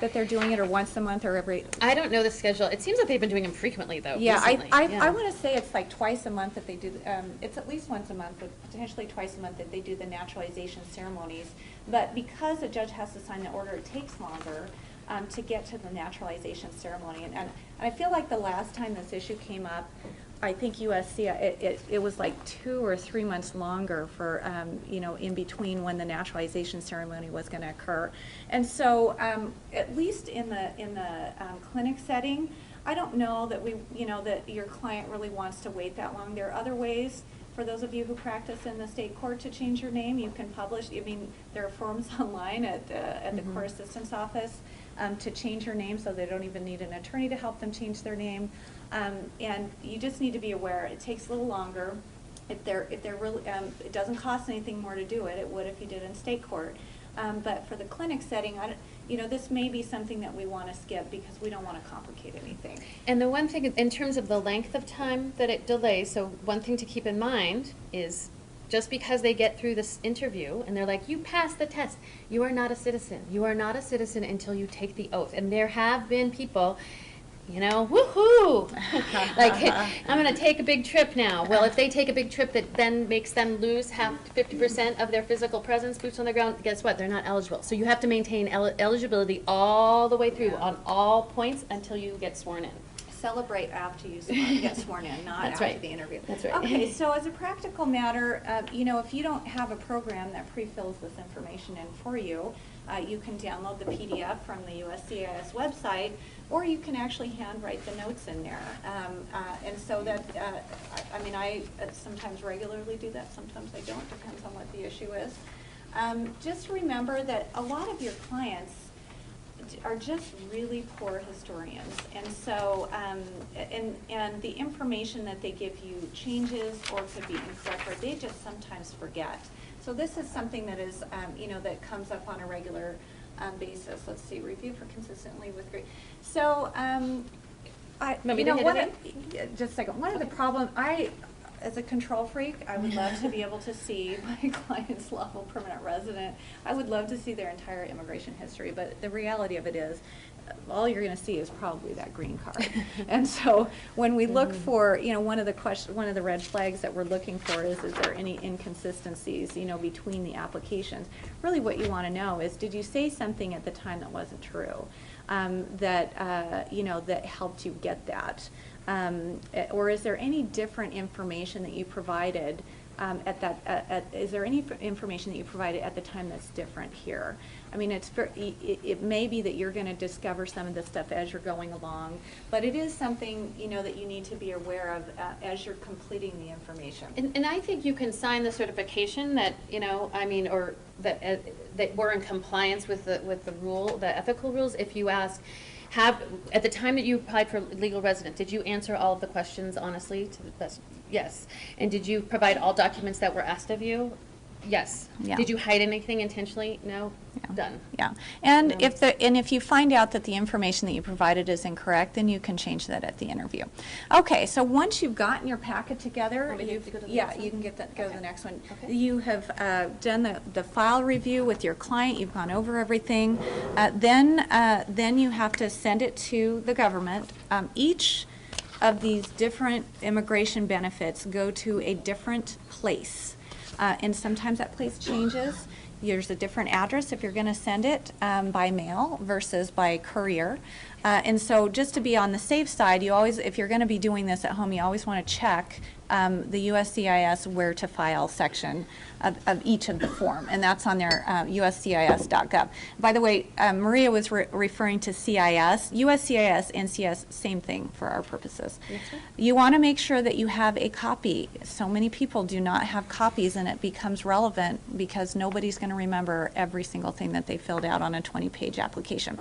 that they're doing it, or once a month, or every? I don't know the schedule. It seems like they've been doing them frequently, though. Yeah, recently. I want to say it's like twice a month that they do. It's at least once a month, but potentially twice a month that they do the naturalization ceremonies. But because a judge has to sign the order, it takes longer to get to the naturalization ceremony. And I feel like the last time this issue came up, I think USC, it was like 2 or 3 months longer for, in between when the naturalization ceremony was going to occur. And so, at least in the clinic setting, I don't know that that your client really wants to wait that long. There are other ways. For those of you who practice in the state court to change your name, you can publish. I mean, there are forms online at the court assistant's office to change your name, so they don't even need an attorney to help them change their name. And you just need to be aware it takes a little longer. If they're really, it doesn't cost anything more to do it. It would if you did in state court. But for the clinic setting, this may be something that we want to skip because we don't want to complicate anything. And the one thing, in terms of the length of time that it delays, so one thing to keep in mind is just because they get through this interview and they're like, you passed the test, you are not a citizen. You are not a citizen until you take the oath. And there have been people, woohoo! Like, I'm going to take a big trip now. Well, if they take a big trip that then makes them lose 50% of their physical presence, boots on the ground, guess what? They're not eligible. So you have to maintain eligibility all the way through on all points until you get sworn in. Celebrate after you get sworn in, not That's after right. the interview. That's right. Okay, so as a practical matter, if you don't have a program that pre-fills this information in for you, you can download the PDF from the USCIS website, or you can actually handwrite the notes in there. And so that, I sometimes regularly do that, sometimes I don't, depends on what the issue is. Just remember that a lot of your clients are just really poor historians, and so and the information that they give you changes or could be incorrect, or they just sometimes forget. So this is something that is that comes up on a regular basis. Let's see, review for consistently with great. So just a second. One of the problems as a control freak, I would love to be able to see my client's lawful permanent resident. I would love to see their entire immigration history, but the reality of it is all you're going to see is probably that green card. And so when we look for, you know, one of the red flags that we're looking for is there any inconsistencies, you know, between the applications? Really what you want to know is, did you say something at the time that wasn't true, you know, that helped you get that? Or is there any different information that you provided is there any information that you provided at the time that's different here? I mean, it may be that you're going to discover some of this stuff as you're going along, but it is something, you know, that you need to be aware of as you're completing the information. And I think you can sign the certification that, you know, I mean, or that we're in compliance with the rule, the ethical rules, if you ask, at the time that you applied for legal residence, did you answer all of the questions honestly to the best? Yes. And did you provide all documents that were asked of you? Yes. Yeah. Did you hide anything intentionally? No. Yeah. Done. Yeah. And if you find out that the information that you provided is incorrect, then you can change that at the interview. Okay. So once you've gotten your packet together, you can go to the next one. Okay. You have done the file review with your client. You've gone over everything. Then you have to send it to the government. Each of these different immigration benefits go to a different place. And sometimes that place changes. There's a different address if you're going to send it by mail versus by courier. And so just to be on the safe side, you always, if you're going to be doing this at home, you always want to check the USCIS where to file section of each of the form, and that's on their uscis.gov. By the way, Maria was referring to CIS. USCIS, NCIS, same thing for our purposes. Yes, you want to make sure that you have a copy. So many people do not have copies, and it becomes relevant because nobody's going to remember every single thing that they filled out on a 20-page application.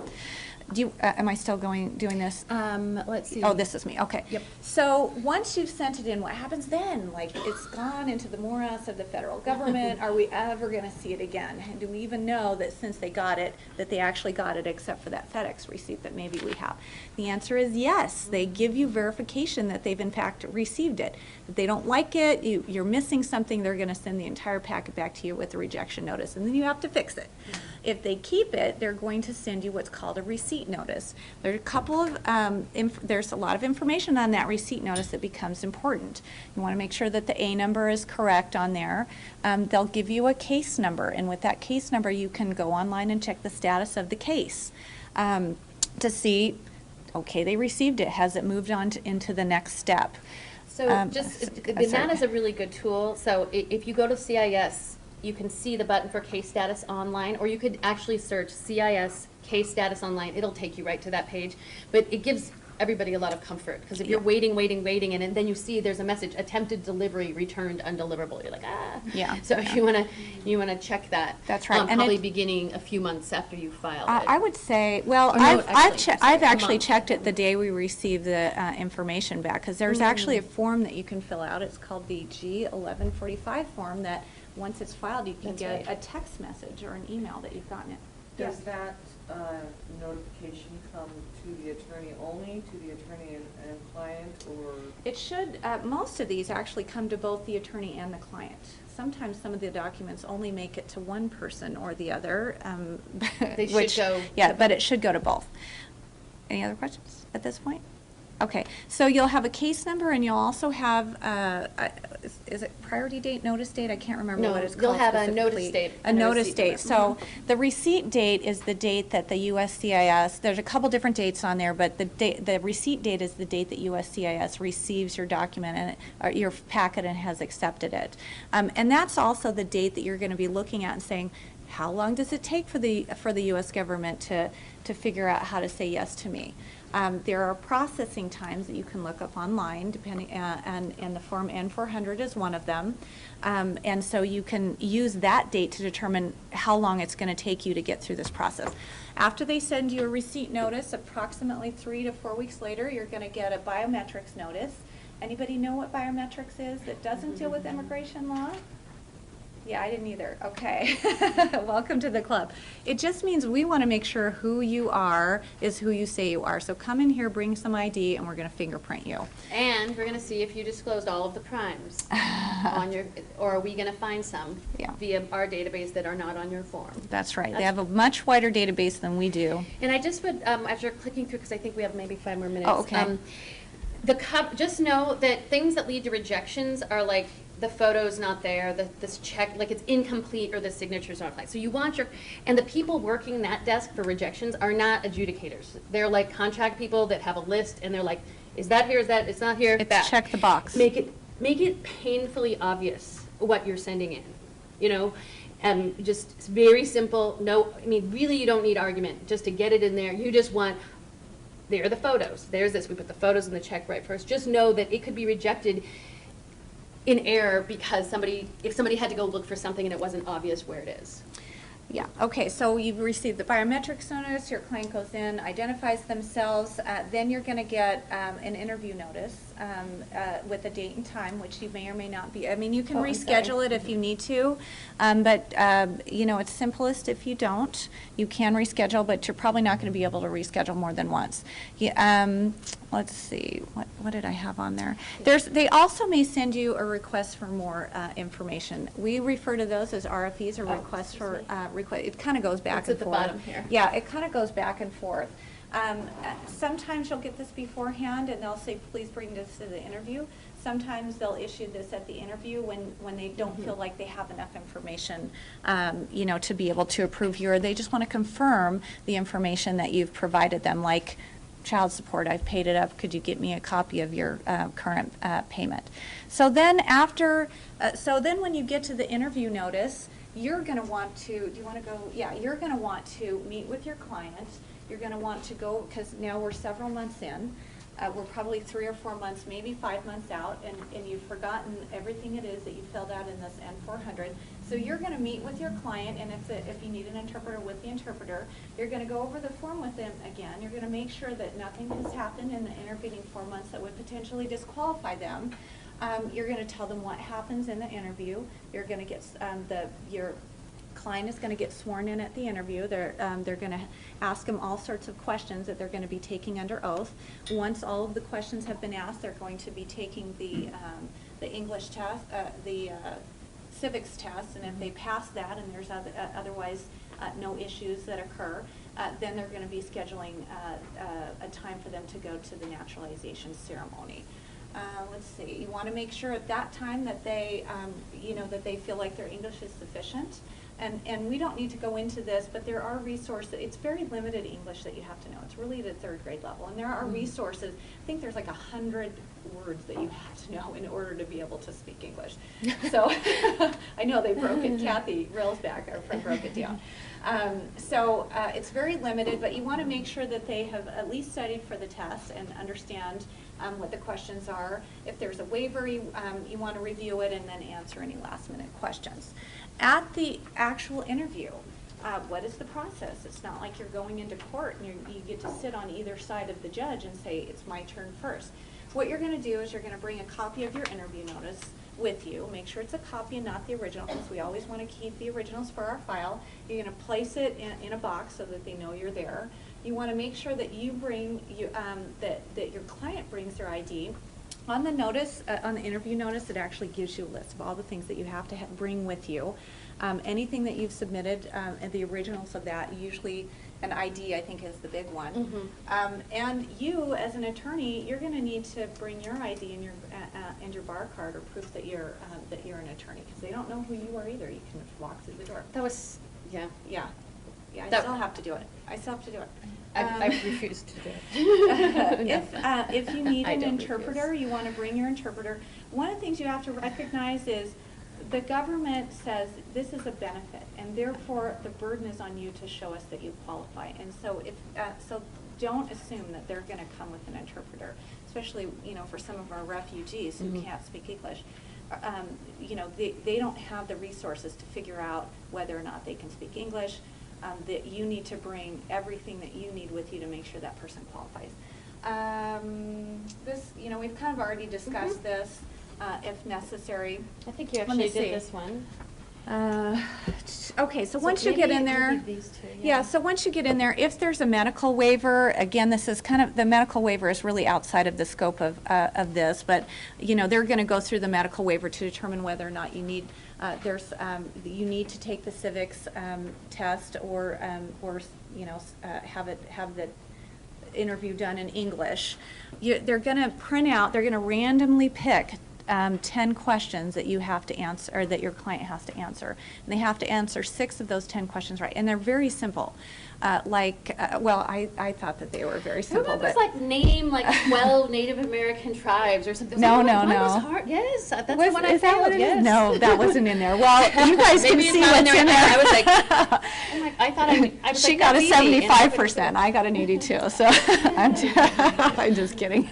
Am I still doing this? Let's see. Oh, this is me. Okay. Yep. So once you've sent it in, what happens then? Like, it's gone into the morass of the federal government. Are we ever going to see it again? And do we even know that since they got it, that they actually got it, except for that FedEx receipt that maybe we have? The answer is yes. They give you verification that they've in fact received it. If they don't like it, you're missing something, they're going to send the entire packet back to you with a rejection notice, and then you have to fix it. If they keep it, they're going to send you what's called a receipt notice. There's a couple of there's a lot of information on that receipt notice that becomes important. You want to make sure that the A number is correct on there. They'll give you a case number, and with that case number, you can go online and check the status of the case to see, okay, they received it. Has it moved on into the next step? So that is a really good tool. So if you go to CIS, you can see the button for case status online, or you could actually search CIS case status online. It'll take you right to that page. But it gives everybody a lot of comfort, because if you're waiting, and then you see there's a message, attempted delivery, returned undeliverable, you're like, ah. Yeah. So you wanna check that. That's right. And probably beginning a few months after you file it. I would say, well, I've actually checked it the day we received the information back, because there's actually a form that you can fill out. It's called the G1145 form that once it's filed, you can get a text message or an email that you've gotten it. Does that notification come to the attorney only, to the attorney and client, or? It should, most of these actually come to both the attorney and the client. Sometimes some of the documents only make it to one person or the other. They should go. Yeah, but it should go to both. Any other questions at this point? Okay, so you'll have a case number, and you'll also have, is it priority date, notice date? I can't remember what it's called. You'll have a specifically. notice date. A notice date. So the receipt date is the date that the USCIS, there's a couple different dates on there, but the receipt date is the date that USCIS receives your document or your packet and has accepted it. And that's also the date that you're going to be looking at and saying, how long does it take for the U.S. government to figure out how to say yes to me? There are processing times that you can look up online, depending, and the Form N-400 is one of them. And so you can use that date to determine how long it's going to take you to get through this process. After they send you a receipt notice, approximately 3 to 4 weeks later, you're going to get a biometrics notice. Anybody know what biometrics is that doesn't deal with immigration law? Yeah, I didn't either. Okay. Welcome to the club. It just means we want to make sure who you are is who you say you are. So come in here, bring some ID, and we're going to fingerprint you. And we're going to see if you disclosed all of the crimes on your, or are we going to find some Yeah. via our database that are not on your form? That's right. They have a much wider database than we do. And I just would, after clicking through, because I think we have maybe 5 more minutes. Oh, okay. Just know that things that lead to rejections are like the photo's not there, this check, like it's incomplete, or the signature's not fine. So you want and the people working that desk for rejections are not adjudicators. They're like contract people that have a list, and they're like, is that here, it's not here, It's back. check the box. Make it painfully obvious what you're sending in, you know? Just it's very simple, really you don't need argument, just to get it in there. You just want, there are the photos, there's this, we put the photos in the check right first. Just know that it could be rejected in error because if somebody had to go look for something and it wasn't obvious where it is. Yeah, okay, so you've received the biometrics notice, your client goes in, identifies themselves, then you're gonna get an interview notice with a date and time, which you may or may not be, I mean, you can Oh, I'm sorry. reschedule it if you need to, but, you know, it's simplest if you don't. You can reschedule, but you're probably not gonna be able to reschedule more than once. Let's see, what did I have on there? They also may send you a request for more information. We refer to those as RFEs, or requests for it kind of goes back It's and at the forth. bottom here. Yeah, it kind of goes back and forth. Sometimes you'll get this beforehand, and they'll say, please bring this to the interview. Sometimes they'll issue this at the interview when they don't feel like they have enough information, you know, to be able to approve you, or they just want to confirm the information that you've provided them, like child support, I've paid it up, could you get me a copy of your current payment? So then when you get to the interview notice, you're going to want to, you're going to want to meet with your client. You're going to want to go, because now we're several months in. We're probably 3 or 4 months, maybe 5 months out, and you've forgotten everything it is that you filled out in this N400. So you're going to meet with your client, and if you need an interpreter, with the interpreter, you're going to go over the form with them again. You're going to make sure that nothing has happened in the intervening 4 months that would potentially disqualify them. You're going to tell them what happens in the interview. You're going to get your client is going to get sworn in at the interview. They're going to ask them all sorts of questions that they're going to be taking under oath. Once all of the questions have been asked, they're going to be taking the English test, the civics test, and if they pass that and there's otherwise no issues that occur, then they're going to be scheduling a time for them to go to the naturalization ceremony. Let's see, you want to make sure at that time that they, that they feel like their English is sufficient. And we don't need to go into this, but there are resources. It's very limited English that you have to know. It's really the 3rd grade level. And there are resources. I think there's like 100 words that you have to know in order to be able to speak English. So I know they broke it. Kathy Railsback, our friend, broke it down. It's very limited, but you want to make sure that they have at least studied for the test and understand what the questions are. If there's a waiver, you want to review it and then answer any last-minute questions. At the actual interview, what is the process? It's not like you're going into court and you get to sit on either side of the judge and say, it's my turn first. What you're going to do is you're going to bring a copy of your interview notice with you. Make sure it's a copy and not the original, because we always want to keep the originals for our file. You're going to place it in a box so that they know you're there. You want to make sure that you bring that your client brings their ID. On the notice, on the interview notice, it actually gives you a list of all the things that you have to bring with you. Anything that you've submitted, and the originals of that, usually an ID, I think, is the big one. Mm-hmm. And you, as an attorney, you're going to need to bring your ID and your bar card, or proof that you're an attorney, because they don't know who you are either. You can walk through the door. That was, yeah. Yeah. Yeah, I That- still have to do it. I still have to do it. I refuse to do it. If you need I an don't interpreter, refuse. you want to bring your interpreter. One of the things you have to recognize is the government says this is a benefit, and therefore the burden is on you to show us that you qualify. And so so don't assume that they're going to come with an interpreter, especially for some of our refugees who Mm-hmm. can't speak English. They don't have the resources to figure out whether or not they can speak English. That you need to bring everything that you need with you to make sure that person qualifies. We've kind of already discussed Mhm. this, if necessary. I think you Let me actually see. did this one. Okay, so once you get in there, yeah, so once you get in there, if there's a medical waiver, again, this is kind of, the medical waiver is really outside of the scope of this, but, you know, they're gonna go through the medical waiver to determine whether or not you need, you need to take the civics test or, you know, have the interview done in English. They're gonna print out, they're gonna randomly pick 10 questions that you have to answer, or that your client has to answer. And they have to answer 6 of those 10 questions right. And they're very simple. Well, I thought that they were very simple. But like name like 12 Native American tribes or something. No, Like, no, mine no. was hard. Yes, that's the Was, one I is that failed. what it is? Yes. No, that wasn't in there. Well, you guys can Maybe it's see not what's in there. I was like, I'm like, I thought I was She like, got a that's easy, and 75%. I got an 82. So I'm just kidding.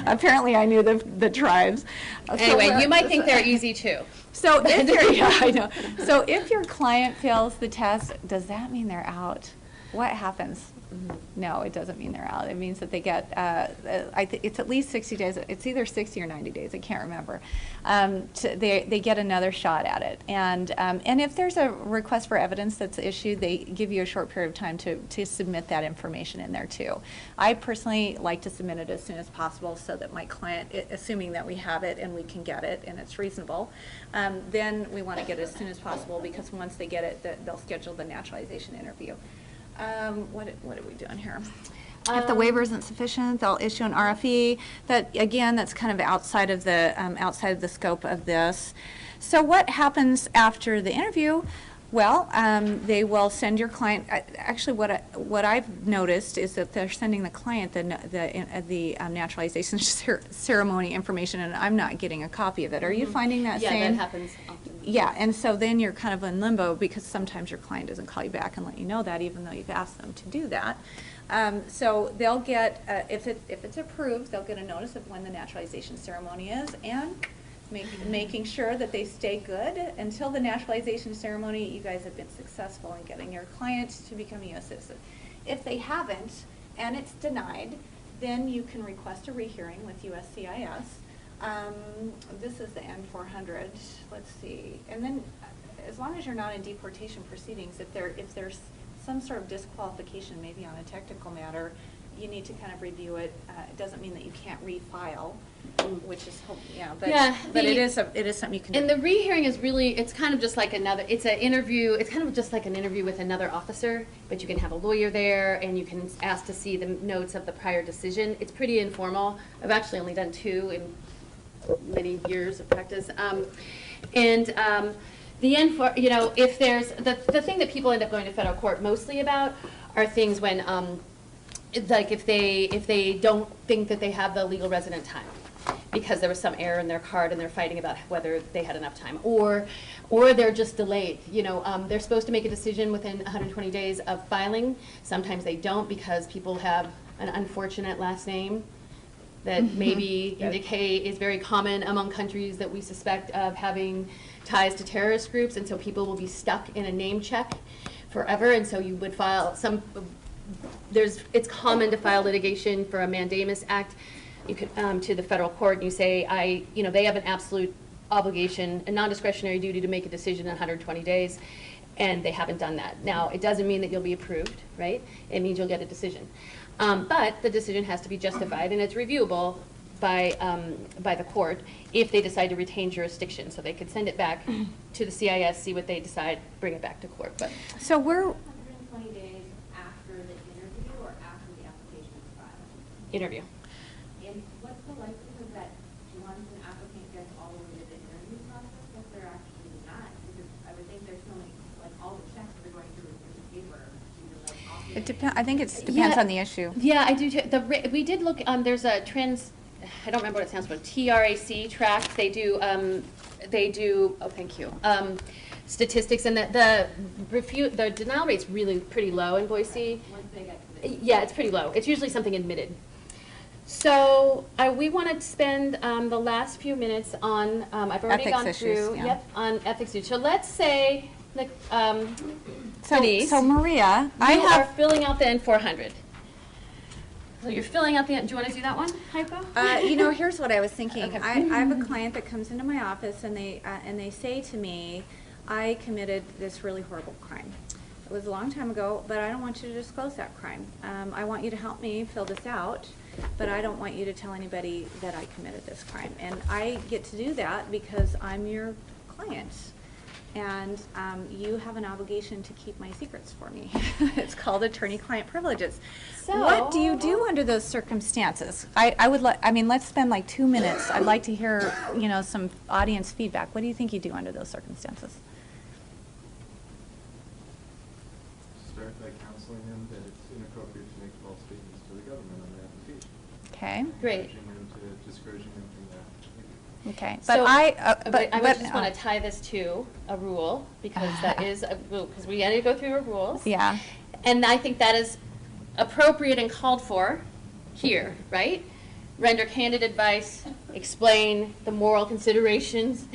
Apparently, I knew the tribes. Anyway, you might think they're easy too. So if you're, yeah, I know. So if your client fails the test, does that mean they're out? What happens? No, it doesn't mean they're out. It means that they get, it's at least 60 days. It's either 60 or 90 days. I can't remember. They get another shot at it. And if there's a request for evidence that's issued, they give you a short period of time to submit that information in there too. I personally like to submit it as soon as possible so that my client, assuming that we have it and we can get it and it's reasonable, then we want to get it as soon as possible, because once they get it, they'll schedule the naturalization interview. What are we doing here? If the waiver isn't sufficient, they'll issue an RFE. That, again, that's kind of outside of the scope of this. So what happens after the interview? Well, they will send your client. Actually, what I've noticed is that they're sending the client the naturalization ceremony information, and I'm not getting a copy of it. Are you finding that same? Yeah, that happens often. Yeah, and so then you're kind of in limbo, because sometimes your client doesn't call you back and let you know that, even though you've asked them to do that. So they'll get, if it's approved, they'll get a notice of when the naturalization ceremony is, and making sure that they stay good until the naturalization ceremony. You guys have been successful in getting your client to become a U.S. citizen. If they haven't and it's denied, then you can request a rehearing with USCIS. This is the N400. Let's see. And then, as long as you're not in deportation proceedings, if there's some sort of disqualification, maybe on a technical matter, you need to kind of review it. It doesn't mean that you can't refile, which is, but it is something you can do. And the rehearing is really, it's kind of just like it's an interview, it's kind of just like an interview with another officer, but you can have a lawyer there, and you can ask to see the notes of the prior decision. It's pretty informal. I've actually only done 2 in many years of practice. The end for, if there's, the thing that people end up going to federal court mostly about are things when, like if they don't think that they have the legal resident time because there was some error in their card and they're fighting about whether they had enough time, or they're just delayed. They're supposed to make a decision within 120 days of filing. Sometimes they don't, because people have an unfortunate last name that maybe indicate is very common among countries that we suspect of having ties to terrorist groups, and so people will be stuck in a name check forever. And so you would file it's common to file litigation for a mandamus act. You could to the federal court, and you say, they have an absolute obligation, a non-discretionary duty to make a decision in 120 days, and they haven't done that. Now, it doesn't mean that you'll be approved, right? It means you'll get a decision. But the decision has to be justified, and it's reviewable by the court if they decide to retain jurisdiction. So they could send it back to the CIS, see what they decide, bring it back to court. But so we're 120 days after the interview or after the application is filed? interview. And what's the likelihood that once an applicant gets all the way to the interview process, that they're actually denied? Because I would think there's so many, like all the checks that are going through the paper. It depends. I think it depends on the issue. Yeah, I do too. We did look. There's a I don't remember what it stands for. TRAC track. They do. Oh, thank you. Statistics, and the denial rate's really pretty low in Boise. Once they get to the Yeah, it's pretty low. It's usually something admitted. So we want to spend the last few minutes on. I've already Ethics gone issues, through. yeah. Yep, on ethics issues. So let's say, like, Denise, So Maria, you are filling out the N400. So you're filling out the. Do you want to do that one, Heiko? Here's what I was thinking. Okay. I have a client that comes into my office, and they say to me, I committed this really horrible crime. It was a long time ago, but I don't want you to disclose that crime. I want you to help me fill this out, but I don't want you to tell anybody that I committed this crime. And I get to do that because I'm your client. And you have an obligation to keep my secrets for me. It's called attorney-client privileges. So, what do you do under those circumstances? I mean, let's spend like 2 minutes. I'd like to hear, some audience feedback. What do you think you do under those circumstances? Start by counseling him that it's inappropriate to make false statements to the government on the application. Okay. Great. Encouraging him to discouraging him from that behavior. Okay. So, But I just want to tie this to a rule, because that is a rule, because we got to go through our rules. Yeah. And I think that is appropriate and called for here, right? Render candid advice, explain the moral considerations,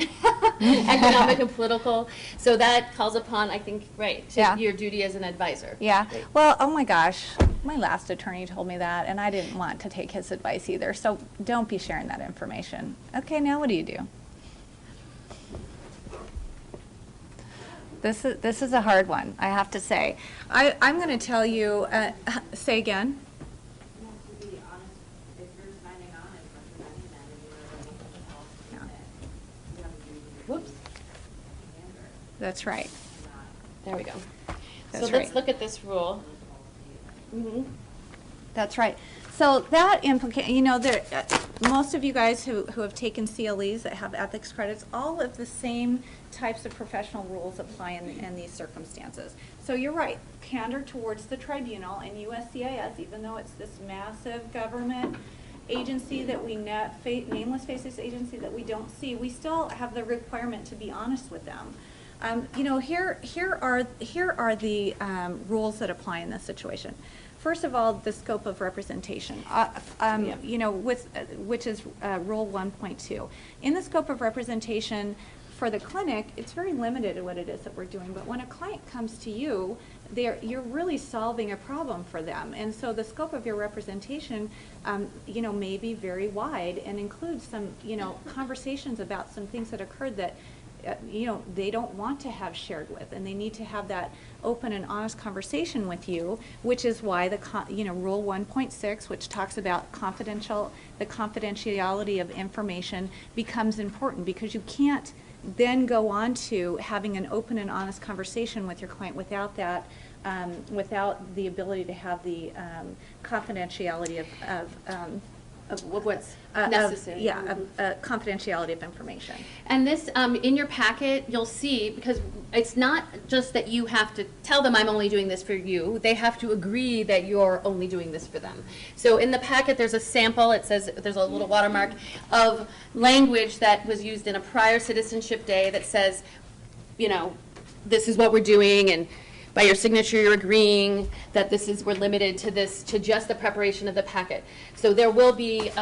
economic and political. So that calls upon, I think, right, to Yeah. your duty as an advisor. Yeah. Right. Well, oh my gosh, my last attorney told me that, and I didn't want to take his advice either. So don't be sharing that information. Okay, now what do you do? This is a hard one, I have to say. I'm going to tell you. Say again. You have to be honest. If you're signing on as representing them and you're able to tell us Yeah. that you have a duty to Whoops. candor, That's right. not There we go. That's So right. let's look at this rule. Mm-hmm. That's right. So that implicates, most of you guys who have taken CLEs that have ethics credits, all of the same types of professional rules apply in these circumstances. So you're right, candor towards the tribunal and USCIS, even though it's this massive government agency that we nameless faces agency that we don't see, we still have the requirement to be honest with them. Here are the rules that apply in this situation. First of all, the scope of representation, which is Rule 1.2. In the scope of representation for the clinic, it's very limited in what it is that we're doing. But when a client comes to you, you're really solving a problem for them. And so the scope of your representation, may be very wide and includes some, conversations about some things that occurred that they don't want to have shared with, and they need to have that open and honest conversation with you, which is why Rule 1.6, which talks about the confidentiality of information, becomes important, because you can't then go on to having an open and honest conversation with your client without that, without the ability to have the confidentiality Of what's necessary. Confidentiality of information. And this, in your packet, you'll see, because it's not just that you have to tell them I'm only doing this for you, they have to agree that you're only doing this for them. So in the packet, there's a sample, it says, there's a little watermark of language that was used in a prior citizenship day that says, this is what we're doing, and by your signature, you're agreeing that we're limited to this, to just the preparation of the packet. So there will be,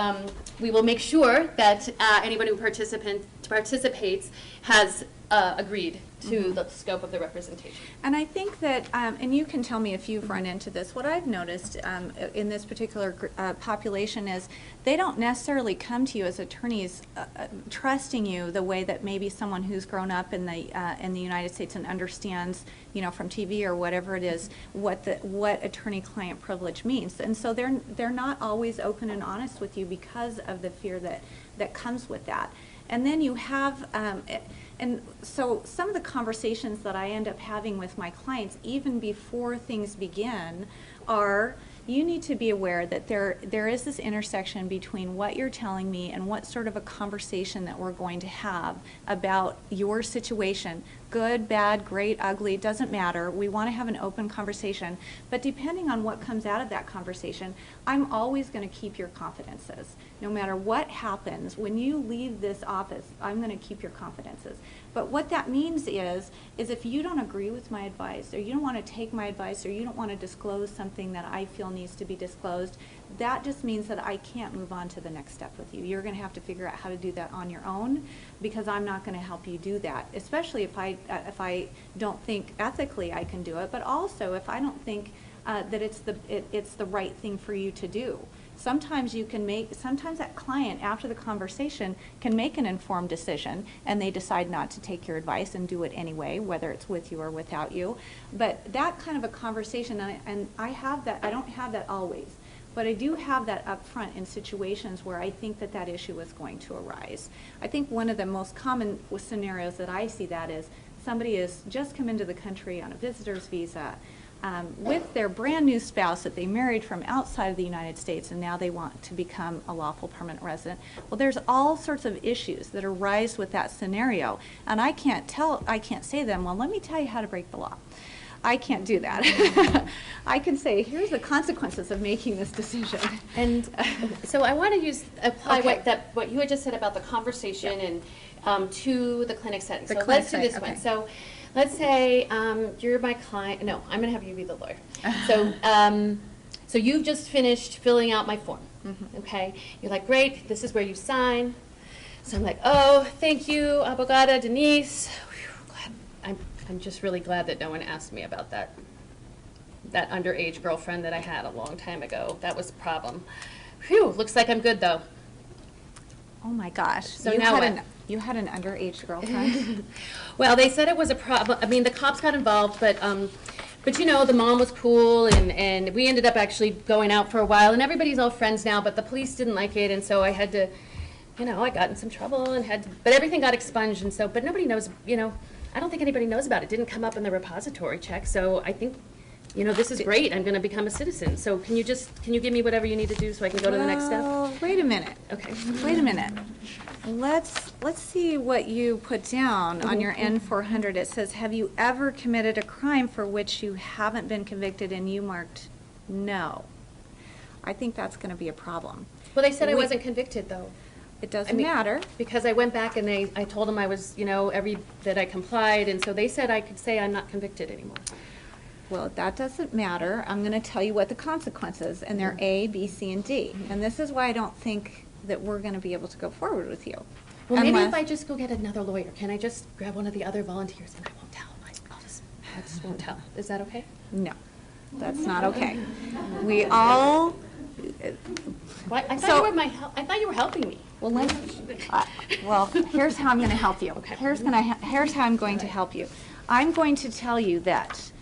we will make sure that anyone who participates has agreed to the scope of the representation. And I think that, and you can tell me if you've run into this, what I've noticed in this particular population is they don't necessarily come to you as attorneys trusting you the way that maybe someone who's grown up in the United States and understands, from TV or whatever it is, what attorney-client privilege means. And so they're not always open and honest with you because of the fear that comes with that. And then you have, and so some of the conversations that I end up having with my clients, even before things begin, are you need to be aware that there is this intersection between what you're telling me and what sort of a conversation that we're going to have about your situation. Good, bad, great, ugly, it doesn't matter. We want to have an open conversation. But depending on what comes out of that conversation, I'm always going to keep your confidences. No matter what happens, when you leave this office, I'm going to keep your confidences. But what that means is if you don't agree with my advice, or you don't want to take my advice, or you don't want to disclose something that I feel needs to be disclosed, that just means that I can't move on to the next step with you. You're going to have to figure out how to do that on your own, because I'm not going to help you do that, especially if I don't think ethically I can do it, but also if I don't think that it's the right thing for you to do. Sometimes sometimes that client, after the conversation, can make an informed decision, and they decide not to take your advice and do it anyway, whether it's with you or without you. But that kind of a conversation, and I have that, I don't have that always, but I do have that up front in situations where I think that that issue is going to arise. I think one of the most common scenarios that I see that is somebody has just come into the country on a visitor's visa, with their brand new spouse that they married from outside of the United States, and now they want to become a lawful permanent resident. Well, there's all sorts of issues that arise with that scenario, and I can't say to them, well, let me tell you how to break the law. I can't do that. I can say, here's the consequences of making this decision. And so I want to apply Okay. what you had just said about the conversation and to the clinic setting. The So clinic let's do this setting, one. okay. So let's say you're my client. No, I'm going to have you be the lawyer. So so you've just finished filling out my form. Mhm. Okay. You're like, great. This is where you sign. So I'm like, oh, thank you, Abogada Denise. Whew, glad. I'm just really glad that no one asked me about that underage girlfriend that I had a long time ago. That was a problem. Phew, looks like I'm good though. Oh my gosh. So now what? You had an underage girlfriend? Well, they said it was a problem. I mean, the cops got involved, but you know, the mom was cool, and we ended up actually going out for a while, and everybody's all friends now, but the police didn't like it, and so I had to, you know, I got in some trouble and but everything got expunged, and so, but nobody knows, you know, I don't think anybody knows about it. It didn't come up in the repository check, so I think, you know, this is great. I'm going to become a citizen. So can you give me whatever you need to do so I can go to the next step? Well, wait a minute. Okay. Wait a minute. Let's see what you put down on your N400. It says, have you ever committed a crime for which you haven't been convicted, and you marked no? I think that's going to be a problem. Well, they said I wasn't convicted, though. It doesn't matter. Because I went back and I told them I was, you know, that I complied, and so they said I could say I'm not convicted anymore. Well, that doesn't matter. I'm going to tell you what the consequences, and they're A, B, C, and D. And this is why I don't think that we're going to be able to go forward with you. Well, maybe Unless- if I just go get another lawyer, can I just grab one of the other volunteers and I won't tell? I just won't tell. Is that okay? No, that's not okay. We all. What? I thought So- you were I thought you were helping me. Well, well, here's how I'm going to help you. Okay. Here's how I'm going to help you. I'm going to tell you that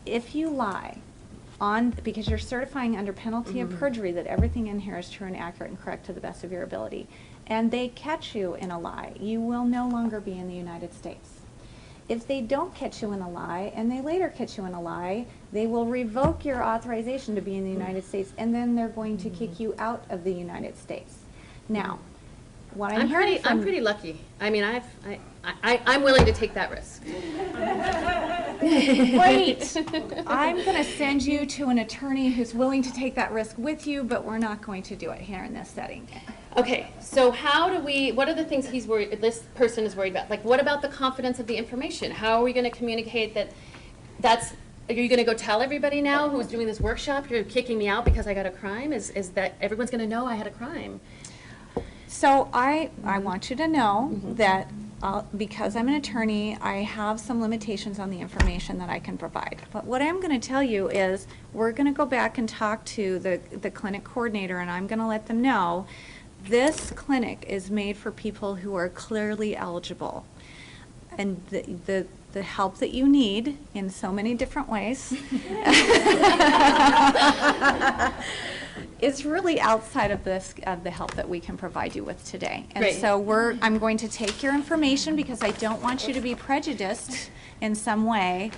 if you lie because you're certifying under penalty of perjury that everything in here is true and accurate and correct to the best of your ability, and they catch you in a lie, you will no longer be in the United States. If they don't catch you in a lie, and they later catch you in a lie, they will revoke your authorization to be in the United States, and then they're going to kick you out of the United States. Now, what I'm hearing from... I'm pretty lucky. I mean, I'm willing to take that risk. Wait! I'm going to send you to an attorney who's willing to take that risk with you, but we're not going to do it here in this setting. Okay, so what are the things this person is worried about? Like, what about the confidence of the information? How are we going to communicate are you going to go tell everybody now who's doing this workshop, you're kicking me out because I got a crime? Is that everyone's going to know I had a crime? So I want you to know that because I'm an attorney, I have some limitations on the information that I can provide. But what I'm going to tell you is we're going to go back and talk to the clinic coordinator, and I'm going to let them know this clinic is made for people who are clearly eligible. And the help that you need in so many different ways is really outside of the help that we can provide you with today. And Great. so I'm going to take your information because I don't want you to be prejudiced in some way,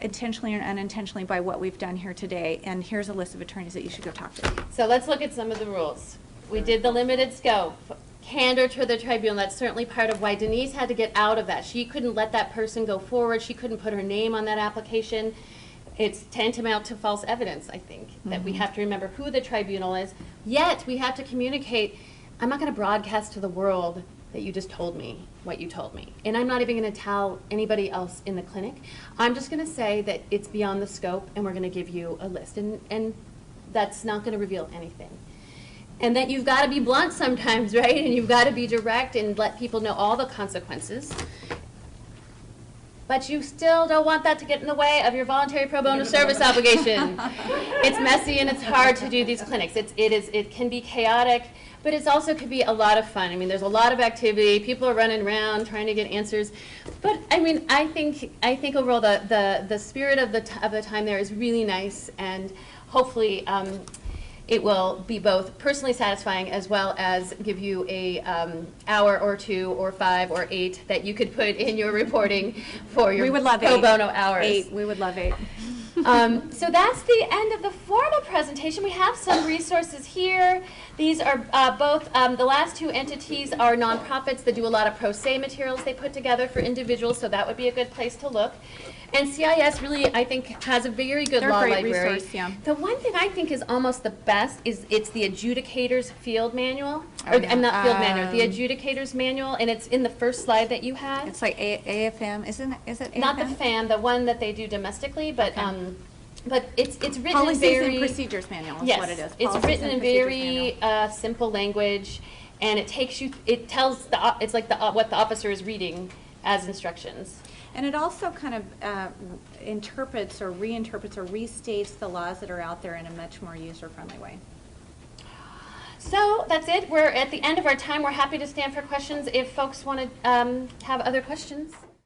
intentionally or unintentionally, by what we've done here today. And here's a list of attorneys that you should go talk to. So let's look at some of the rules. We did the limited scope. Candor to the tribunal, that's certainly part of why Denise had to get out of that. She couldn't let that person go forward. She couldn't put her name on that application. It's tantamount to false evidence, I think, that we have to remember who the tribunal is. Yet, we have to communicate. I'm not going to broadcast to the world that you just told me what you told me. And I'm not even going to tell anybody else in the clinic. I'm just going to say that it's beyond the scope, and we're going to give you a list. And that's not going to reveal anything. And that you've got to be blunt sometimes, right? And you've got to be direct and let people know all the consequences. but you still don't want that to get in the way of your voluntary pro bono service obligation. It's messy and it's hard to do these clinics. It can be chaotic, but it also could be a lot of fun. I mean, there's a lot of activity. People are running around trying to get answers. But I mean, I think overall the spirit of the time there is really nice, and hopefully it will be both personally satisfying as well as give you a hour or 2 or 5 or 8 that you could put in your reporting for your We would love pro 8. bono hours. 8. We would love 8. So that's the end of the formal presentation. We have some resources here. These are both, the last 2 entities are nonprofits that do a lot of pro se materials they put together for individuals, so that would be a good place to look. And CIS really, I think, has a very good law They're a great library. resource, yeah. The one thing I think is almost the best is it's the adjudicator's field manual. Oh, Or, yeah. I'm not field manual, the adjudicator's manual, and it's in the first slide that you had. It's like AFM, is it AFM? Not the FAM, the one that they do domestically, but it's written in Policies very... and Procedures Manual is Yes, what it is. it's Policies written and in Procedures very simple language, and it tells it's like what the officer is reading as instructions. And it also kind of interprets or reinterprets or restates the laws that are out there in a much more user-friendly way. So that's it. We're at the end of our time. We're happy to stand for questions if folks want to have other questions.